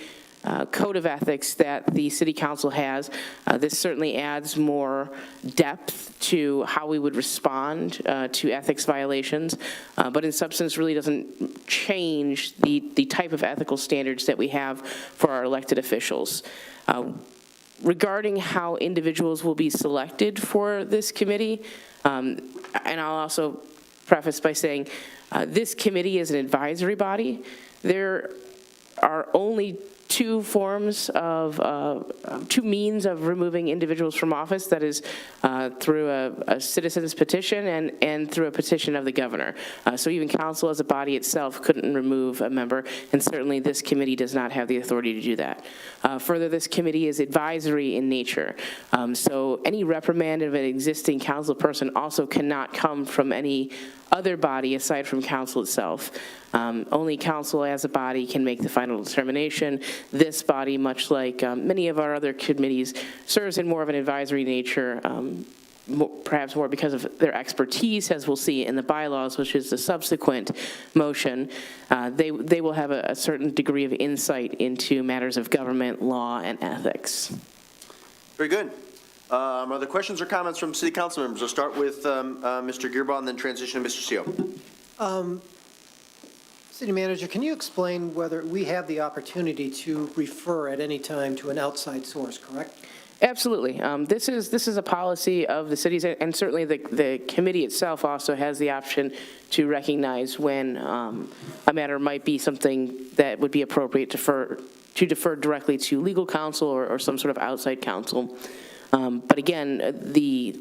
Speaker 6: code of ethics that the City Council has. This certainly adds more depth to how we would respond to ethics violations, but in substance really doesn't change the type of ethical standards that we have for our elected officials. Regarding how individuals will be selected for this committee, and I'll also preface by saying this committee is an advisory body. There are only two means of removing individuals from office, that is through a citizen's petition and through a petition of the governor. So even council as a body itself couldn't remove a member, and certainly this committee does not have the authority to do that. Further, this committee is advisory in nature. So any reprimand of an existing council person also cannot come from any other body aside from council itself. Only council as a body can make the final determination. This body, much like many of our other committees, serves in more of an advisory nature, perhaps more because of their expertise, as we'll see in the bylaws, which is the subsequent motion. They will have a certain degree of insight into matters of government, law, and ethics.
Speaker 2: Very good. Are there questions or comments from City Council members? I'll start with Mr. Gearbaugh and then transition to Mr. Seal.
Speaker 3: City Manager, can you explain whether we have the opportunity to refer at any time to an outside source, correct?
Speaker 6: Absolutely. This is a policy of the cities, and certainly the committee itself also has the option to recognize when a matter might be something that would be appropriate to defer directly to legal counsel or some sort of outside counsel. But again, the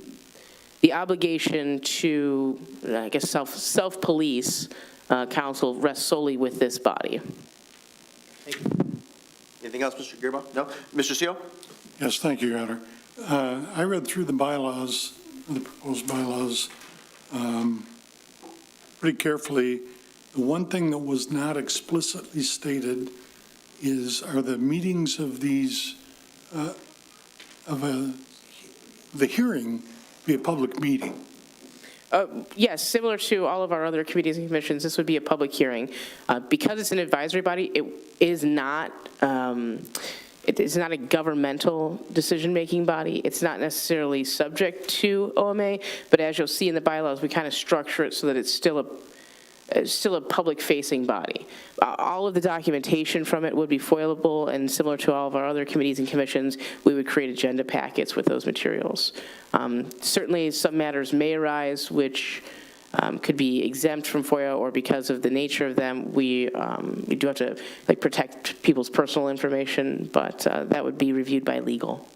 Speaker 6: obligation to, I guess, self-police counsel rests solely with this body.
Speaker 3: Thank you.
Speaker 2: Anything else, Mr. Gearbaugh? No? Mr. Seal?
Speaker 11: Yes, thank you, Your Honor. I read through the bylaws, the proposed bylaws, pretty carefully. The one thing that was not explicitly stated are the meetings of these, the hearing be a public meeting.
Speaker 6: Yes, similar to all of our other committees and commissions, this would be a public hearing. Because it's an advisory body, it is not a governmental decision-making body. It's not necessarily subject to OMA, but as you'll see in the bylaws, we kind of structure it so that it's still still a public-facing body. All of the documentation from it would be foilable, and similar to all of our other committees and commissions, we would create agenda packets with those materials. Certainly, some matters may arise which could be exempt from FOIA, or because of the nature of them, we do have to protect people's personal information, but that would be reviewed by legal.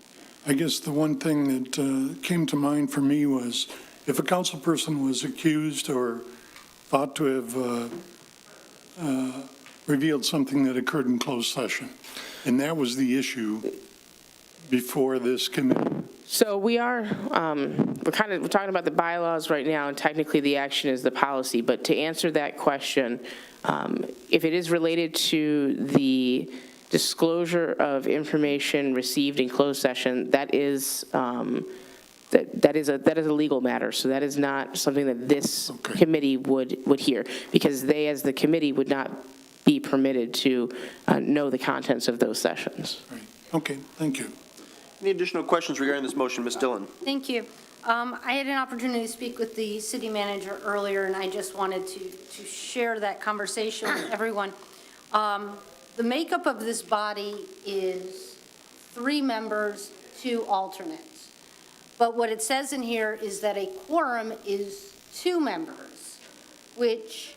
Speaker 11: I guess the one thing that came to mind for me was if a council person was accused or thought to have revealed something that occurred in closed session, and that was the issue before this committee.
Speaker 6: So we're talking about the bylaws right now, and technically the action is the policy. But to answer that question, if it is related to the disclosure of information received in closed session, that is that is a legal matter. So that is not something that this committee would hear, because they, as the committee, would not be permitted to know the contents of those sessions.
Speaker 11: Right. Okay, thank you.
Speaker 2: Any additional questions regarding this motion, Ms. Dillon?
Speaker 7: Thank you. I had an opportunity to speak with the city manager earlier, and I just wanted to share that conversation with everyone. The makeup of this body is 3 members, 2 alternates. But what it says in here is that a quorum is 2 members, which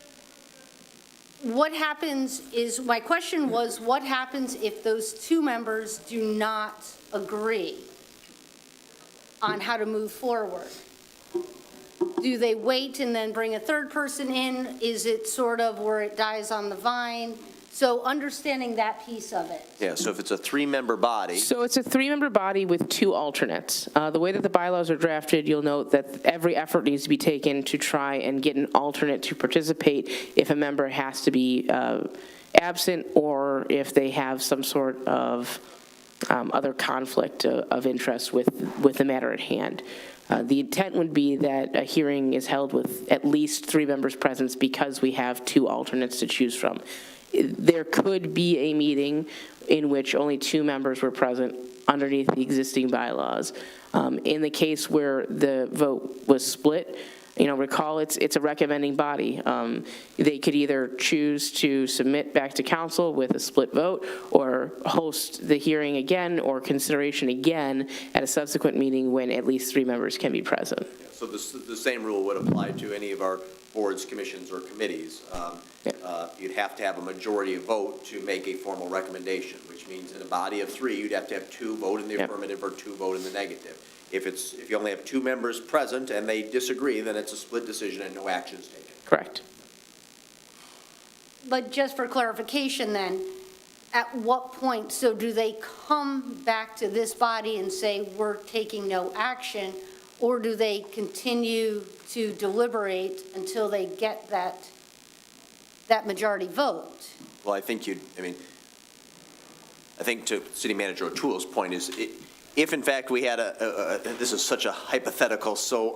Speaker 7: what happens is, my question was, what happens if those 2 members do not agree on how to move forward? Do they wait and then bring a 3rd person in? Is it sort of where it dies on the vine? So understanding that piece of it.
Speaker 2: Yeah, so if it's a 3-member body.
Speaker 6: So it's a 3-member body with 2 alternates. The way that the bylaws are drafted, you'll note that every effort needs to be taken to try and get an alternate to participate if a member has to be absent, or if they have some sort of other conflict of interest with the matter at hand. The intent would be that a hearing is held with at least 3 members present, because we have 2 alternates to choose from. There could be a meeting in which only 2 members were present underneath the existing bylaws. In the case where the vote was split, recall it's a recommending body. They could either choose to submit back to council with a split vote, or host the hearing again or consideration again at a subsequent meeting when at least 3 members can be present.
Speaker 2: So the same rule would apply to any of our boards, commissions, or committees. You'd have to have a majority vote to make a formal recommendation, which means in a body of 3, you'd have to have 2 vote in the affirmative or 2 vote in the negative. If you only have 2 members present and they disagree, then it's a split decision and no action is taken.
Speaker 6: Correct.
Speaker 7: But just for clarification then, at what point, so do they come back to this body and say, we're taking no action, or do they continue to deliberate until they get that majority vote?
Speaker 2: Well, I think to City Manager O'Toole's point is, if in fact we had this is such a hypothetical, so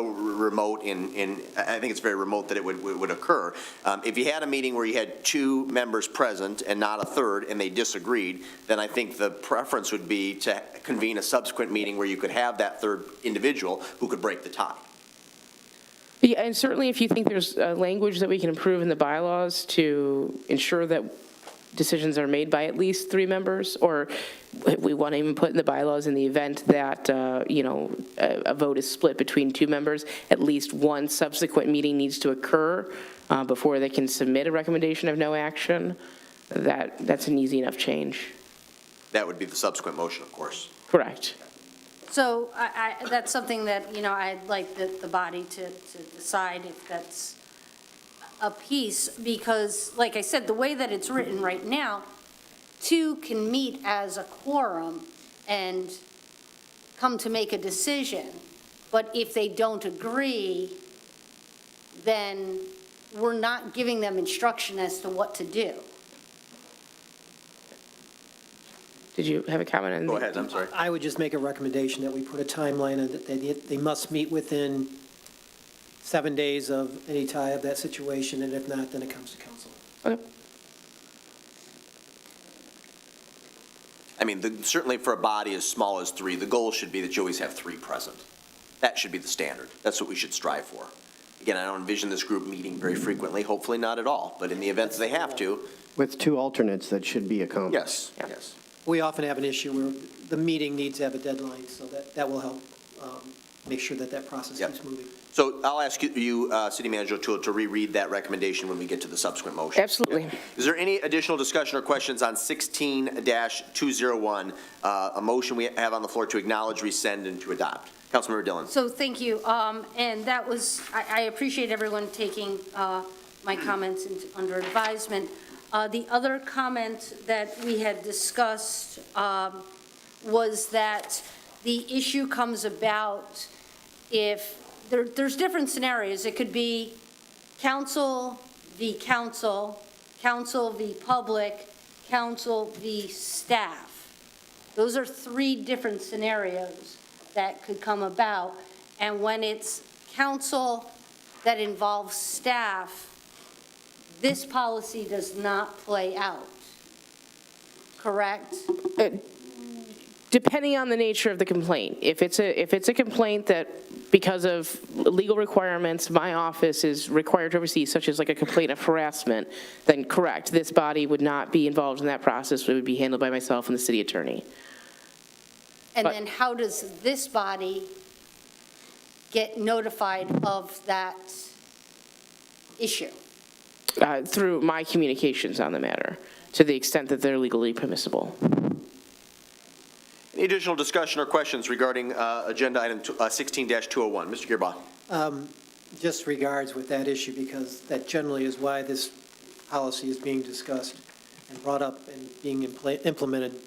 Speaker 2: remote I think it's very remote that it would occur. If you had a meeting where you had 2 members present and not a 3rd, and they disagreed, then I think the preference would be to convene a subsequent meeting where you could have that 3rd individual who could break the tie.
Speaker 6: Yeah, and certainly if you think there's language that we can improve in the bylaws to ensure that decisions are made by at least 3 members, or we want to even put in the bylaws in the event that, a vote is split between 2 members, at least one subsequent meeting needs to occur before they can submit a recommendation of no action, that's an easy enough change.
Speaker 2: That would be the subsequent motion, of course.
Speaker 6: Correct.
Speaker 7: So that's something that, I'd like the body to decide if that's a piece, because, like I said, the way that it's written right now, 2 can meet as a quorum and come to make a decision. But if they don't agree, then we're not giving them instruction as to what to do.
Speaker 6: Did you have a comment on that?
Speaker 2: Go ahead, I'm sorry.
Speaker 3: I would just make a recommendation that we put a timeline on that they must meet within 7 days of any tie of that situation, and if not, then it comes to council.
Speaker 6: Okay.
Speaker 2: I mean, certainly for a body as small as 3, the goal should be that you always have 3 present. That should be the standard. That's what we should strive for. Again, I don't envision this group meeting very frequently, hopefully not at all, but in the events they have to,
Speaker 1: With 2 alternates, that should be accomplished.
Speaker 2: yes.
Speaker 3: We often have an issue where the meeting needs to have a deadline, so that will help make sure that that process
Speaker 2: Yep.
Speaker 3: keeps moving.
Speaker 2: So I'll ask you, City Manager, to reread that recommendation when we get to the subsequent motion.
Speaker 6: Absolutely.
Speaker 2: Is there any additional discussion or questions on 16-201, a motion we have on the floor to acknowledge, rescind, and to adopt? Councilmember Dillon.
Speaker 7: So thank you. And that was, I appreciate everyone taking my comments under advisement. The other comment that we had discussed was that the issue comes about if there's different scenarios. It could be council v. council, council v. public, council v. staff. Those are 3 different scenarios that could come about. And when it's council that involves staff, this policy does not play out, correct?
Speaker 6: Depending on the nature of the complaint. If it's a complaint that because of legal requirements, my office is required to oversee, such as like a complaint of harassment, then correct, this body would not be involved in that process. It would be handled by myself and the city attorney.
Speaker 7: And then how does this body get notified of that issue?
Speaker 6: Through my communications on the matter, to the extent that they're legally permissible.
Speaker 2: Any additional discussion or questions regarding agenda item 16-201? Mr. Gearbaugh.
Speaker 3: Just regards with that issue, because that generally is why this policy is being discussed and brought up and being implemented.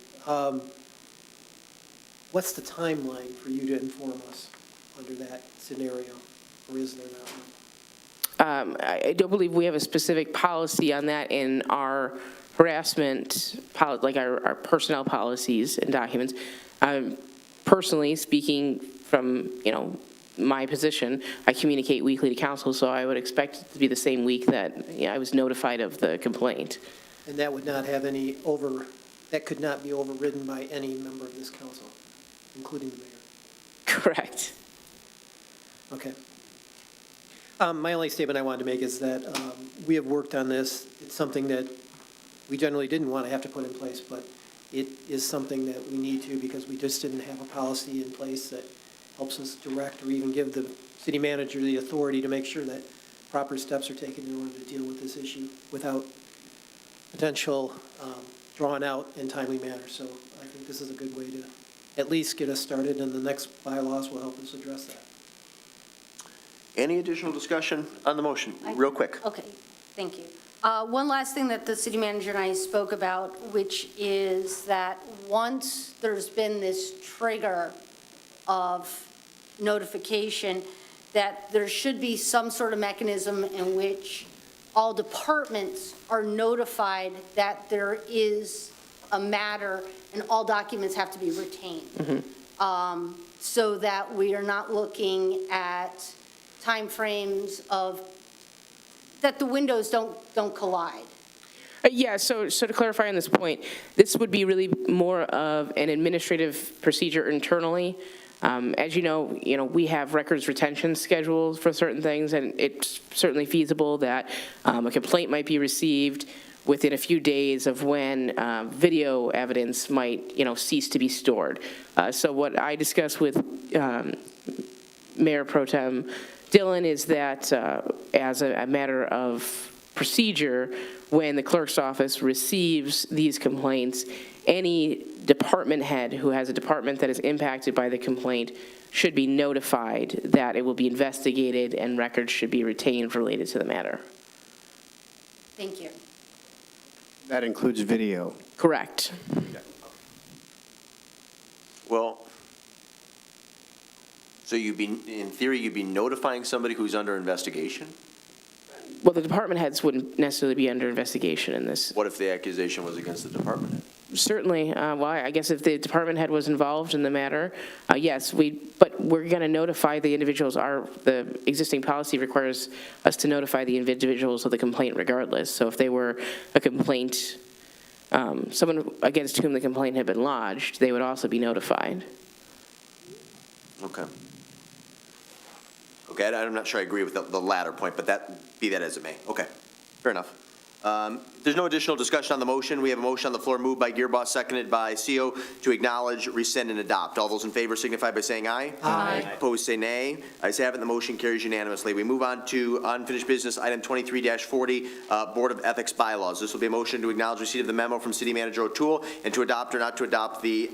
Speaker 3: What's the timeline for you to inform us under that scenario, or is there not one?
Speaker 6: I don't believe we have a specific policy on that in our harassment, like our personnel policies and documents. Personally speaking from, my position, I communicate weekly to council, so I would expect it to be the same week that I was notified of the complaint.
Speaker 3: And that would not have that could not be overridden by any member of this council, including the mayor?
Speaker 6: Correct.
Speaker 3: Okay. My only statement I wanted to make is that we have worked on this. It's something that we generally didn't want to have to put in place, but it is something that we need to because we just didn't have a policy in place that helps us direct or even give the city manager the authority to make sure that proper steps are taken in order to deal with this issue without potential drawn out in timely manner. So I think this is a good way to at least get us started, and the next bylaws will help us address that.
Speaker 2: Any additional discussion on the motion? Real quick.
Speaker 7: Okay, thank you. One last thing that the city manager and I spoke about, which is that once there's been this trigger of notification, that there should be some sort of mechanism in which all departments are notified that there is a matter and all documents have to be retained. So that we are not looking at timeframes that the windows don't collide.
Speaker 6: Yeah, so to clarify on this point, this would be really more of an administrative procedure internally. As you know, we have records retention schedules for certain things, and it's certainly feasible that a complaint might be received within a few days of when video evidence might, cease to be stored. So what I discussed with Mayor Pro Tem Dillon is that as a matter of procedure, when the clerk's office receives these complaints, any department head who has a department that is impacted by the complaint should be notified that it will be investigated and records should be retained related to the matter.
Speaker 7: Thank you.
Speaker 1: That includes video.
Speaker 6: Correct.
Speaker 2: Well, so in theory, you'd be notifying somebody who's under investigation?
Speaker 6: Well, the department heads wouldn't necessarily be under investigation in this.
Speaker 2: What if the accusation was against the department head?
Speaker 6: Certainly. Well, I guess if the department head was involved in the matter, yes, but we're going to notify the individuals. The existing policy requires us to notify the individuals of the complaint regardless. So if they were a complaint, someone against whom the complaint had been lodged, they would also be notified.
Speaker 2: Okay. Okay, I'm not sure I agree with the latter point, but be that as it may. Okay, fair enough. There's no additional discussion on the motion. We have a motion on the floor moved by Gearboss, seconded by CO to acknowledge, rescind, and adopt. All those in favor signify by saying aye.
Speaker 3: Aye.
Speaker 2: Opposed, say nay. Ayes have it, the motion carries unanimously. We move on to unfinished business, item 23-40, Board of Ethics bylaws. This will be a motion to acknowledge receipt of the memo from City Manager O'Toole and to adopt or not to adopt the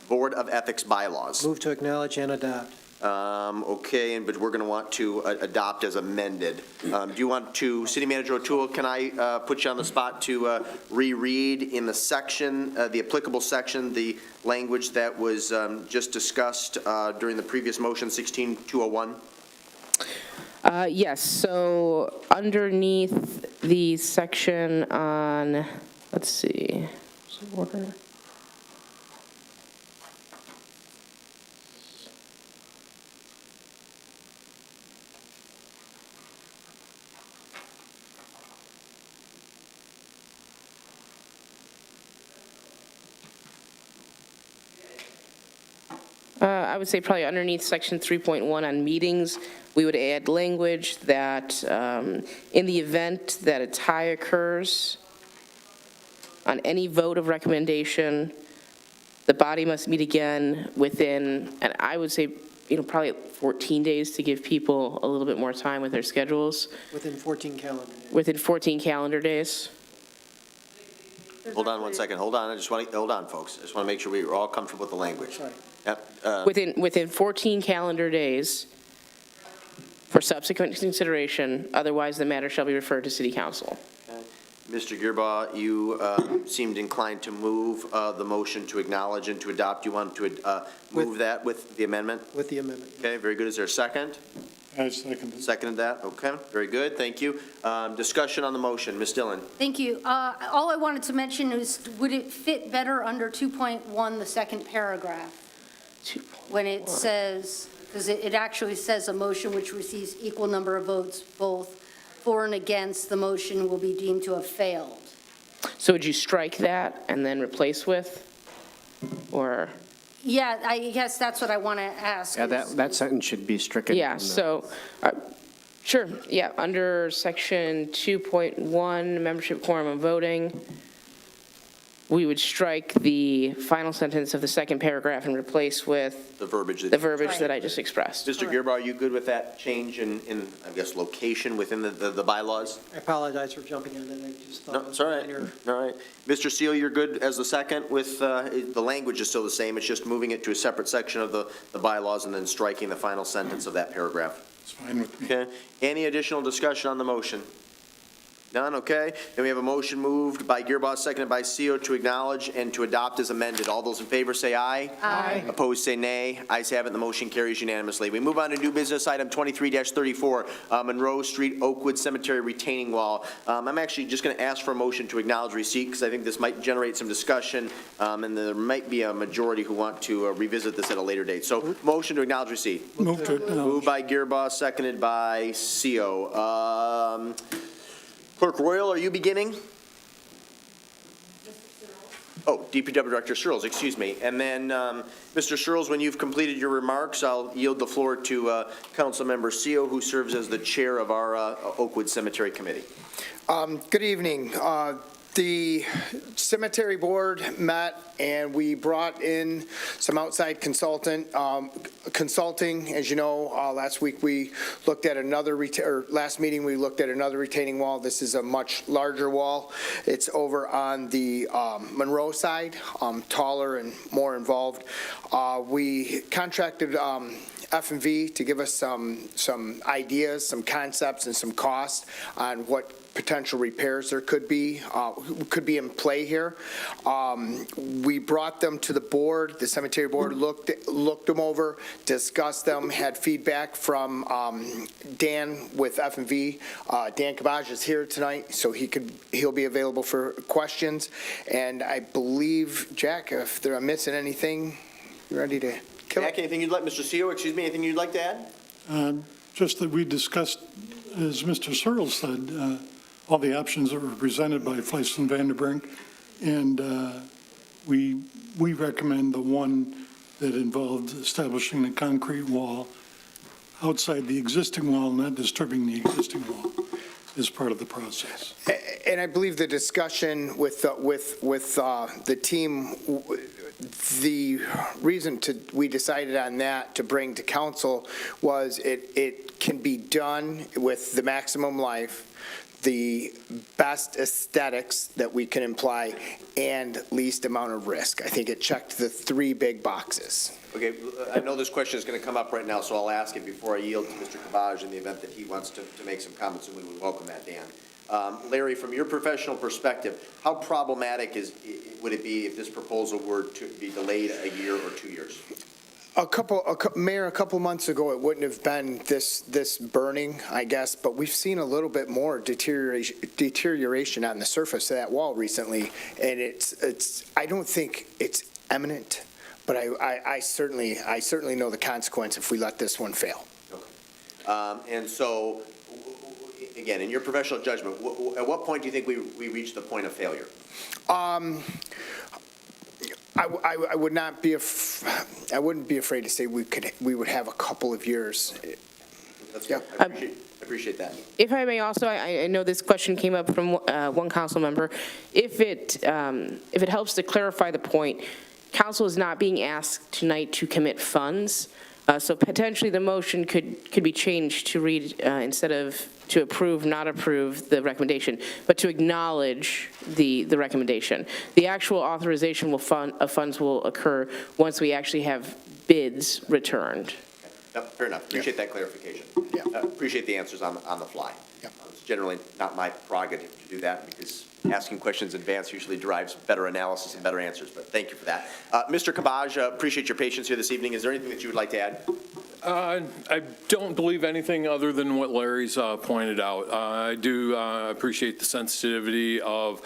Speaker 2: Board of Ethics bylaws.
Speaker 3: Move to acknowledge and adopt.
Speaker 2: Okay, but we're going to want to adopt as amended. Do you want to, City Manager O'Toole, can I put you on the spot to reread in the section, the applicable section, the language that was just discussed during the previous motion, 16-201?
Speaker 6: Yes, so underneath the section on, let's see, order. I would say probably underneath section 3.1 on meetings, we would add language that in the event that a tie occurs on any vote of recommendation, the body must meet again within, and I would say, probably 14 days to give people a little bit more time with their schedules.
Speaker 3: Within 14 calendar days.
Speaker 6: Within 14 calendar days.
Speaker 2: Hold on one second. Hold on. Hold on, folks. I just want to make sure we're all comfortable with the language.
Speaker 3: Sorry.
Speaker 2: Yep.
Speaker 6: Within 14 calendar days for subsequent consideration, otherwise the matter shall be referred to City Council.
Speaker 2: Mr. Gearbaugh, you seemed inclined to move the motion to acknowledge and to adopt. You want to move that with the amendment?
Speaker 3: With the amendment.
Speaker 2: Okay, very good. Is there a second?
Speaker 11: I second it.
Speaker 2: Seconded that? Okay, very good. Thank you. Discussion on the motion. Ms. Dillon.
Speaker 7: Thank you. All I wanted to mention is, would it fit better under 2.1, the second paragraph? When it says, because it actually says a motion which receives equal number of votes, both for and against, the motion will be deemed to have failed.
Speaker 6: So would you strike that and then replace with, or?
Speaker 7: Yeah, I guess that's what I want to ask.
Speaker 1: Yeah, that sentence should be stricken.
Speaker 6: Yeah,
Speaker 1: from the-
Speaker 6: so, sure, yeah, under section 2.1, membership quorum and voting, we would strike the final sentence of the second paragraph and replace with
Speaker 2: The verbiage.
Speaker 6: that I just expressed.
Speaker 2: Mr. Gearbaugh, are you good with that change in, I guess, location within the bylaws?
Speaker 3: I apologize for jumping in, and I just thought
Speaker 2: No,
Speaker 3: it was
Speaker 2: it's all right.
Speaker 3: minor.
Speaker 2: All right. Mr. Seal, you're good as the second with, the language is still the same. It's just moving it to a separate section of the bylaws and then striking the final sentence of that paragraph.
Speaker 11: It's fine with me.
Speaker 2: Okay. Any additional discussion on the motion? None, okay. Then we have a motion moved by Gearboss, seconded by CO to acknowledge and to adopt as amended. All those in favor say aye.
Speaker 7: Aye.
Speaker 2: Opposed, say nay. Ayes have it, the motion carries unanimously. We move on to new business item 23-34, Monroe Street Oakwood Cemetery retaining wall. I'm actually just going to ask for a motion to acknowledge receipt because I think this might generate some discussion, and there might be a majority who want to revisit this at a later date. So motion to acknowledge receipt.
Speaker 11: Move to acknowledge.
Speaker 2: Moved by Gearboss, seconded by CO. Clerk Royal, are you beginning? Oh, DPW Director Searles, excuse me. And then, Mr. Searles, when you've completed your remarks, I'll yield the floor to Councilmember CO, who serves as the chair of our Oakwood Cemetery Committee.
Speaker 5: Good evening. The cemetery board met and we brought in some outside consulting. As you know, last week we looked at last meeting we looked at another retaining wall. This is a much larger wall. It's over on the Monroe side, taller and more involved. We contracted F&V to give us some ideas, some concepts, and some costs on what potential repairs there could be in play here. We brought them to the board. The cemetery board looked them over, discussed them, had feedback from Dan with F&V. Dan Cabaj is here tonight, so he'll be available for questions. And I believe, Jack, if I'm missing anything, you ready to kill
Speaker 2: Jack,
Speaker 5: it?
Speaker 2: anything you'd like, Mr. CO, excuse me, anything you'd like to add?
Speaker 11: Just that we discussed, as Mr. Searles said, all the options that were presented by Fleisman Vanderbrink, and we recommend the one that involved establishing a concrete wall. outside the existing wall, not disturbing the existing wall, is part of the process.
Speaker 5: And I believe the discussion with the team, the reason we decided on that to bring to council was it can be done with the maximum life, the best aesthetics that we can imply, and least amount of risk. I think it checked the three big boxes.
Speaker 2: Okay, I know this question is going to come up right now, so I'll ask it before I yield to Mr. Kabaj in the event that he wants to make some comments, and we would welcome that, Dan. Larry, from your professional perspective, how problematic would it be if this proposal were to be delayed a year or 2 years?
Speaker 5: Mayor, a couple months ago, it wouldn't have been this burning, I guess, but we've seen a little bit more deterioration on the surface of that wall recently, and I don't think it's imminent, but I certainly know the consequence if we let this one fail.
Speaker 2: Okay. And so, again, in your professional judgment, at what point do you think we reach the point of failure?
Speaker 5: I would not be. I wouldn't be afraid to say we would have a couple of years.
Speaker 2: That's good. I appreciate that.
Speaker 6: If I may also, I know this question came up from one council member. If it helps to clarify the point, council is not being asked tonight to commit funds. So potentially the motion could be changed to read, instead of to approve, not approve the recommendation, but to acknowledge the recommendation. The actual authorization of funds will occur once we actually have bids returned.
Speaker 2: Yep, fair enough. Appreciate that clarification. Appreciate the answers on the fly. It's generally not my prerogative to do that because asking questions in advance usually drives better analysis and better answers, but thank you for that. Mr. Kabaj, appreciate your patience here this evening. Is there anything that you would like to add?
Speaker 21: I don't believe anything other than what Larry's pointed out. I do appreciate the sensitivity of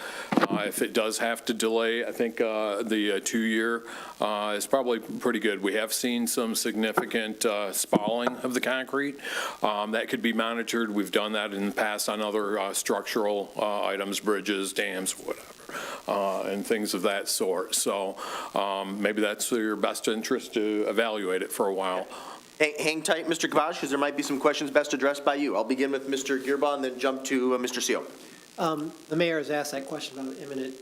Speaker 21: if it does have to delay, I think the 2-year is probably pretty good. We have seen some significant spalling of the concrete. That could be monitored. We've done that in the past on other structural items, bridges, dams, whatever, and things of that sort. So maybe that's your best interest to evaluate it for a while.
Speaker 2: Hang tight, Mr. Kabaj, because there might be some questions best addressed by you. I'll begin with Mr. Gearbaugh and then jump to Mr. Seal.
Speaker 3: The mayor has asked that question about imminent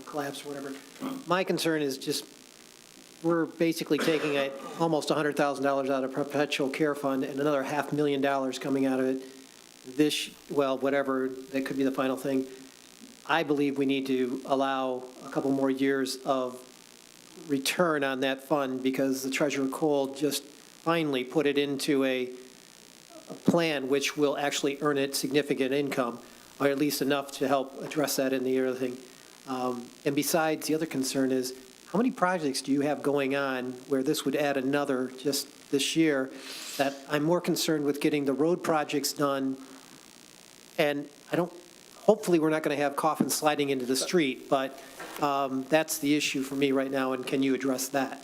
Speaker 3: collapse or whatever. My concern is just we're basically taking almost $100,000 out of perpetual care fund and another $500,000 coming out of it. Whatever, that could be the final thing. I believe we need to allow a couple more years of return on that fund because the Treasurer Cole just finally put it into a plan which will actually earn it significant income, or at least enough to help address that in the other thing. And besides, the other concern is, how many projects do you have going on where this would add another just this year? That I'm more concerned with getting the road projects done, and hopefully we're not going to have coffins sliding into the street, but that's the issue for me right now, and can you address that?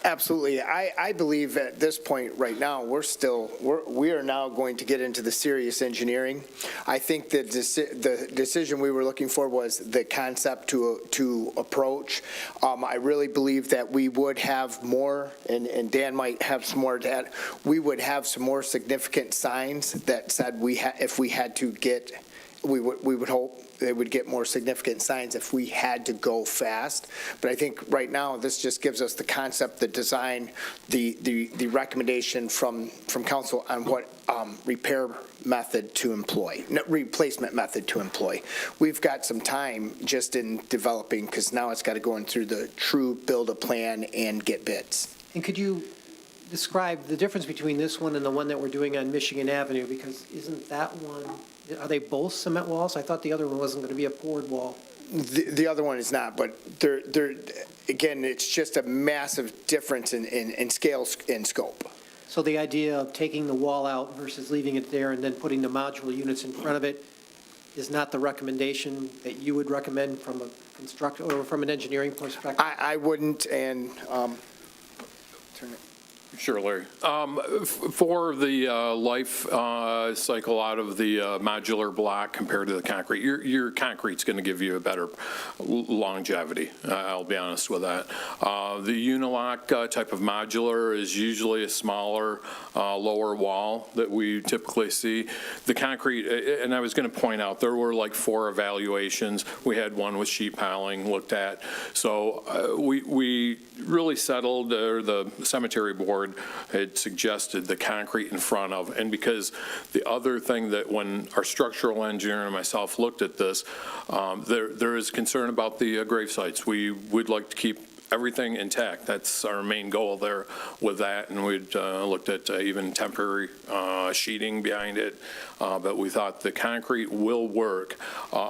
Speaker 5: Absolutely. I believe at this point right now, we are now going to get into the serious engineering. I think that the decision we were looking for was the concept to approach. I really believe that we would have more, and Dan might have some more to add, we would have some more significant signs that said if we had to get, we would hope they would get more significant signs if we had to go fast. But I think right now, this just gives us the concept, the design, the recommendation from council on what repair method to employ, replacement method to employ. We've got some time just in developing, because now it's got to go in through the true build a plan and get bids.
Speaker 3: And could you describe the difference between this one and the one that we're doing on Michigan Avenue? Because isn't that one, are they both cement walls? I thought the other one wasn't going to be a poured wall.
Speaker 5: The other one is not, but they're again, it's just a massive difference in scale and scope.
Speaker 3: So the idea of taking the wall out versus leaving it there and then putting the modular units in front of it is not the recommendation that you would recommend from a construction or from an engineering perspective?
Speaker 5: I wouldn't, and turn it.
Speaker 21: Sure, Larry. For the life cycle out of the modular block compared to the concrete, your concrete's going to give you a better longevity. I'll be honest with that. The Unilock type of modular is usually a smaller lower wall that we typically see. The concrete, and I was going to point out, there were like 4 evaluations. We had one with sheet piling looked at. So we really settled, or the cemetery board had suggested the concrete in front of, and because the other thing that when our structural engineer and myself looked at this, there is concern about the grave sites. We would like to keep everything intact. That's our main goal there with that, and we'd looked at even temporary sheeting behind it, but we thought the concrete will work,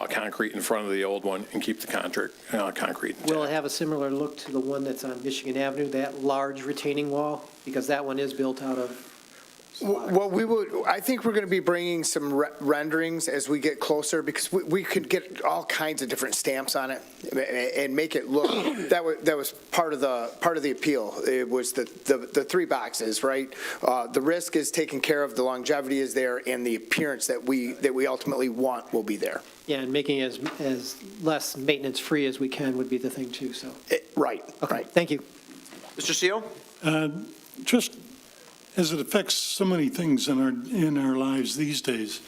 Speaker 21: concrete in front of the old one, and keep the concrete intact.
Speaker 3: Will it have a similar look to the one that's on Michigan Avenue, that large retaining wall? Because that one is built out of.
Speaker 5: Well, I think we're going to be bringing some renderings as we get closer, because we could get all kinds of different stamps on it and make it look, that was part of the appeal. It was the 3 boxes, right? The risk is taken care of, the longevity is there, and the appearance that we ultimately want will be there.
Speaker 3: Yeah, and making it as less maintenance-free as we can would be the thing, too, so.
Speaker 5: Right.
Speaker 3: Okay,
Speaker 5: right.
Speaker 3: thank you.
Speaker 2: Mr. Seal?
Speaker 11: Just as it affects so many things in our lives these days,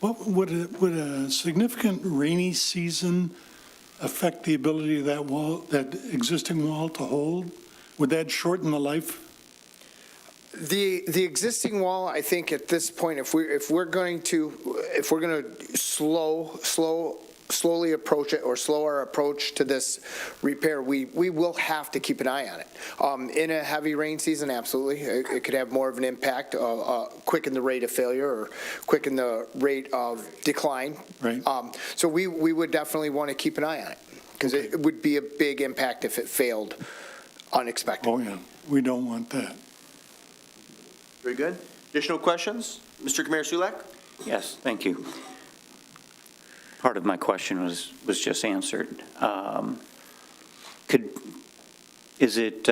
Speaker 11: what would a significant rainy season affect the ability of that existing wall to hold? Would that shorten the life?
Speaker 5: The existing wall, I think at this point, if we're going to slowly approach it, or slow our approach to this repair, we will have to keep an eye on it. In a heavy rain season, absolutely, it could have more of an impact, quicken the rate of failure or quicken the rate of decline.
Speaker 11: Right.
Speaker 5: So we would definitely want to keep an eye on it, because it would be a big impact if it failed unexpectedly.
Speaker 11: Oh, yeah, we don't want that.
Speaker 2: Very good. Additional questions? Mr. Mayor Sulek?
Speaker 10: Yes, thank you. Part of my question was just answered. Is it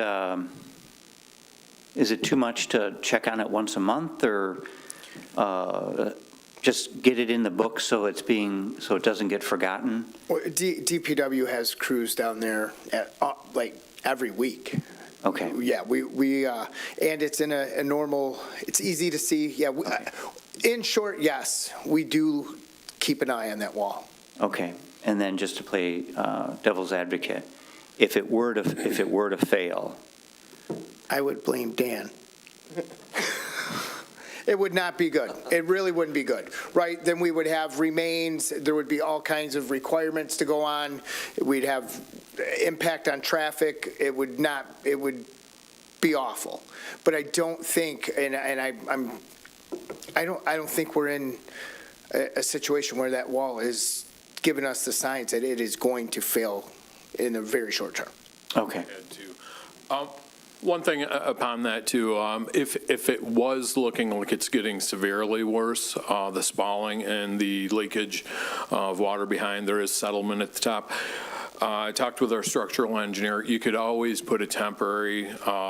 Speaker 10: too much to check on it once a month, or just get it in the book so it doesn't get forgotten?
Speaker 5: Well, DPW has crews down there like every week.
Speaker 10: Okay.
Speaker 5: Yeah, we and it's in a normal, it's easy to see. Yeah, in short, yes, we do keep an eye on that wall.
Speaker 10: Okay, and then just to play devil's advocate, if it were to fail,
Speaker 5: I would blame Dan. It would not be good. It really wouldn't be good, right? Then we would have remains. There would be all kinds of requirements to go on. We'd have impact on traffic. It would be awful. But I don't think, I don't think we're in a situation where that wall is giving us the signs that it is going to fail in a very short term.
Speaker 10: Okay.
Speaker 21: One thing upon that, too, if it was looking like it's getting severely worse, the spalling and the leakage of water behind, there is settlement at the top. I talked with our structural engineer. You could always put a temporary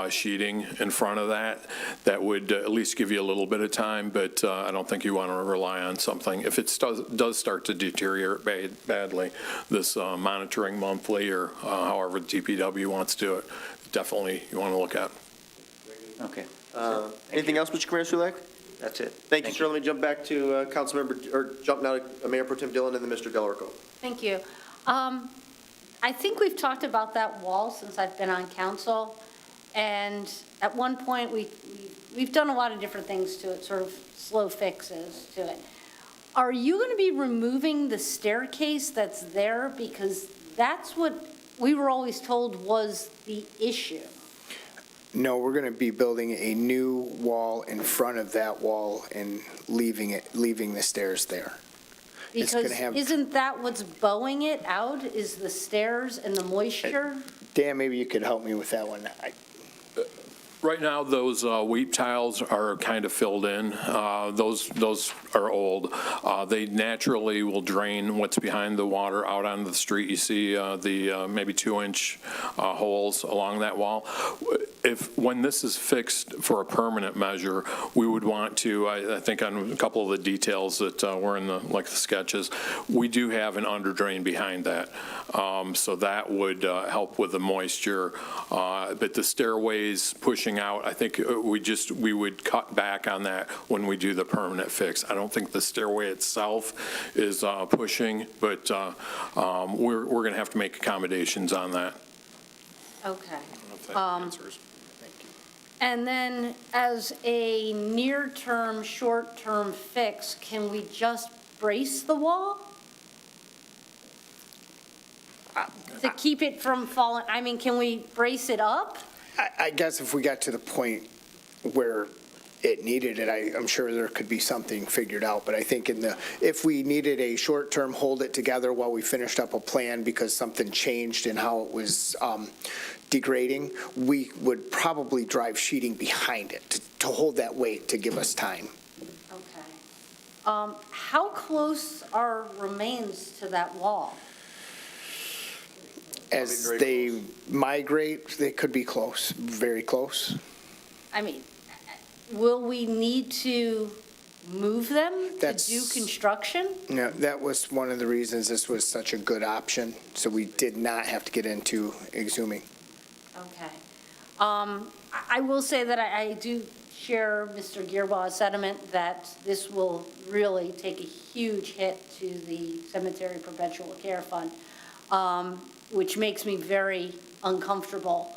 Speaker 21: sheeting in front of that. That would at least give you a little bit of time, but I don't think you want to rely on something. If it does start to deteriorate badly, this monitoring monthly, or however the DPW wants to do it, definitely you want to look at.
Speaker 10: Okay.
Speaker 2: Anything else, Mr. Mayor Sulek?
Speaker 10: That's it.
Speaker 2: Thank you, sir. Let me jump back to jump now to Mayor Pro Tem Dillon and then Mr. Delarico.
Speaker 7: Thank you. I think we've talked about that wall since I've been on council, and at one point, we've done a lot of different things to it, sort of slow fixes to it. Are you going to be removing the staircase that's there? Because that's what we were always told was the issue.
Speaker 5: No, we're going to be building a new wall in front of that wall and leaving the stairs there.
Speaker 7: Because isn't that what's bowing it out, is the stairs and the moisture?
Speaker 5: Dan, maybe you could help me with that one.
Speaker 21: Right now, those weep tiles are kind of filled in. Those are old. They naturally will drain what's behind the water out onto the street. You see the maybe 2-inch holes along that wall. When this is fixed for a permanent measure, we would want to, I think on a couple of the details that were in the sketches, we do have an under drain behind that. So that would help with the moisture. But the stairways pushing pushing out. I think we would cut back on that when we do the permanent fix. I don't think the stairway itself is pushing, but we're going to have to make accommodations on that.
Speaker 7: Okay.
Speaker 21: I don't know if that answers.
Speaker 7: And then as a near-term, short-term fix, can we just brace the wall? To keep it from falling, I mean, can we brace it up?
Speaker 5: I guess if we got to the point where it needed it, I'm sure there could be something figured out. But I think if we needed a short-term hold it together while we finished up a plan because something changed in how it was degrading, we would probably drive sheeting behind it to hold that weight to give us time.
Speaker 7: Okay. How close are remains to that wall?
Speaker 5: As they migrate, they could be close, very close.
Speaker 7: I mean, will we need to move them to do construction?
Speaker 5: No, that was one of the reasons this was such a good option, so we did not have to get into exhuming.
Speaker 7: Okay. I will say that I do share Mr. Gearbaugh's sentiment that this will really take a huge hit to the Cemetery Perpetual Care Fund, which makes me very uncomfortable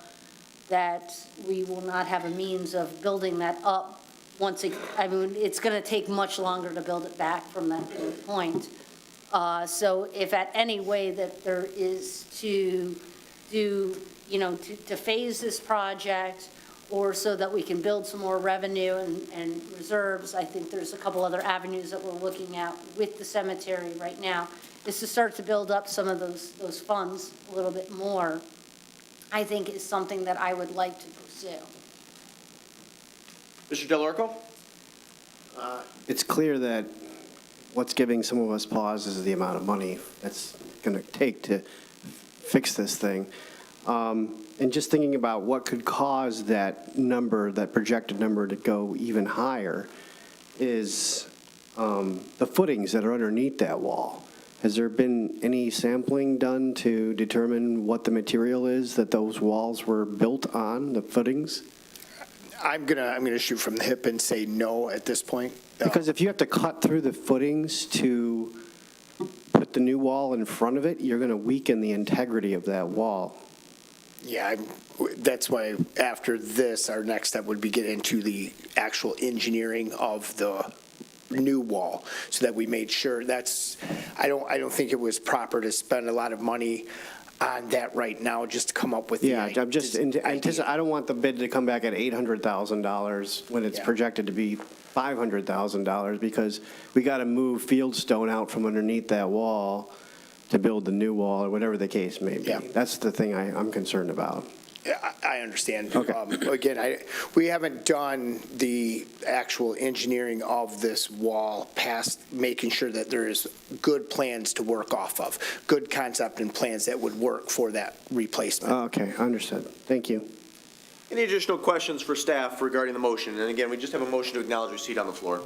Speaker 7: that we will not have a means of building that up once it, I mean, it's going to take much longer to build it back from that point. So if at any way that there is to do, you know, to phase this project, or so that we can build some more revenue and reserves, I think there's a couple other avenues that we're looking at with the cemetery right now, is to start to build up some of those funds a little bit more, I think is something that I would like to pursue.
Speaker 2: Mr. DeLorco?
Speaker 1: It's clear that what's giving some of us pause is the amount of money that's going to take to fix this thing. And just thinking about what could cause that number, that projected number, to go even higher is the footings that are underneath that wall. Has there been any sampling done to determine what the material is that those walls were built on, the footings?
Speaker 5: I'm gonna shoot from the hip and say no at this point.
Speaker 1: Because if you have to cut through the footings to put the new wall in front of it, you're going to weaken the integrity of that wall.
Speaker 5: Yeah, that's why after this, our next step would be get into the actual engineering of the new wall, so that we made sure I don't think it was proper to spend a lot of money on that right now just to come up with
Speaker 1: Yeah, I'm just, I don't want the bid to come back at $800,000 when it's projected to be $500,000, because we got to move fieldstone out from underneath that wall to build the new wall, or whatever the case may be.
Speaker 5: Yeah.
Speaker 1: That's the thing I'm concerned about.
Speaker 5: Yeah, I understand.
Speaker 1: Okay.
Speaker 5: Again, we haven't done the actual engineering of this wall past making sure that there is good plans to work off of, good concept and plans that would work for that replacement.
Speaker 1: Okay, understood. Thank you.
Speaker 2: Any additional questions for staff regarding the motion? And again, we just have a motion to acknowledge receipt on the floor.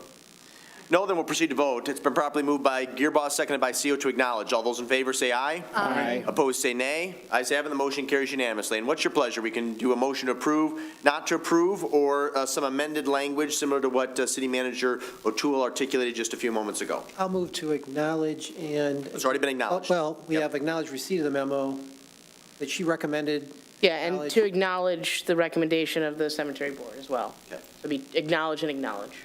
Speaker 2: No, then we'll proceed to vote. It's been properly moved by Gearbaugh, seconded by CO to acknowledge. All those in favor say aye.
Speaker 1: Aye.
Speaker 2: Opposed say nay. Ayes have it, the motion carries unanimously. And what's your pleasure? We can do a motion to approve, not to approve, or some amended language similar to what City Manager O'Toole articulated just a few moments ago.
Speaker 3: I'll move to acknowledge and.
Speaker 2: It's already been acknowledged.
Speaker 3: Well, we have acknowledged receipt of the memo that she recommended.
Speaker 6: Yeah, and to acknowledge the recommendation of the cemetery board as well.
Speaker 2: Okay.
Speaker 6: So be acknowledge and acknowledge.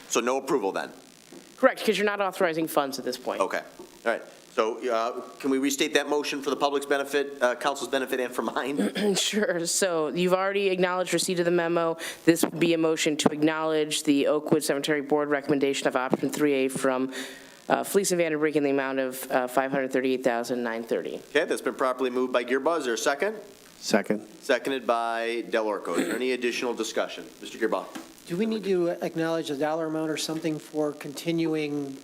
Speaker 2: So no approval then?
Speaker 6: Correct, because you're not authorizing funds at this point.
Speaker 2: Okay. All right. So can we restate that motion for the public's benefit, council's benefit, and for mine?
Speaker 6: Sure. So you've already acknowledged receipt of the memo. This would be a motion to acknowledge the Oakwood Cemetery Board recommendation of option 3A from Fleece and Vanderbrink in the amount of $538,930.
Speaker 2: Okay, that's been properly moved by Gearbaugh. Is there a second?
Speaker 1: Second.
Speaker 2: Seconded by Delorco. Is there any additional discussion? Mr. Gearbaugh.
Speaker 3: Do we need to acknowledge a dollar amount or something for continuing?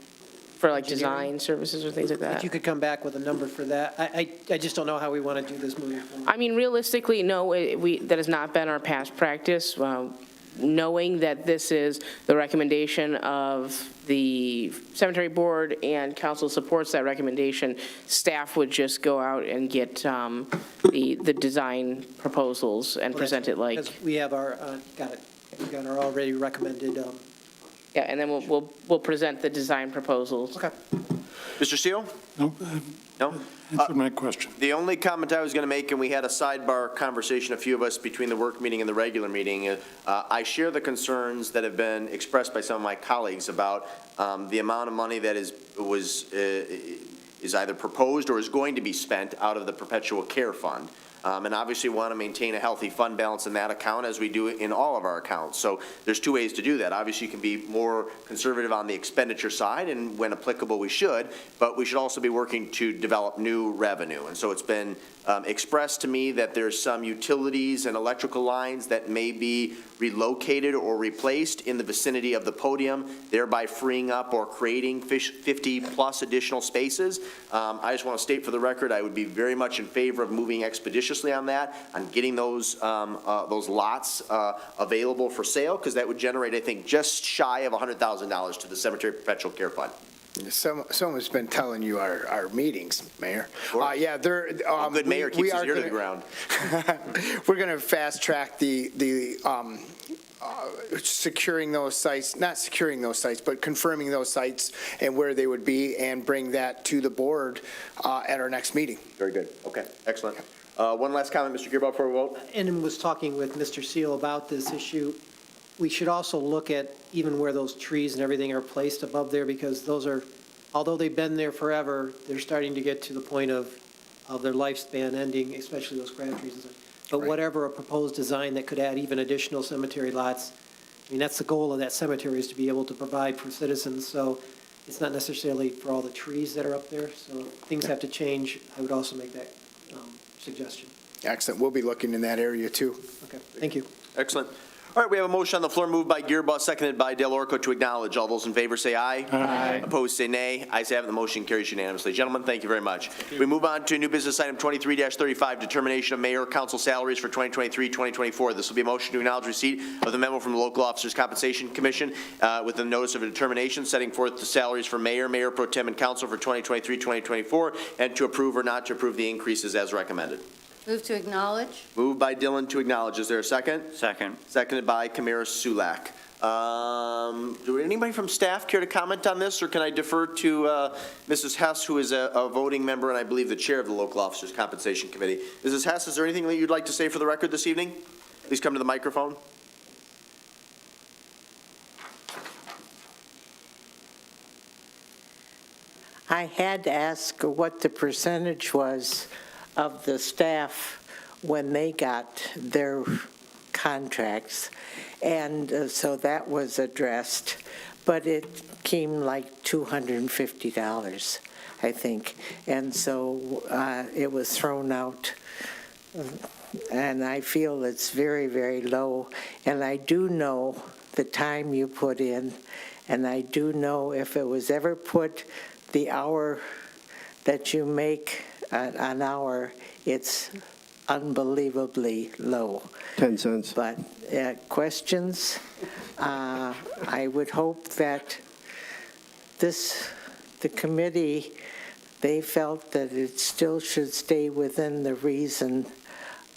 Speaker 6: For like design services or things like that?
Speaker 3: If you could come back with a number for that. I just don't know how we want to do this moving forward.
Speaker 6: I mean, realistically, no, that has not been our past practice. knowing that this is the recommendation of the cemetery board and council supports that recommendation, staff would just go out and get the design proposals and present it like.
Speaker 3: Because we have our, we got our already recommended.
Speaker 6: Yeah, and then we'll present the design proposals.
Speaker 3: Okay.
Speaker 2: Mr. Steele?
Speaker 11: No,
Speaker 2: No?
Speaker 11: answer my question.
Speaker 2: The only comment I was going to make, and we had a sidebar conversation, a few of us, between the work meeting and the regular meeting, I share the concerns that have been expressed by some of my colleagues about the amount of money that is either proposed or is going to be spent out of the perpetual care fund. And obviously want to maintain a healthy fund balance in that account as we do in all of our accounts. So there's two ways to do that. Obviously, you can be more conservative on the expenditure side, and when applicable, we should, but we should also be working to develop new revenue. And so it's been expressed to me that there's some utilities and electrical lines that may be relocated or replaced in the vicinity of the podium, thereby freeing up or creating 50-plus additional spaces. I just want to state for the record, I would be very much in favor of moving expeditiously on that, on getting those lots available for sale, because that would generate, I think, just shy of $100,000 to the Cemetery Perpetual Care Fund.
Speaker 5: Someone's been telling you our meetings, Mayor. Yeah, they're.
Speaker 2: Good mayor keeps his ear to the ground.
Speaker 5: We're going to fast track the securing those sites, not securing those sites, but confirming those sites and where they would be, and bring that to the board at our next meeting.
Speaker 2: Very good. Okay, excellent. One last comment, Mr. Gearbaugh, before we vote.
Speaker 3: And was talking with Mr. Seal about this issue. We should also look at even where those trees and everything are placed above there, because those are, although they've been there forever, they're starting to get to the point of their lifespan ending, especially those crab trees and stuff. But whatever a proposed design that could add even additional cemetery lots, I mean, that's the goal of that cemetery, is to be able to provide for citizens. So it's not necessarily for all the trees that are up there. So if things have to change, I would also make that suggestion.
Speaker 5: Excellent. We'll be looking in that area too.
Speaker 3: Okay, thank you.
Speaker 2: Excellent. All right, we have a motion on the floor moved by Gearbaugh, seconded by Del Orco to acknowledge. All those in favor say aye.
Speaker 11: Aye.
Speaker 2: Opposed say nay. Ayes have it. The motion carries unanimously. Gentlemen, thank you very much. We move on to new business item 23-35, determination of mayor council salaries for 2023-2024. This will be a motion to acknowledge receipt of the memo from the Local Officers Compensation Commission with the notice of a determination setting forth the salaries for mayor, mayor pro tem, and council for 2023-2024, and to approve or not to approve the increases as recommended.
Speaker 7: Move to acknowledge.
Speaker 2: Moved by Dillon to acknowledge. Is there a second?
Speaker 10: Second.
Speaker 2: Seconded by Kamara Sulak. Do anybody from staff care to comment on this, or can I defer to Mrs. Hess, who is a voting member and I believe the chair of the Local Officers Compensation Committee? Mrs. Hess, is there anything that you'd like to say for the record this evening? Please come to the microphone.
Speaker 13: I had to ask what the percentage was of the staff when they got their contracts, and so that was addressed, but it came like $250, I think, and so it was thrown out, and I feel it's very, very low, and I do know the time you put in, and I do know if it was ever put the hour that you make an hour, it's unbelievably low.
Speaker 1: 10 cents.
Speaker 13: But questions? I would hope that the committee, they felt that it still should stay within the reason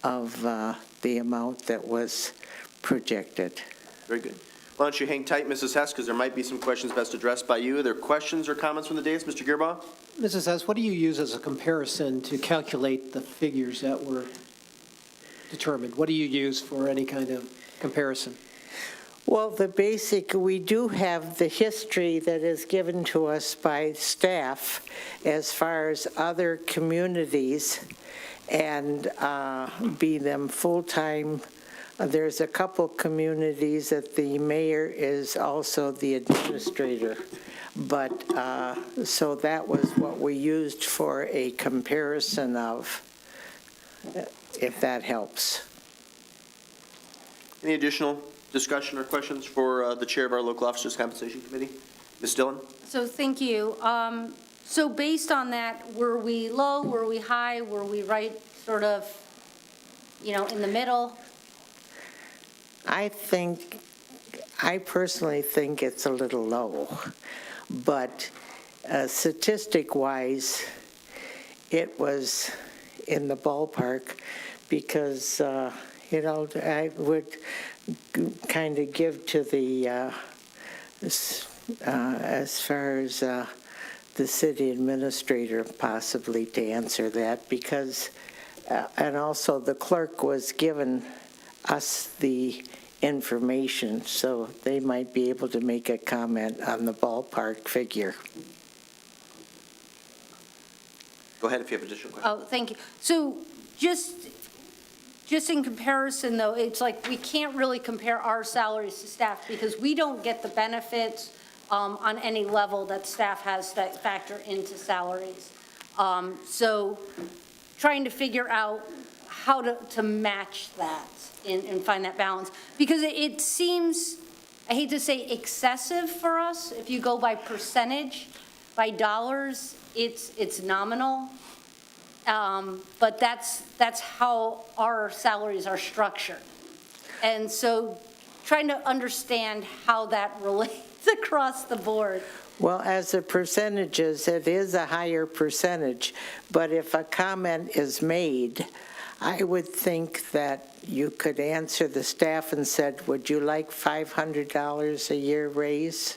Speaker 13: of the amount that was projected.
Speaker 2: Very good. Why don't you hang tight, Mrs. Hess, because there might be some questions best addressed by you. Are there questions or comments from the dais? Mr. Gearbaugh?
Speaker 3: Mrs. Hess, what do you use as a comparison to calculate the figures that were determined? What do you use for any kind of comparison?
Speaker 13: Well, the basic, we do have the history that is given to us by staff as far as other communities, and be them full-time. There's a couple communities that the mayor is also the administrator. But, so that was what we used for a comparison of, if that helps.
Speaker 2: Any additional discussion or questions for the chair of our Local Officers Compensation Committee? Ms. Dillon?
Speaker 7: So thank you. So based on that, were we low, were we high, were we right sort of, in the middle?
Speaker 13: I personally think it's a little low, but statistic-wise, it was in the ballpark because, I would kind of give to the, as far as the city administrator possibly to answer that, because, and also the clerk was given us the information, so they might be able to make a comment on the ballpark figure.
Speaker 2: Go ahead if you have additional questions.
Speaker 7: Oh, thank you. So just in comparison, though, it's like we can't really compare our salaries to staff because we don't get the benefits on any level that staff has that factor into salaries. So trying to figure out how to match that and find that balance. Because it seems, I hate to say excessive for us. If you go by percentage, by dollars, it's nominal. But that's how our salaries are structured. And so trying to understand how that relates across the board.
Speaker 13: Well, as a percentages, it is a higher percentage, but if a comment is made, I would think that you could answer the staff and said, would you like $500 a year raise?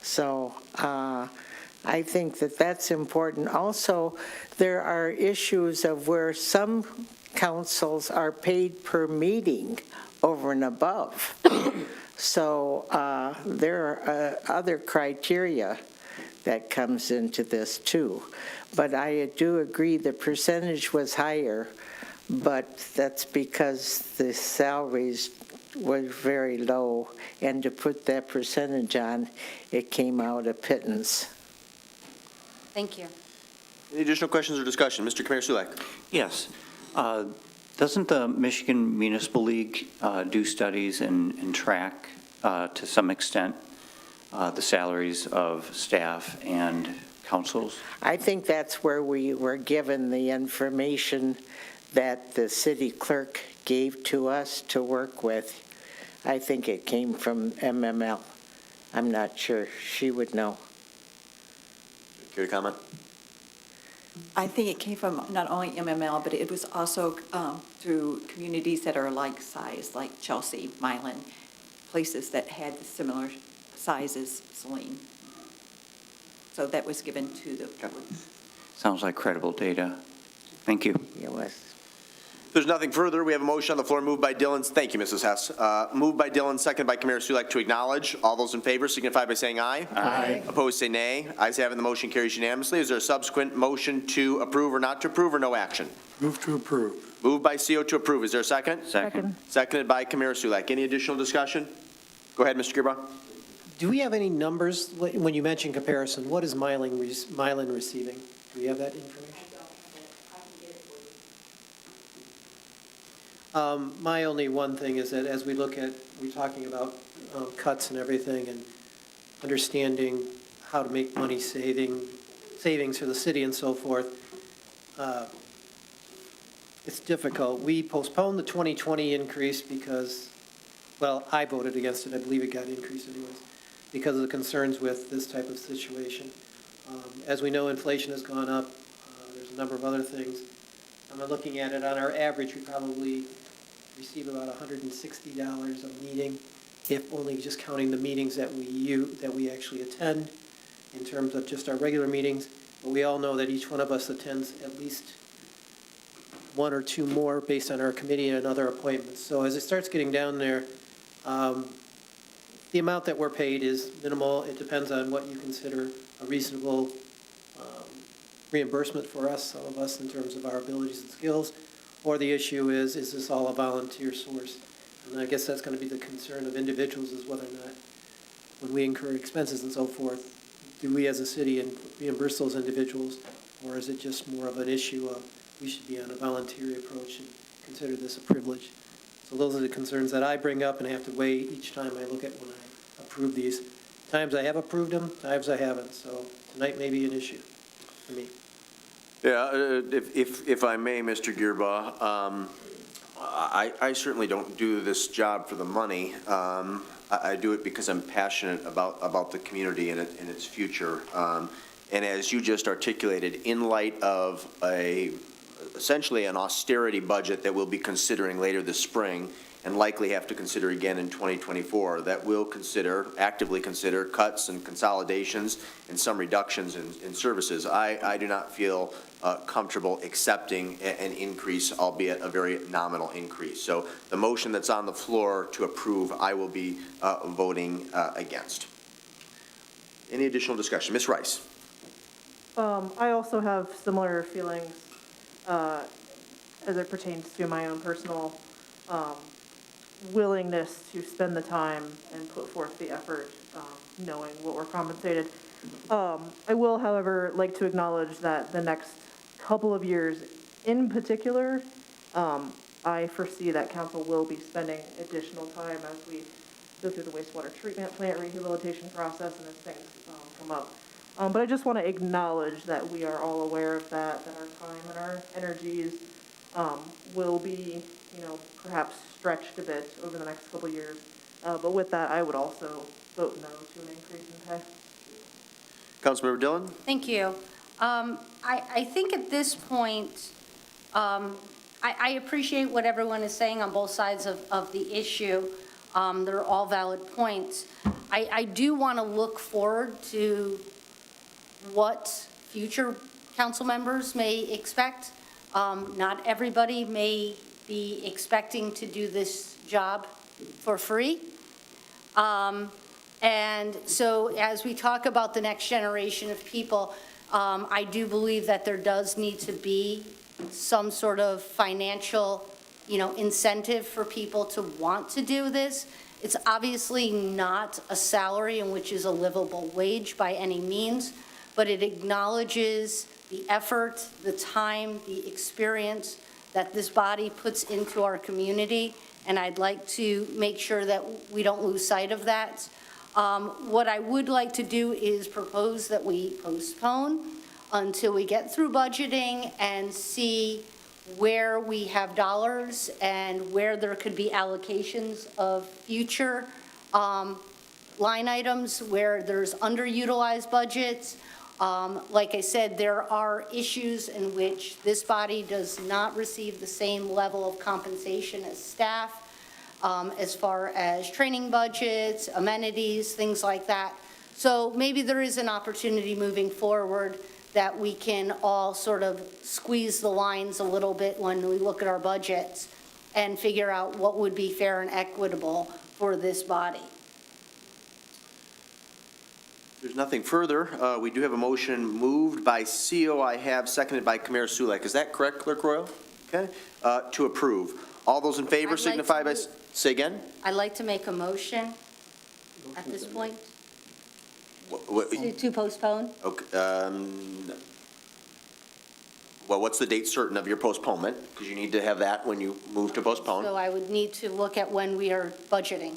Speaker 13: So I think that that's important. Also, there are issues of where some councils are paid per meeting over and above. So there are other criteria that comes into this too. But I do agree the percentage was higher, but that's because the salaries were very low, and to put that percentage on, it came out a pittance.
Speaker 7: Thank you.
Speaker 2: Any additional questions or discussion? Mr. Kamir Sulek.
Speaker 10: Yes. Doesn't the Michigan Municipal League do studies and track, to some extent, the salaries of staff and councils?
Speaker 13: I think that's where we were given the information that the city clerk gave to us to work with. I think it came from MML. I'm not sure. She would know.
Speaker 2: Care to comment?
Speaker 4: I think it came from not only MML, but it was also through communities that are like size, like Chelsea, Milan, places that had similar sizes, Saline. So that was given to the public.
Speaker 10: Sounds like credible data. Thank you.
Speaker 13: It was.
Speaker 2: If there's nothing further, we have a motion on the floor moved by Dillon. Thank you, Mrs. Hess. Moved by Dillon, second by Kamir Sulek to acknowledge. All those in favor signify by saying aye.
Speaker 10: Aye.
Speaker 2: Opposed, say nay. Ayes have it, the motion carries unanimously. Is there a subsequent motion to approve or not to approve, or no action?
Speaker 11: Move to approve.
Speaker 2: Moved by CO to approve. Is there a second?
Speaker 10: Second.
Speaker 2: Seconded by Kamir Sulek. Any additional discussion? Go ahead, Mr. Girba.
Speaker 3: Do we have any numbers, when you mention comparison, what is Milan receiving? Do we have that information? My only one thing is that as we look at, we're talking about cuts and everything and understanding how to make money savings for the city and so forth, it's difficult. We postponed the 2020 increase because, well, I voted against it. I believe it got increased anyways, because of the concerns with this type of situation. As we know, inflation has gone up. There's a number of other things. I'm looking at it, on our average, we probably receive about $160 a meeting, if only just counting the meetings that we actually attend in terms of just our regular meetings. But we all know that each one of us attends at least one or two more based on our committee and other appointments. So as it starts getting down there, the amount that we're paid is minimal. It depends on what you consider a reasonable reimbursement for us, some of us, in terms of our abilities and skills, or the issue is this all a volunteer source? And I guess that's going to be the concern of individuals, is whether or not, when we incur expenses and so forth, do we as a city reimburse those individuals, or is it just more of an issue of we should be on a voluntary approach and consider this a privilege? So those are the concerns that I bring up and have to weigh each time I look at when I approve these. Times I have approved them, times I haven't. So tonight may be an issue for me.
Speaker 2: Yeah, if I may, Mr. Girba, I certainly don't do this job for the money. I do it because I'm passionate about the community and its future. And as you just articulated, in light of essentially an austerity budget that we'll be considering later this spring and likely have to consider again in 2024, that will actively consider cuts and consolidations and some reductions in services. I do not feel comfortable accepting an increase, albeit a very nominal increase. So the motion that's on the floor to approve, I will be voting against. Any additional discussion? Ms. Rice.
Speaker 9: I also have similar feelings as it pertains to my own personal willingness to spend the time and put forth the effort, knowing what we're compensated. I will, however, like to acknowledge that the next couple of years in particular, I foresee that council will be spending additional time as we go through the wastewater treatment plant rehabilitation process and as things come up. But I just want to acknowledge that we are all aware of that our time and our energies will be, perhaps stretched a bit over the next couple of years. But with that, I would also vote no to an increase in pay.
Speaker 2: Councilmember Dillon?
Speaker 7: Thank you. I think at this point, I appreciate what everyone is saying on both sides of the issue. They're all valid points. I do want to look forward to what future council members may expect. Not everybody may be expecting to do this job for free. And so as we talk about the next generation of people, I do believe that there does need to be some sort of financial, incentive for people to want to do this. It's obviously not a salary in which is a livable wage by any means, but it acknowledges the effort, the time, the experience that this body puts into our community, and I'd like to make sure that we don't lose sight of that. What I would like to do is propose that we postpone until we get through budgeting and see where we have dollars and where there could be allocations of future line items where there's underutilized budgets. Like I said, there are issues in which this body does not receive the same level of compensation as staff, as far as training budgets, amenities, things like that. So maybe there is an opportunity moving forward that we can all sort of squeeze the lines a little bit when we look at our budgets and figure out what would be fair and equitable for this body.
Speaker 2: There's nothing further. We do have a motion moved by CO I have, seconded by Kamara Sulek. Is that correct, Clerk Royal? Okay. To approve. All those in favor signify by, say again?
Speaker 7: I'd like to make a motion at this point to postpone.
Speaker 2: Okay. Well, what's the date certain of your postponement? Because you need to have that when you move to postpone.
Speaker 7: So I would need to look at when we are budgeting.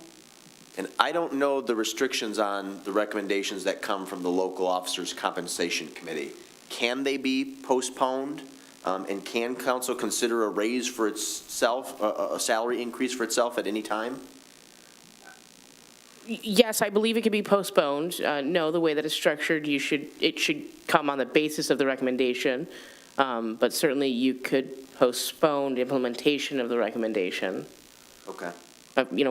Speaker 2: And I don't know the restrictions on the recommendations that come from the local officers' compensation committee. Can they be postponed? And can council consider a raise for itself, a salary increase for itself at any time?
Speaker 6: Yes, I believe it can be postponed. No, the way that it's structured, it should come on the basis of the recommendation. But certainly you could postpone the implementation of the recommendation.
Speaker 2: Okay.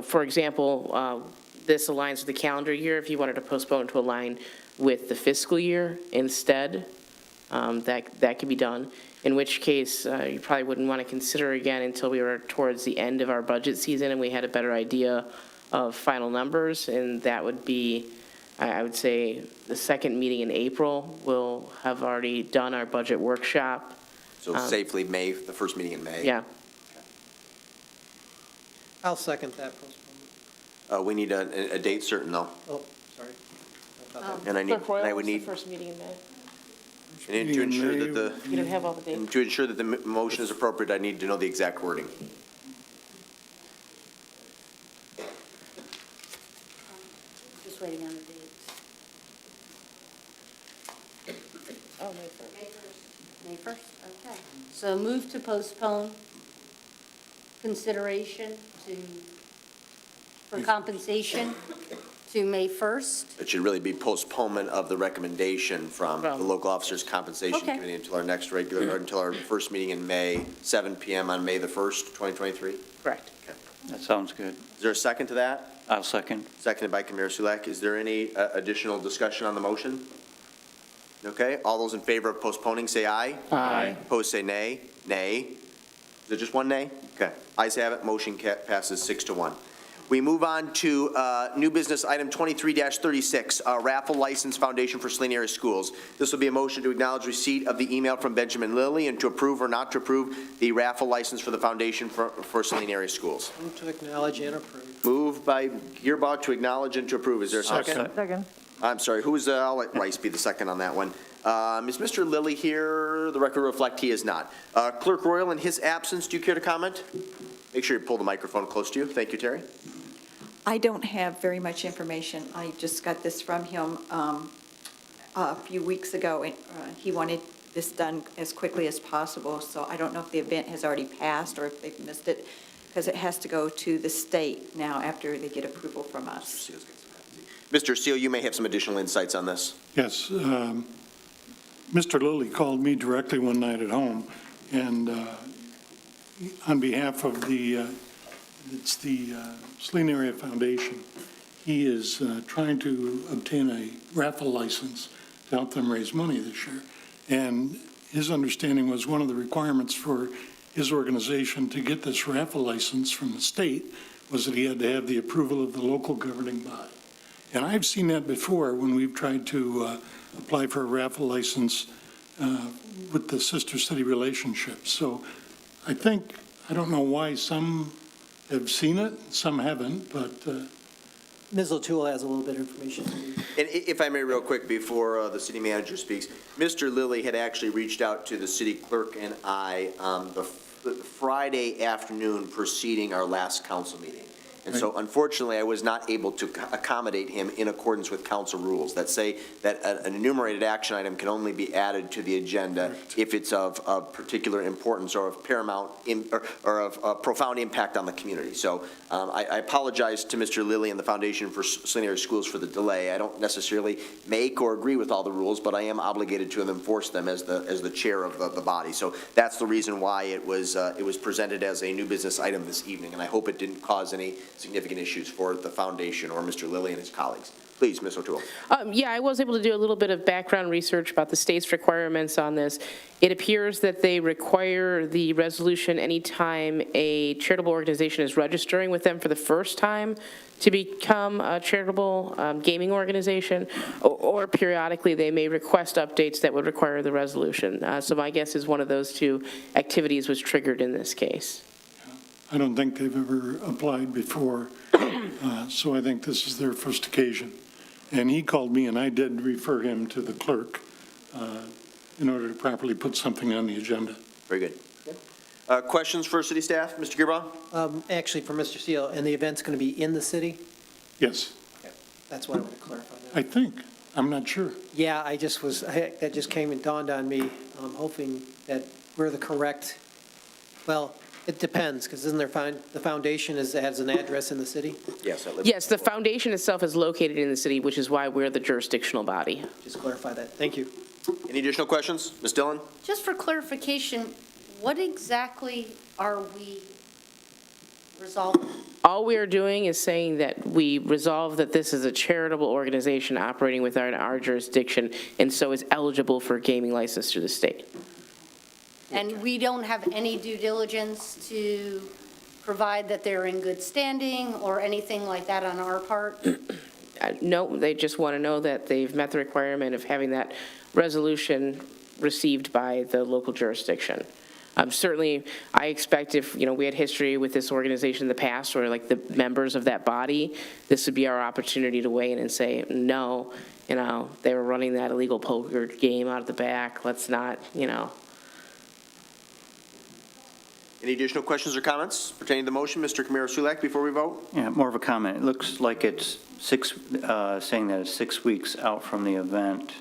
Speaker 6: For example, this aligns with the calendar year. If you wanted to postpone to align with the fiscal year instead, that could be done. In which case, you probably wouldn't want to consider again until we were towards the end of our budget season and we had a better idea of final numbers. And that would be, I would say, the second meeting in April. We'll have already done our budget workshop.
Speaker 2: So safely May, the first meeting in May?
Speaker 6: Yeah.
Speaker 3: I'll second that postponement.
Speaker 2: We need a date certain, though.
Speaker 3: Oh, sorry.
Speaker 2: And I would need,
Speaker 6: First meeting in May.
Speaker 2: and to ensure that the,
Speaker 6: You don't have all the dates.
Speaker 2: and to ensure that the motion is appropriate, I need to know the exact wording.
Speaker 7: Just waiting on the dates.
Speaker 6: Oh, May 1st.
Speaker 7: May 1st, okay. So move to postpone consideration for compensation to May 1st?
Speaker 2: It should really be postponement of the recommendation from the local officers' compensation
Speaker 7: Okay.
Speaker 2: committee until our next regular, or until our first meeting in May, 7 PM on May the 1st, 2023.
Speaker 6: Correct.
Speaker 10: That sounds good.
Speaker 2: Is there a second to that?
Speaker 10: I'll second.
Speaker 2: Seconded by Kamir Sulek. Is there any additional discussion on the motion? Okay, all those in favor of postponing, say aye.
Speaker 6: Aye.
Speaker 2: Opposed, say nay. Nay. Is it just one nay? Okay. Ayes have it, motion passes 6-1. We move on to new business item 23-36, raffle license foundation for Saline area schools. This will be a motion to acknowledge receipt of the email from Benjamin Lilly and to approve or not to approve the raffle license for the foundation for Saline area schools.
Speaker 3: Move to acknowledge and approve.
Speaker 2: Moved by Gearbaugh to acknowledge and to approve. Is there a second?
Speaker 9: Second.
Speaker 2: I'm sorry, I'll let Rice be the second on that one. Is Mr. Lilly here? The record will reflect he is not. Clerk Royal, in his absence, do you care to comment? Make sure you pull the microphone close to you. Thank you, Terry.
Speaker 4: I don't have very much information. I just got this from him a few weeks ago, and he wanted this done as quickly as possible, so I don't know if the event has already passed or if they've missed it, because it has to go to the state now after they get approval from us.
Speaker 2: Mr. Seal, you may have some additional insights on this.
Speaker 11: Yes. Mr. Lilly called me directly one night at home, and on behalf of the Saline Area Foundation, he is trying to obtain a raffle license to help them raise money this year. And his understanding was one of the requirements for his organization to get this raffle license from the state was that he had to have the approval of the local governing body. And I've seen that before when we've tried to apply for a raffle license with the sister city relationship. So I don't know why some have seen it, some haven't, but.
Speaker 3: Ms. O'Toole has a little bit of information.
Speaker 2: And if I may real quick before the city manager speaks, Mr. Lilly had actually reached out to the city clerk and I the Friday afternoon preceding our last council meeting. And so unfortunately, I was not able to accommodate him in accordance with council rules that say that an enumerated action item can only be added to the agenda if it's of particular importance or of paramount or of profound impact on the community. So I apologize to Mr. Lilly and the Foundation for Saline Area Schools for the delay. I don't necessarily make or agree with all the rules, but I am obligated to enforce them as the chair of the body. So that's the reason why it was presented as a new business item this evening, and I hope it didn't cause any significant issues for the foundation or Mr. Lilly and his colleagues. Please, Ms. O'Toole.
Speaker 6: Yeah, I was able to do a little bit of background research about the state's requirements on this. It appears that they require the resolution anytime a charitable organization is registering with them for the first time to become a charitable gaming organization, or periodically they may request updates that would require the resolution. So my guess is one of those two activities was triggered in this case.
Speaker 11: I don't think they've ever applied before, so I think this is their first occasion. And he called me, and I did refer him to the clerk in order to properly put something on the agenda.
Speaker 2: Very good. Questions for city staff? Mr. Gearbaugh?
Speaker 3: Actually, for Mr. Seal, and the event's going to be in the city?
Speaker 11: Yes.
Speaker 3: That's what I want to clarify now.
Speaker 11: I think. I'm not sure.
Speaker 3: Yeah, that just came and dawned on me. I'm hoping that we're the correct, well, it depends, because isn't the foundation has an address in the city?
Speaker 2: Yes.
Speaker 6: Yes, the foundation itself is located in the city, which is why we're the jurisdictional body.
Speaker 3: Just clarify that. Thank you.
Speaker 2: Any additional questions? Ms. Dillon?
Speaker 7: Just for clarification, what exactly are we resolving?
Speaker 6: All we are doing is saying that we resolve that this is a charitable organization operating within our jurisdiction and so is eligible for a gaming license through the state.
Speaker 7: And we don't have any due diligence to provide that they're in good standing or anything like that on our part?
Speaker 6: No, they just want to know that they've met the requirement of having that resolution received by the local jurisdiction. Certainly, I expect if, we had history with this organization in the past or like the members of that body, this would be our opportunity to weigh in and say, no, they were running that illegal poker game out of the back. Let's not,
Speaker 2: Any additional questions or comments pertaining to the motion? Mr. Kamir Sulek, before we vote?
Speaker 10: Yeah, more of a comment. It looks like it's saying that it's 6 weeks out from the event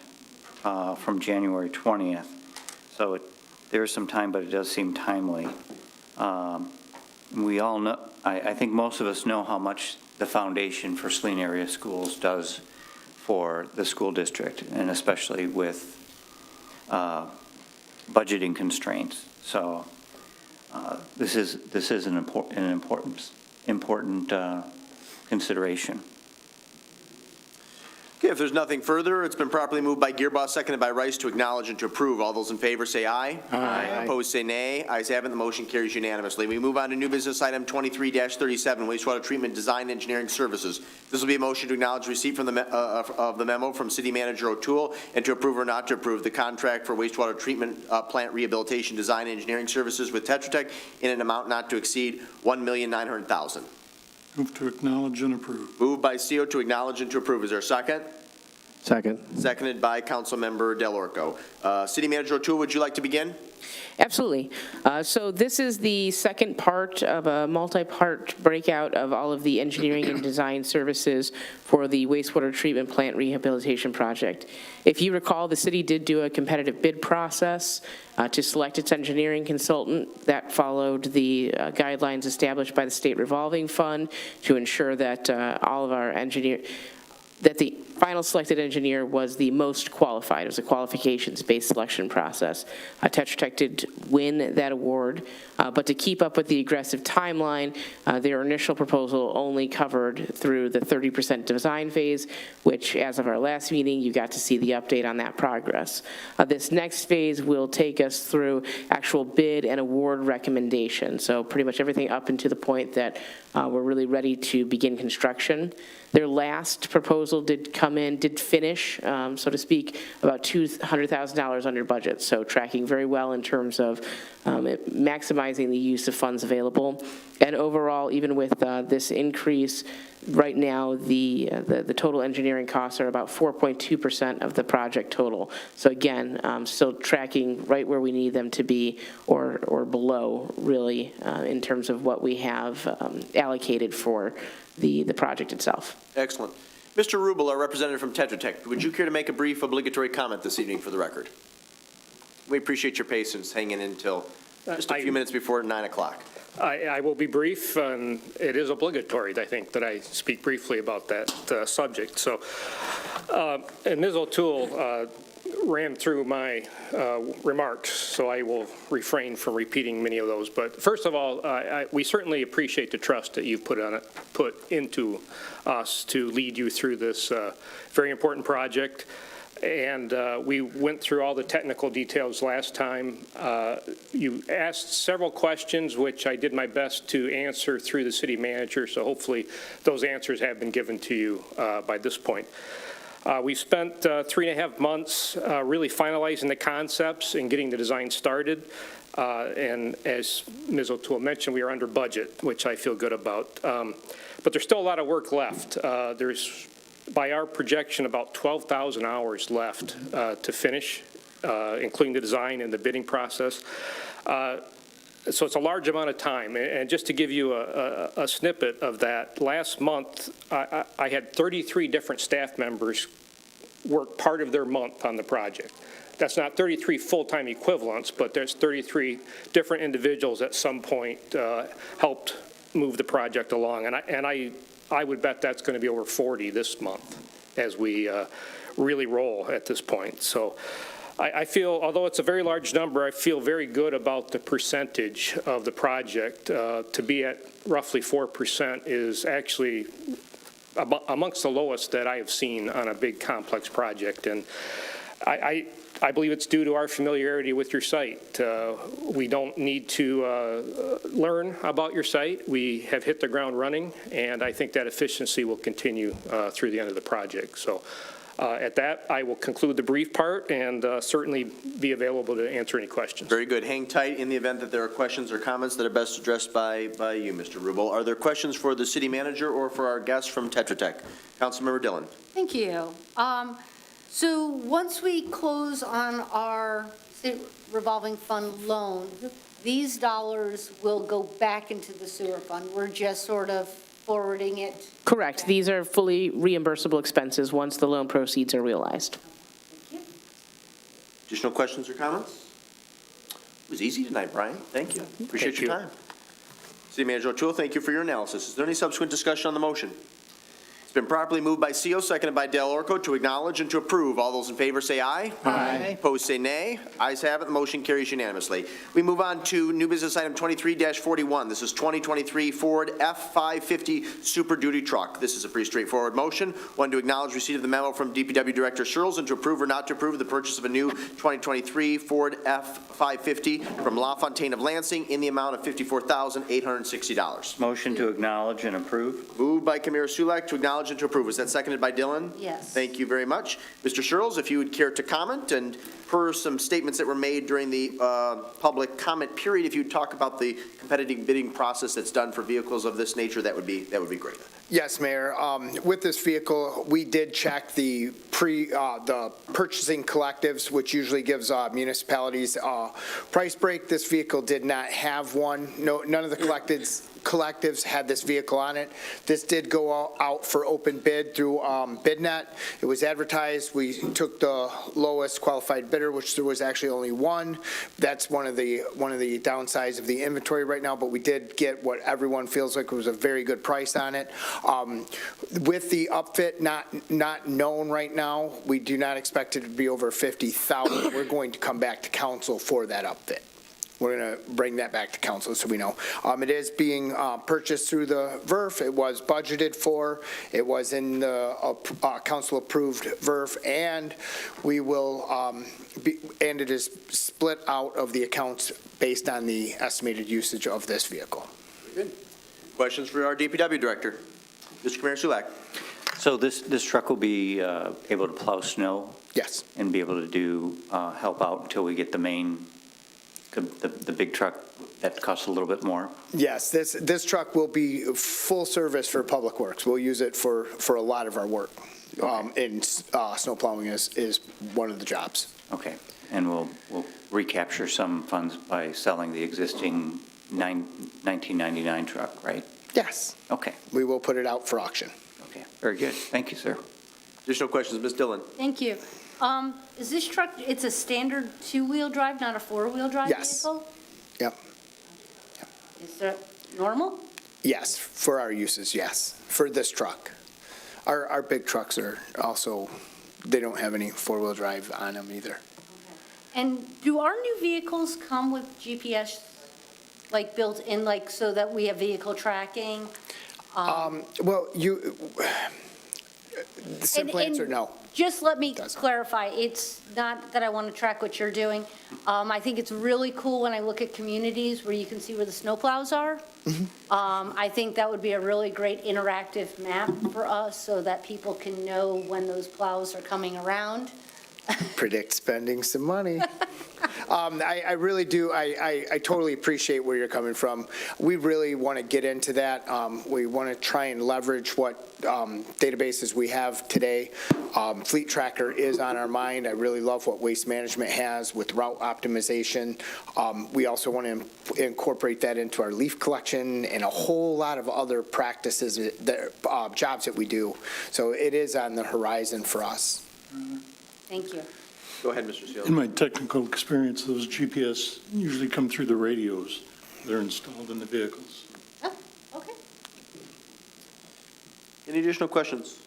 Speaker 10: from January 20th. So there's some time, but it does seem timely. we all know, I think most of us know how much the Foundation for Saline Area Schools does for the school district, and especially with budgeting constraints. So this is an important consideration.
Speaker 2: Okay, if there's nothing further, it's been properly moved by Gearboss, seconded by Rice to acknowledge and to approve. All those in favor say aye.
Speaker 1: Aye.
Speaker 2: Opposed say nay. Ayes have it, the motion carries unanimously. We move on to new business item 23-37, wastewater treatment design engineering services. This will be a motion to acknowledge receipt from of the memo from City Manager O'Toole and to approve or not to approve the contract for wastewater treatment plant rehabilitation design engineering services with Tetra Tech in an amount not to exceed $1,900,000.
Speaker 11: Move to acknowledge and approve.
Speaker 2: Moved by CO to acknowledge and to approve. Is there a second?
Speaker 1: Second.
Speaker 2: Seconded by Councilmember Del Orco. City Manager O'Toole, would you like to begin?
Speaker 6: Absolutely. So this is the second part of a multi-part breakout of all of the engineering and design services for the wastewater treatment plant rehabilitation project. If you recall, the city did do a competitive bid process to select its engineering consultant. That followed the guidelines established by the State Revolving Fund to ensure that all of our that the final selected engineer was the most qualified. It was a qualifications-based selection process. Tetra Tech did win that award, but to keep up with the aggressive timeline, their initial proposal only covered through the 30% design phase, which as of our last meeting, you got to see the update on that progress. This next phase will take us through actual bid and award recommendation. So pretty much everything up until the point that we're really ready to begin construction. Their last proposal did finish, so to speak, about $200,000 under budget, so tracking very well in terms of maximizing the use of funds available. And overall, even with this increase, right now the total engineering costs are about 4.2% of the project total. So again, still tracking right where we need them to be, or below, really, in terms of what we have allocated for the project itself.
Speaker 2: Excellent. Mr. Rubel, our representative from Tetra Tech, would you care to make a brief obligatory comment this evening for the record? We appreciate your patience hanging in until just a few minutes before 9 o'clock.
Speaker 8: I will be brief, and it is obligatory, I think, that I speak briefly about that subject. So, and Ms. O'Toole ran through my remarks, so I will refrain from repeating many of those. But first of all, we certainly appreciate the trust that you've put into us to lead you through this very important project. And we went through all the technical details last time. You asked several questions, which I did my best to answer through the city manager, so hopefully those answers have been given to you by this point. We spent 3.5 months really finalizing the concepts and getting the design started. And as Ms. O'Toole mentioned, we are under budget, which I feel good about. But there's still a lot of work left. There's, by our projection, about 12,000 hours left to finish, including the design and the bidding process. So it's a large amount of time. And just to give you a snippet of that, last month I had 33 different staff members work part of their month on the project. That's not 33 full-time equivalents, but there's 33 different individuals at some point helped move the project along. And I would bet that's going to be over 40 this month as we really roll at this point. So I feel, although it's a very large number, I feel very good about the percentage of the project. To be at roughly 4% is actually amongst the lowest that I have seen on a big complex project. And I believe it's due to our familiarity with your site. We don't need to learn about your site. We have hit the ground running, and I think that efficiency will continue through the end of the project. So at that, I will conclude the brief part and certainly be available to answer any questions.
Speaker 2: Very good. Hang tight in the event that there are questions or comments that are best addressed by you, Mr. Rubel. Are there questions for the city manager or for our guests from Tetra Tech? Councilmember Dillon.
Speaker 7: Thank you. So once we close on our revolving fund loan, these dollars will go back into the sewer fund. We're just sort of forwarding it.
Speaker 6: Correct. These are fully reimbursable expenses once the loan proceeds are realized.
Speaker 7: Thank you.
Speaker 2: Additional questions or comments? It was easy tonight, Brian. Thank you. Appreciate your time. City Manager O'Toole, thank you for your analysis. Is there any subsequent discussion on the motion? It's been properly moved by CO, seconded by Del Orco to acknowledge and to approve. All those in favor say aye.
Speaker 3: Aye.
Speaker 2: Opposed say nay. Ayes have it. The motion carries unanimously. We move on to new business item 23-41. This is 2023 Ford F-550 Super Duty Truck. This is a pretty straightforward motion. One, to acknowledge receipt of the memo from DPW Director Searles and to approve or not to approve the purchase of a new 2023 Ford F-550 from LaFontaine of Lansing in the amount of $54,860.
Speaker 10: Motion to acknowledge and approve.
Speaker 2: Moved by Camara Sulak to acknowledge and to approve. Was that seconded by Dylan?
Speaker 7: Yes.
Speaker 2: Thank you very much. Mr. Searles, if you would care to comment, and per some statements that were made during the public comment period, if you'd talk about the competitive bidding process that's done for vehicles of this nature, that would be great.
Speaker 5: Yes, Mayor. With this vehicle, we did check the purchasing collectives, which usually gives municipalities a price break. This vehicle did not have one. No, none of the collectives had this vehicle on it. This did go out for open bid through BidNet. It was advertised. We took the lowest qualified bidder, which there was actually only one. That's one of the downsides of the inventory right now, but we did get what everyone feels like was a very good price on it. With the upfit not known right now, we do not expect it to be over $50,000. We're going to come back to council for that upfit. We're going to bring that back to council so we know. It is being purchased through the VERF. It was budgeted for. It was in the council-approved VERF, and we will, and it is split out of the accounts based on the estimated usage of this vehicle.
Speaker 2: Good. Questions for our DPW Director? Mr. Camara Sulak.
Speaker 10: So this truck will be able to plow snow?
Speaker 5: Yes.
Speaker 10: And be able to do, help out until we get the main, the big truck that costs a little bit more?
Speaker 5: Yes, this truck will be full service for Public Works. We'll use it for a lot of our work. And snow plowing is one of the jobs.
Speaker 10: Okay, and we'll recapture some funds by selling the existing 1999 truck, right?
Speaker 5: Yes.
Speaker 10: Okay.
Speaker 5: We will put it out for auction.
Speaker 10: Okay, very good. Thank you, sir.
Speaker 2: Additional questions, Ms. Dillon?
Speaker 7: Thank you. Is this truck, it's a standard two-wheel drive, not a four-wheel drive vehicle?
Speaker 5: Yep.
Speaker 7: Is that normal?
Speaker 5: Yes, for our uses, yes, for this truck. Our big trucks are also, they don't have any four-wheel drive on them either.
Speaker 7: And do our new vehicles come with GPS, like built in, like so that we have vehicle tracking?
Speaker 5: Well, the simple answer, no.
Speaker 7: Just let me clarify, it's not that I want to track what you're doing. I think it's really cool when I look at communities where you can see where the snowplows are. I think that would be a really great interactive map for us so that people can know when those plows are coming around.
Speaker 5: Predict spending some money. I really do. I totally appreciate where you're coming from. We really want to get into that. We want to try and leverage what databases we have today. Fleet Tracker is on our mind. I really love what Waste Management has with route optimization. We also want to incorporate that into our leaf collection and a whole lot of other practices, jobs that we do. So it is on the horizon for us.
Speaker 7: Thank you.
Speaker 2: Go ahead, Mr. Seals.
Speaker 11: In my technical experience, those GPS usually come through the radios that are installed in the vehicles.
Speaker 7: Oh, okay.
Speaker 2: Any additional questions,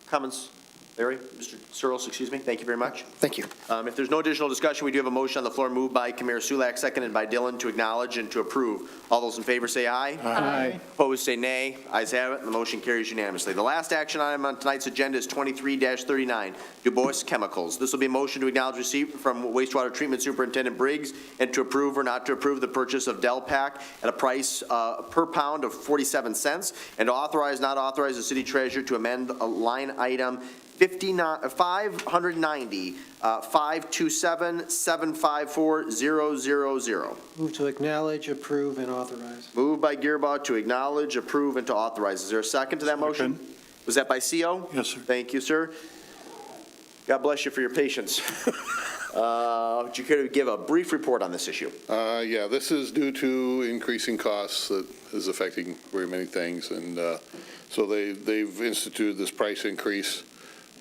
Speaker 2: comments? Larry, Mr. Searles, excuse me. Thank you very much.
Speaker 5: Thank you.
Speaker 2: If there's no additional discussion, we do have a motion on the floor moved by Camara Sulak, seconded by Dillon to acknowledge and to approve. All those in favor say aye.
Speaker 11: Aye.
Speaker 2: Opposed say nay. Ayes have it, and the motion carries unanimously. The last action item on tonight's agenda is 23-39, Du Bois Chemicals. This will be a motion to acknowledge receipt from wastewater treatment superintendent Briggs and to approve or not to approve the purchase of Delpac at a price per pound of 47 cents and to authorize, not authorize the city treasurer to amend a line item 590, 527 754 000.
Speaker 3: Move to acknowledge, approve, and authorize.
Speaker 2: Moved by Gearbaugh to acknowledge, approve, and to authorize. Is there a second to that motion? Was that by CO?
Speaker 11: Yes, sir.
Speaker 2: Thank you, sir. God bless you for your patience. Would you care to give a brief report on this issue?
Speaker 12: Yeah, this is due to increasing costs that is affecting very many things, and so they've instituted this price increase.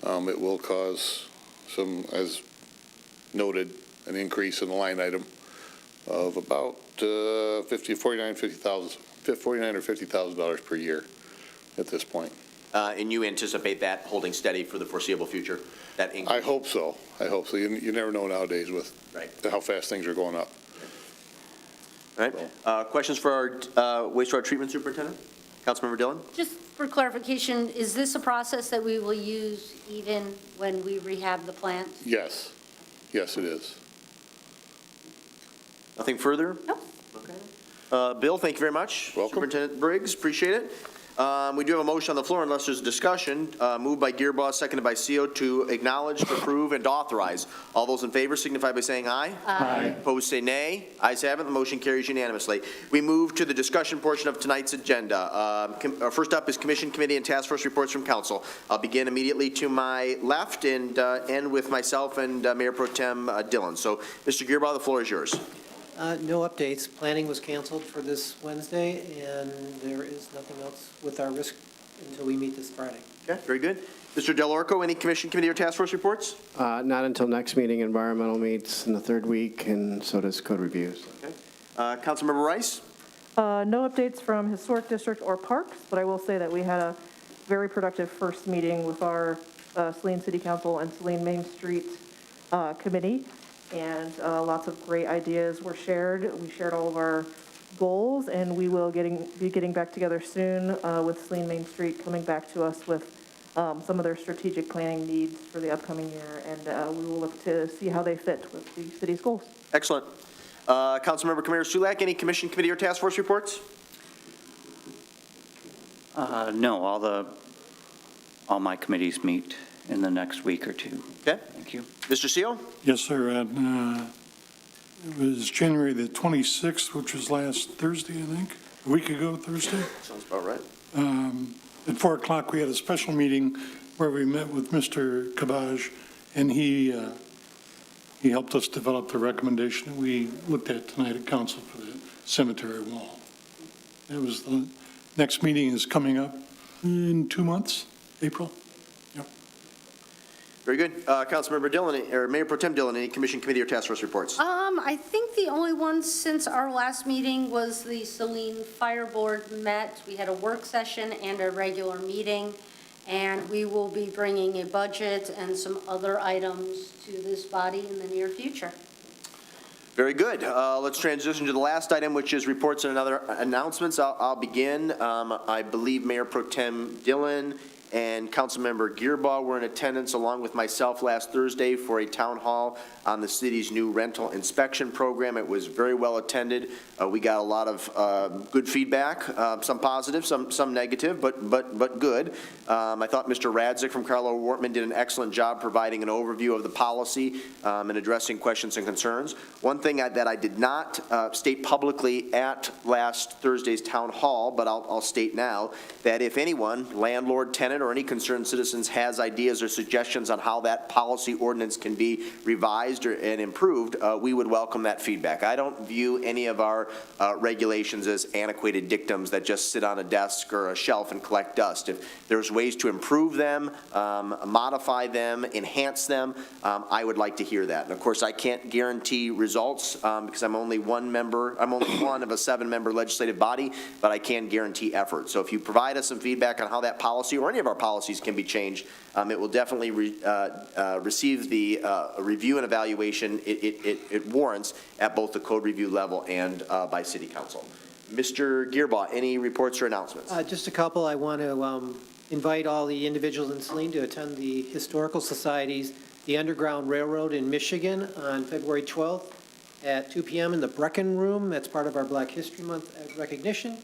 Speaker 12: It will cause some, as noted, an increase in the line item of about $50,000 $49,000 or $50,000 per year at this point.
Speaker 2: And you anticipate that holding steady for the foreseeable future? That increase?
Speaker 12: I hope so. I hope so. You never know nowadays with
Speaker 2: Right.
Speaker 12: how fast things are going up.
Speaker 2: All right. Questions for our wastewater treatment superintendent? Councilmember Dillon?
Speaker 7: Just for clarification, is this a process that we will use even when we rehab the plant?
Speaker 12: Yes. Yes, it is.
Speaker 2: Nothing further?
Speaker 7: Nope.
Speaker 2: Okay. Bill, thank you very much.
Speaker 12: Welcome.
Speaker 2: Superintendent Briggs, appreciate it. We do have a motion on the floor unless there's a discussion. Moved by Gearboss, seconded by CO to acknowledge, approve, and authorize. All those in favor signify by saying aye.
Speaker 7: Aye.
Speaker 2: Opposed, say nay. Ayes have it, the motion carries unanimously. We move to the discussion portion of tonight's agenda. First up is commission, committee, and task force reports from council. I'll begin immediately to my left and end with myself and Mayor Pro Tem Dillon. So, Mr. Gearboss, the floor is yours.
Speaker 3: No updates. Planning was canceled for this Wednesday, and there is nothing else with our risk until we meet this Friday.
Speaker 2: Okay, very good. Mr. Del Orco, any commission, committee, or task force reports?
Speaker 1: Not until next meeting. Environmental meets in the third week, and so does code reviews.
Speaker 2: Okay. Councilmember Rice?
Speaker 9: No updates from Historic District or Parks, but I will say that we had a very productive first meeting with our Saline City Council and Saline Main Street Committee, and lots of great ideas were shared. We shared all of our goals, and we will be getting back together soon with Saline Main Street coming back to us with some of their strategic planning needs for the upcoming year, and we will look to see how they fit with the city's goals.
Speaker 2: Excellent. Councilmember Kamir Sulak, any commission, committee, or task force reports?
Speaker 10: No, all my committees meet in the next week or two.
Speaker 2: Okay.
Speaker 10: Thank you.
Speaker 2: Mr. Seal?
Speaker 11: Yes, sir. It was January the 26th, which was last Thursday, I think, a week ago Thursday.
Speaker 2: Sounds about right.
Speaker 11: At 4 o'clock, we had a special meeting where we met with Mr. Kabaj, and he helped us develop the recommendation that we looked at tonight at council for the cemetery wall. It was the next meeting is coming up in 2 months, April.
Speaker 2: Very good. Councilmember Dillon, or Mayor Pro Tem Dillon, any commission, committee, or task force reports?
Speaker 7: I think the only one since our last meeting was the Saline Fire Board met. We had a work session and a regular meeting, and we will be bringing a budget and some other items to this body in the near future.
Speaker 2: Very good. Let's transition to the last item, which is reports and other announcements. I'll begin. I believe Mayor Pro Tem Dillon and Councilmember Gearbaugh were in attendance along with myself last Thursday for a town hall on the city's new rental inspection program. It was very well attended. We got a lot of good feedback, some positive, some negative, but good. I thought Mr. Radzik from Carlo Wortman did an excellent job providing an overview of the policy and addressing questions and concerns. One thing that I did not state publicly at last Thursday's town hall, but I'll state now, that if anyone, landlord, tenant, or any concerned citizens has ideas or suggestions on how that policy ordinance can be revised and improved, we would welcome that feedback. I don't view any of our regulations as antiquated dictums that just sit on a desk or a shelf and collect dust. If there's ways to improve them, modify them, enhance them, I would like to hear that. And of course, I can't guarantee results because I'm only one member, I'm only one of a 7-member legislative body, but I can guarantee effort. So if you provide us some feedback on how that policy or any of our policies can be changed, it will definitely receive the review and evaluation it warrants at both the code review level and by City Council. Mr. Gearbaugh, any reports or announcements?
Speaker 3: Just a couple. I want to invite all the individuals in Saline to attend the Historical Society's The Underground Railroad in Michigan on February 12th at 2 p.m. in the Brecken Room. That's part of our Black History Month recognition.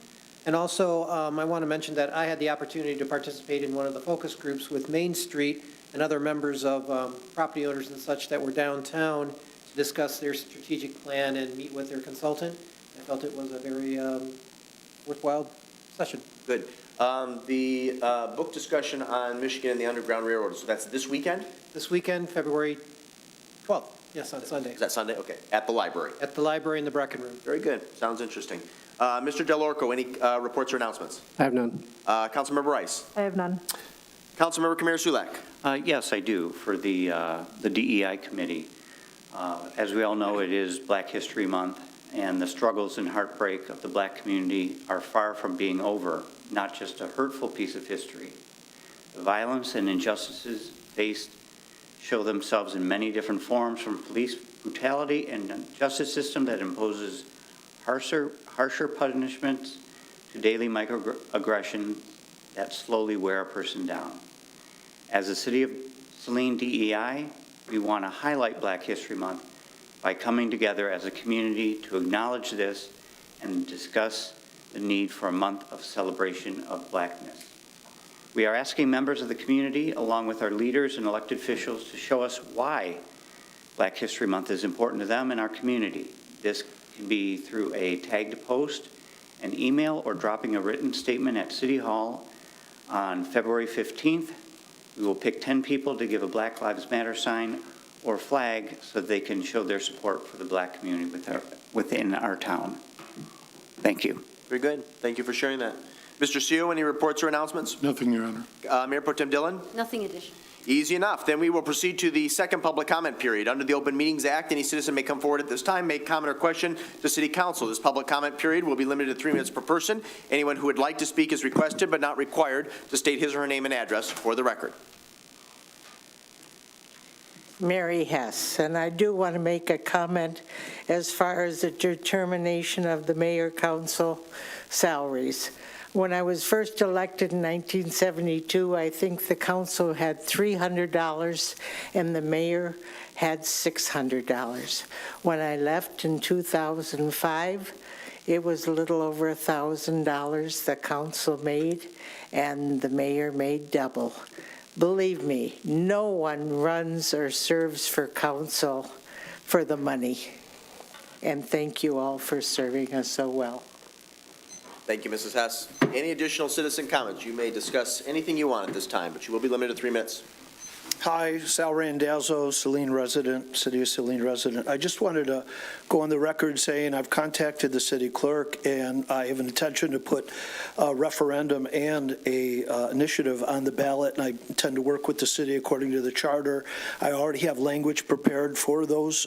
Speaker 3: And also, I want to mention that I had the opportunity to participate in one of the focus groups with Main Street and other members of property owners and such that were downtown to discuss their strategic plan and meet with their consultant. I felt it was a very worthwhile session.
Speaker 2: Good. The book discussion on Michigan and the Underground Railroad, so that's this weekend?
Speaker 3: This weekend, February 12th. Yes, on Sunday.
Speaker 2: Is that Sunday? Okay. At the library?
Speaker 3: At the library in the Brecken Room.
Speaker 2: Very good. Sounds interesting. Mr. Del Orco, any reports or announcements?
Speaker 1: I have none.
Speaker 2: Councilmember Rice?
Speaker 9: I have none.
Speaker 2: Councilmember Kamir Sulak?
Speaker 10: Yes, I do, for the DEI committee. As we all know, it is Black History Month, and the struggles and heartbreak of the Black community are far from being over, not just a hurtful piece of history. The violence and injustices faced show themselves in many different forms, from police brutality and a justice system that imposes harsher punishments to daily microaggressions that slowly wear a person down. As the City of Saline DEI, we want to highlight Black History Month by coming together as a community to acknowledge this and discuss the need for a month of celebration of Blackness. We are asking members of the community, along with our leaders and elected officials, to show us why Black History Month is important to them and our community. This can be through a tagged post, an email, or dropping a written statement at City Hall on February 15th. We will pick 10 people to give a Black Lives Matter sign or flag so they can show their support for the Black community within our town. Thank you.
Speaker 2: Very good. Thank you for sharing that. Mr. Seo, any reports or announcements?
Speaker 11: Nothing, Your Honor.
Speaker 2: Mayor Pro Tem Dillon?
Speaker 7: Nothing additional.
Speaker 2: Easy enough. Then we will proceed to the second public comment period. Under the Open Meetings Act, any citizen may come forward at this time, make comment or question to City Council. This public comment period will be limited to 3 minutes per person. Anyone who would like to speak is requested but not required to state his or her name and address for the record.
Speaker 13: Mary Hess, and I do want to make a comment as far as the determination of the mayor council salaries. When I was first elected in 1972, I think the council had $300 and the mayor had $600. When I left in 2005, it was a little over $1,000 the council made, and the mayor made double. Believe me, no one runs or serves for council for the money. And thank you all for serving us so well.
Speaker 2: Thank you, Mrs. Hess. Any additional citizen comments? You may discuss anything you want at this time, but you will be limited to 3 minutes.
Speaker 15: Hi, Sal Randazzo, Saline resident, City of Saline resident. I just wanted to go on the record saying I've contacted the city clerk, and I have an intention to put a referendum and a initiative on the ballot, and I intend to work with the city according to the charter. I already have language prepared for those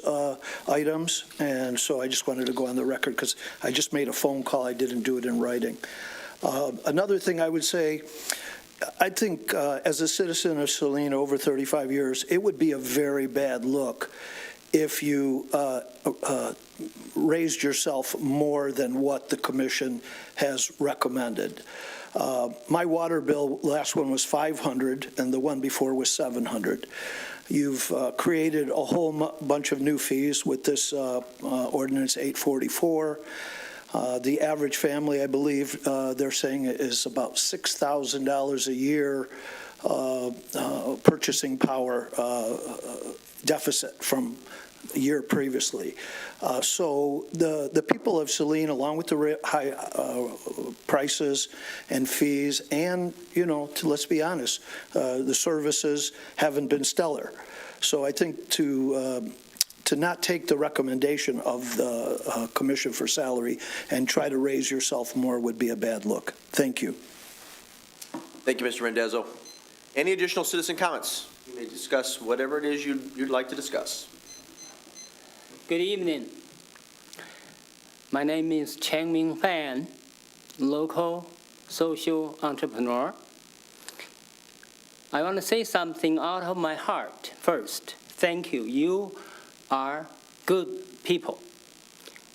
Speaker 15: items, and so I just wanted to go on the record because I just made a phone call. I didn't do it in writing. Another thing I would say, I think as a citizen of Saline over 35 years, it would be a very bad look if you raised yourself more than what the commission has recommended. My water bill, last one was $500, and the one before was $700. You've created a whole bunch of new fees with this ordinance 844. The average family, I believe, they're saying is about $6,000 a year purchasing power deficit from a year previously. So the people of Saline, along with the high prices and fees, and, let's be honest, the services haven't been stellar. So I think to not take the recommendation of the Commission for Salary and try to raise yourself more would be a bad look. Thank you.
Speaker 2: Thank you, Mr. Randazzo. Any additional citizen comments? You may discuss whatever it is you'd like to discuss.
Speaker 14: Good evening. My name is Cheng Ming Fan, local social entrepreneur. I want to say something out of my heart first. Thank you. You are good people.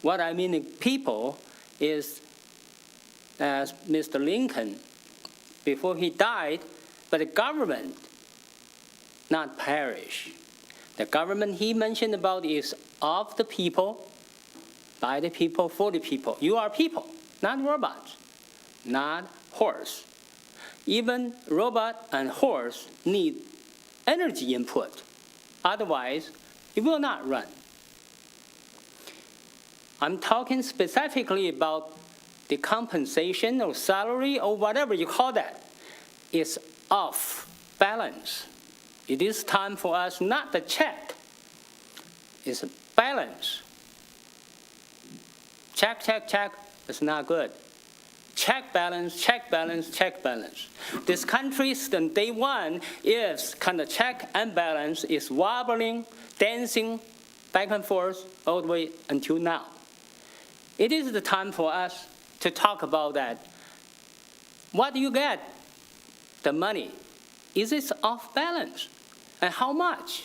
Speaker 14: What I mean people is, as Mr. Lincoln, before he died, but the government, not parish. The government he mentioned about is of the people, by the people, for the people. You are people, not robots, not horse. Even robot and horse need energy input. Otherwise, it will not run. I'm talking specifically about the compensation or salary or whatever you call that. It's off balance. It is time for us not to check. It's a balance. Check, check, check. It's not good. Check balance, check balance, check balance. This country, since day one, is kind of check and balance, is wobbling, dancing back and forth all the way until now. It is the time for us to talk about that. What do you get? The money. Is it off balance? And how much?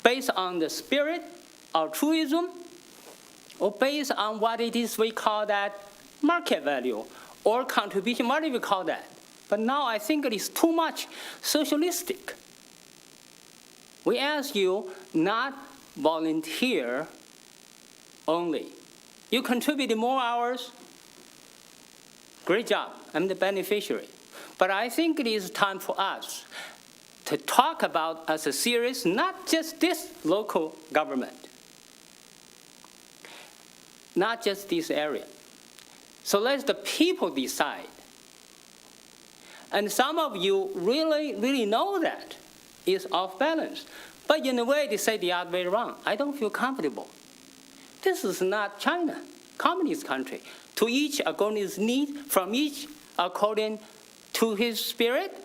Speaker 14: Based on the spirit, altruism, or based on what it is we call that market value or contribution, what do we call that? But now I think it is too much socialistic. We ask you not volunteer only. You contributed more hours, great job, I'm the beneficiary. But I think it is time for us to talk about as a series, not just this local government, not just this area. So let the people decide. And some of you really know that is off balance. But in a way, they say the other way around. I don't feel comfortable. This is not China, communist country. To each according to his need, from each according to his spirit,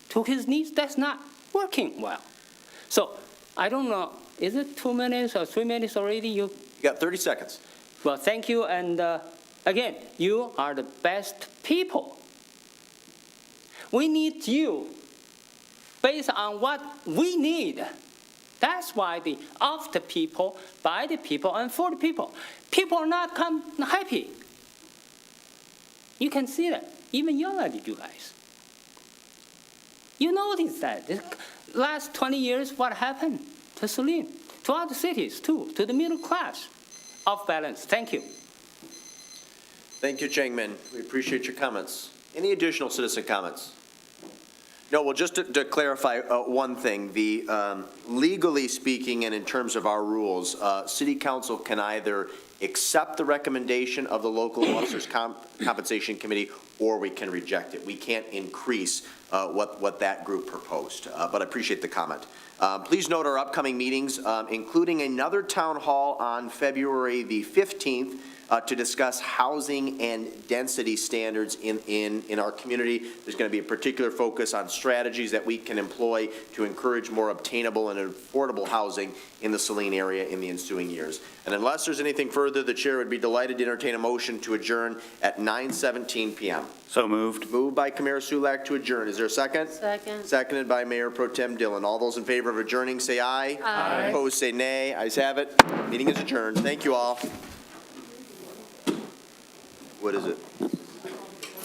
Speaker 14: to his needs. That's not working well. So I don't know, is it 2 minutes or 3 minutes already? You
Speaker 2: got 30 seconds.
Speaker 14: Well, thank you. And again, you are the best people. We need you based on what we need. That's why of the people, by the people, and for the people. People are not happy. You can see that. Even younger than you guys. You notice that. The last 20 years, what happened to Saline, to other cities too, to the middle class, off balance. Thank you.
Speaker 2: Thank you, Changmin. We appreciate your comments. Any additional citizen comments? No, well, just to clarify one thing, legally speaking and in terms of our rules, City Council can either accept the recommendation of the Local Officers Compensation Committee or we can reject it. We can't increase what that group proposed, but I appreciate the comment. Please note our upcoming meetings, including another town hall on February the 15th, to discuss housing and density standards in our community. There's going to be a particular focus on strategies that we can employ to encourage more obtainable and affordable housing in the Saline area in the ensuing years. And unless there's anything further, the chair would be delighted to entertain a motion to adjourn at 9:17 p.m.
Speaker 10: So moved.
Speaker 2: Moved by Kamara Sulak to adjourn. Is there a second?
Speaker 7: Second.
Speaker 2: Seconded by Mayor Pro Tem Dillon. All those in favor of adjourning say aye.
Speaker 7: Aye.
Speaker 2: Opposed say nay. Ayes have it. Meeting is adjourned. Thank you all. What is it?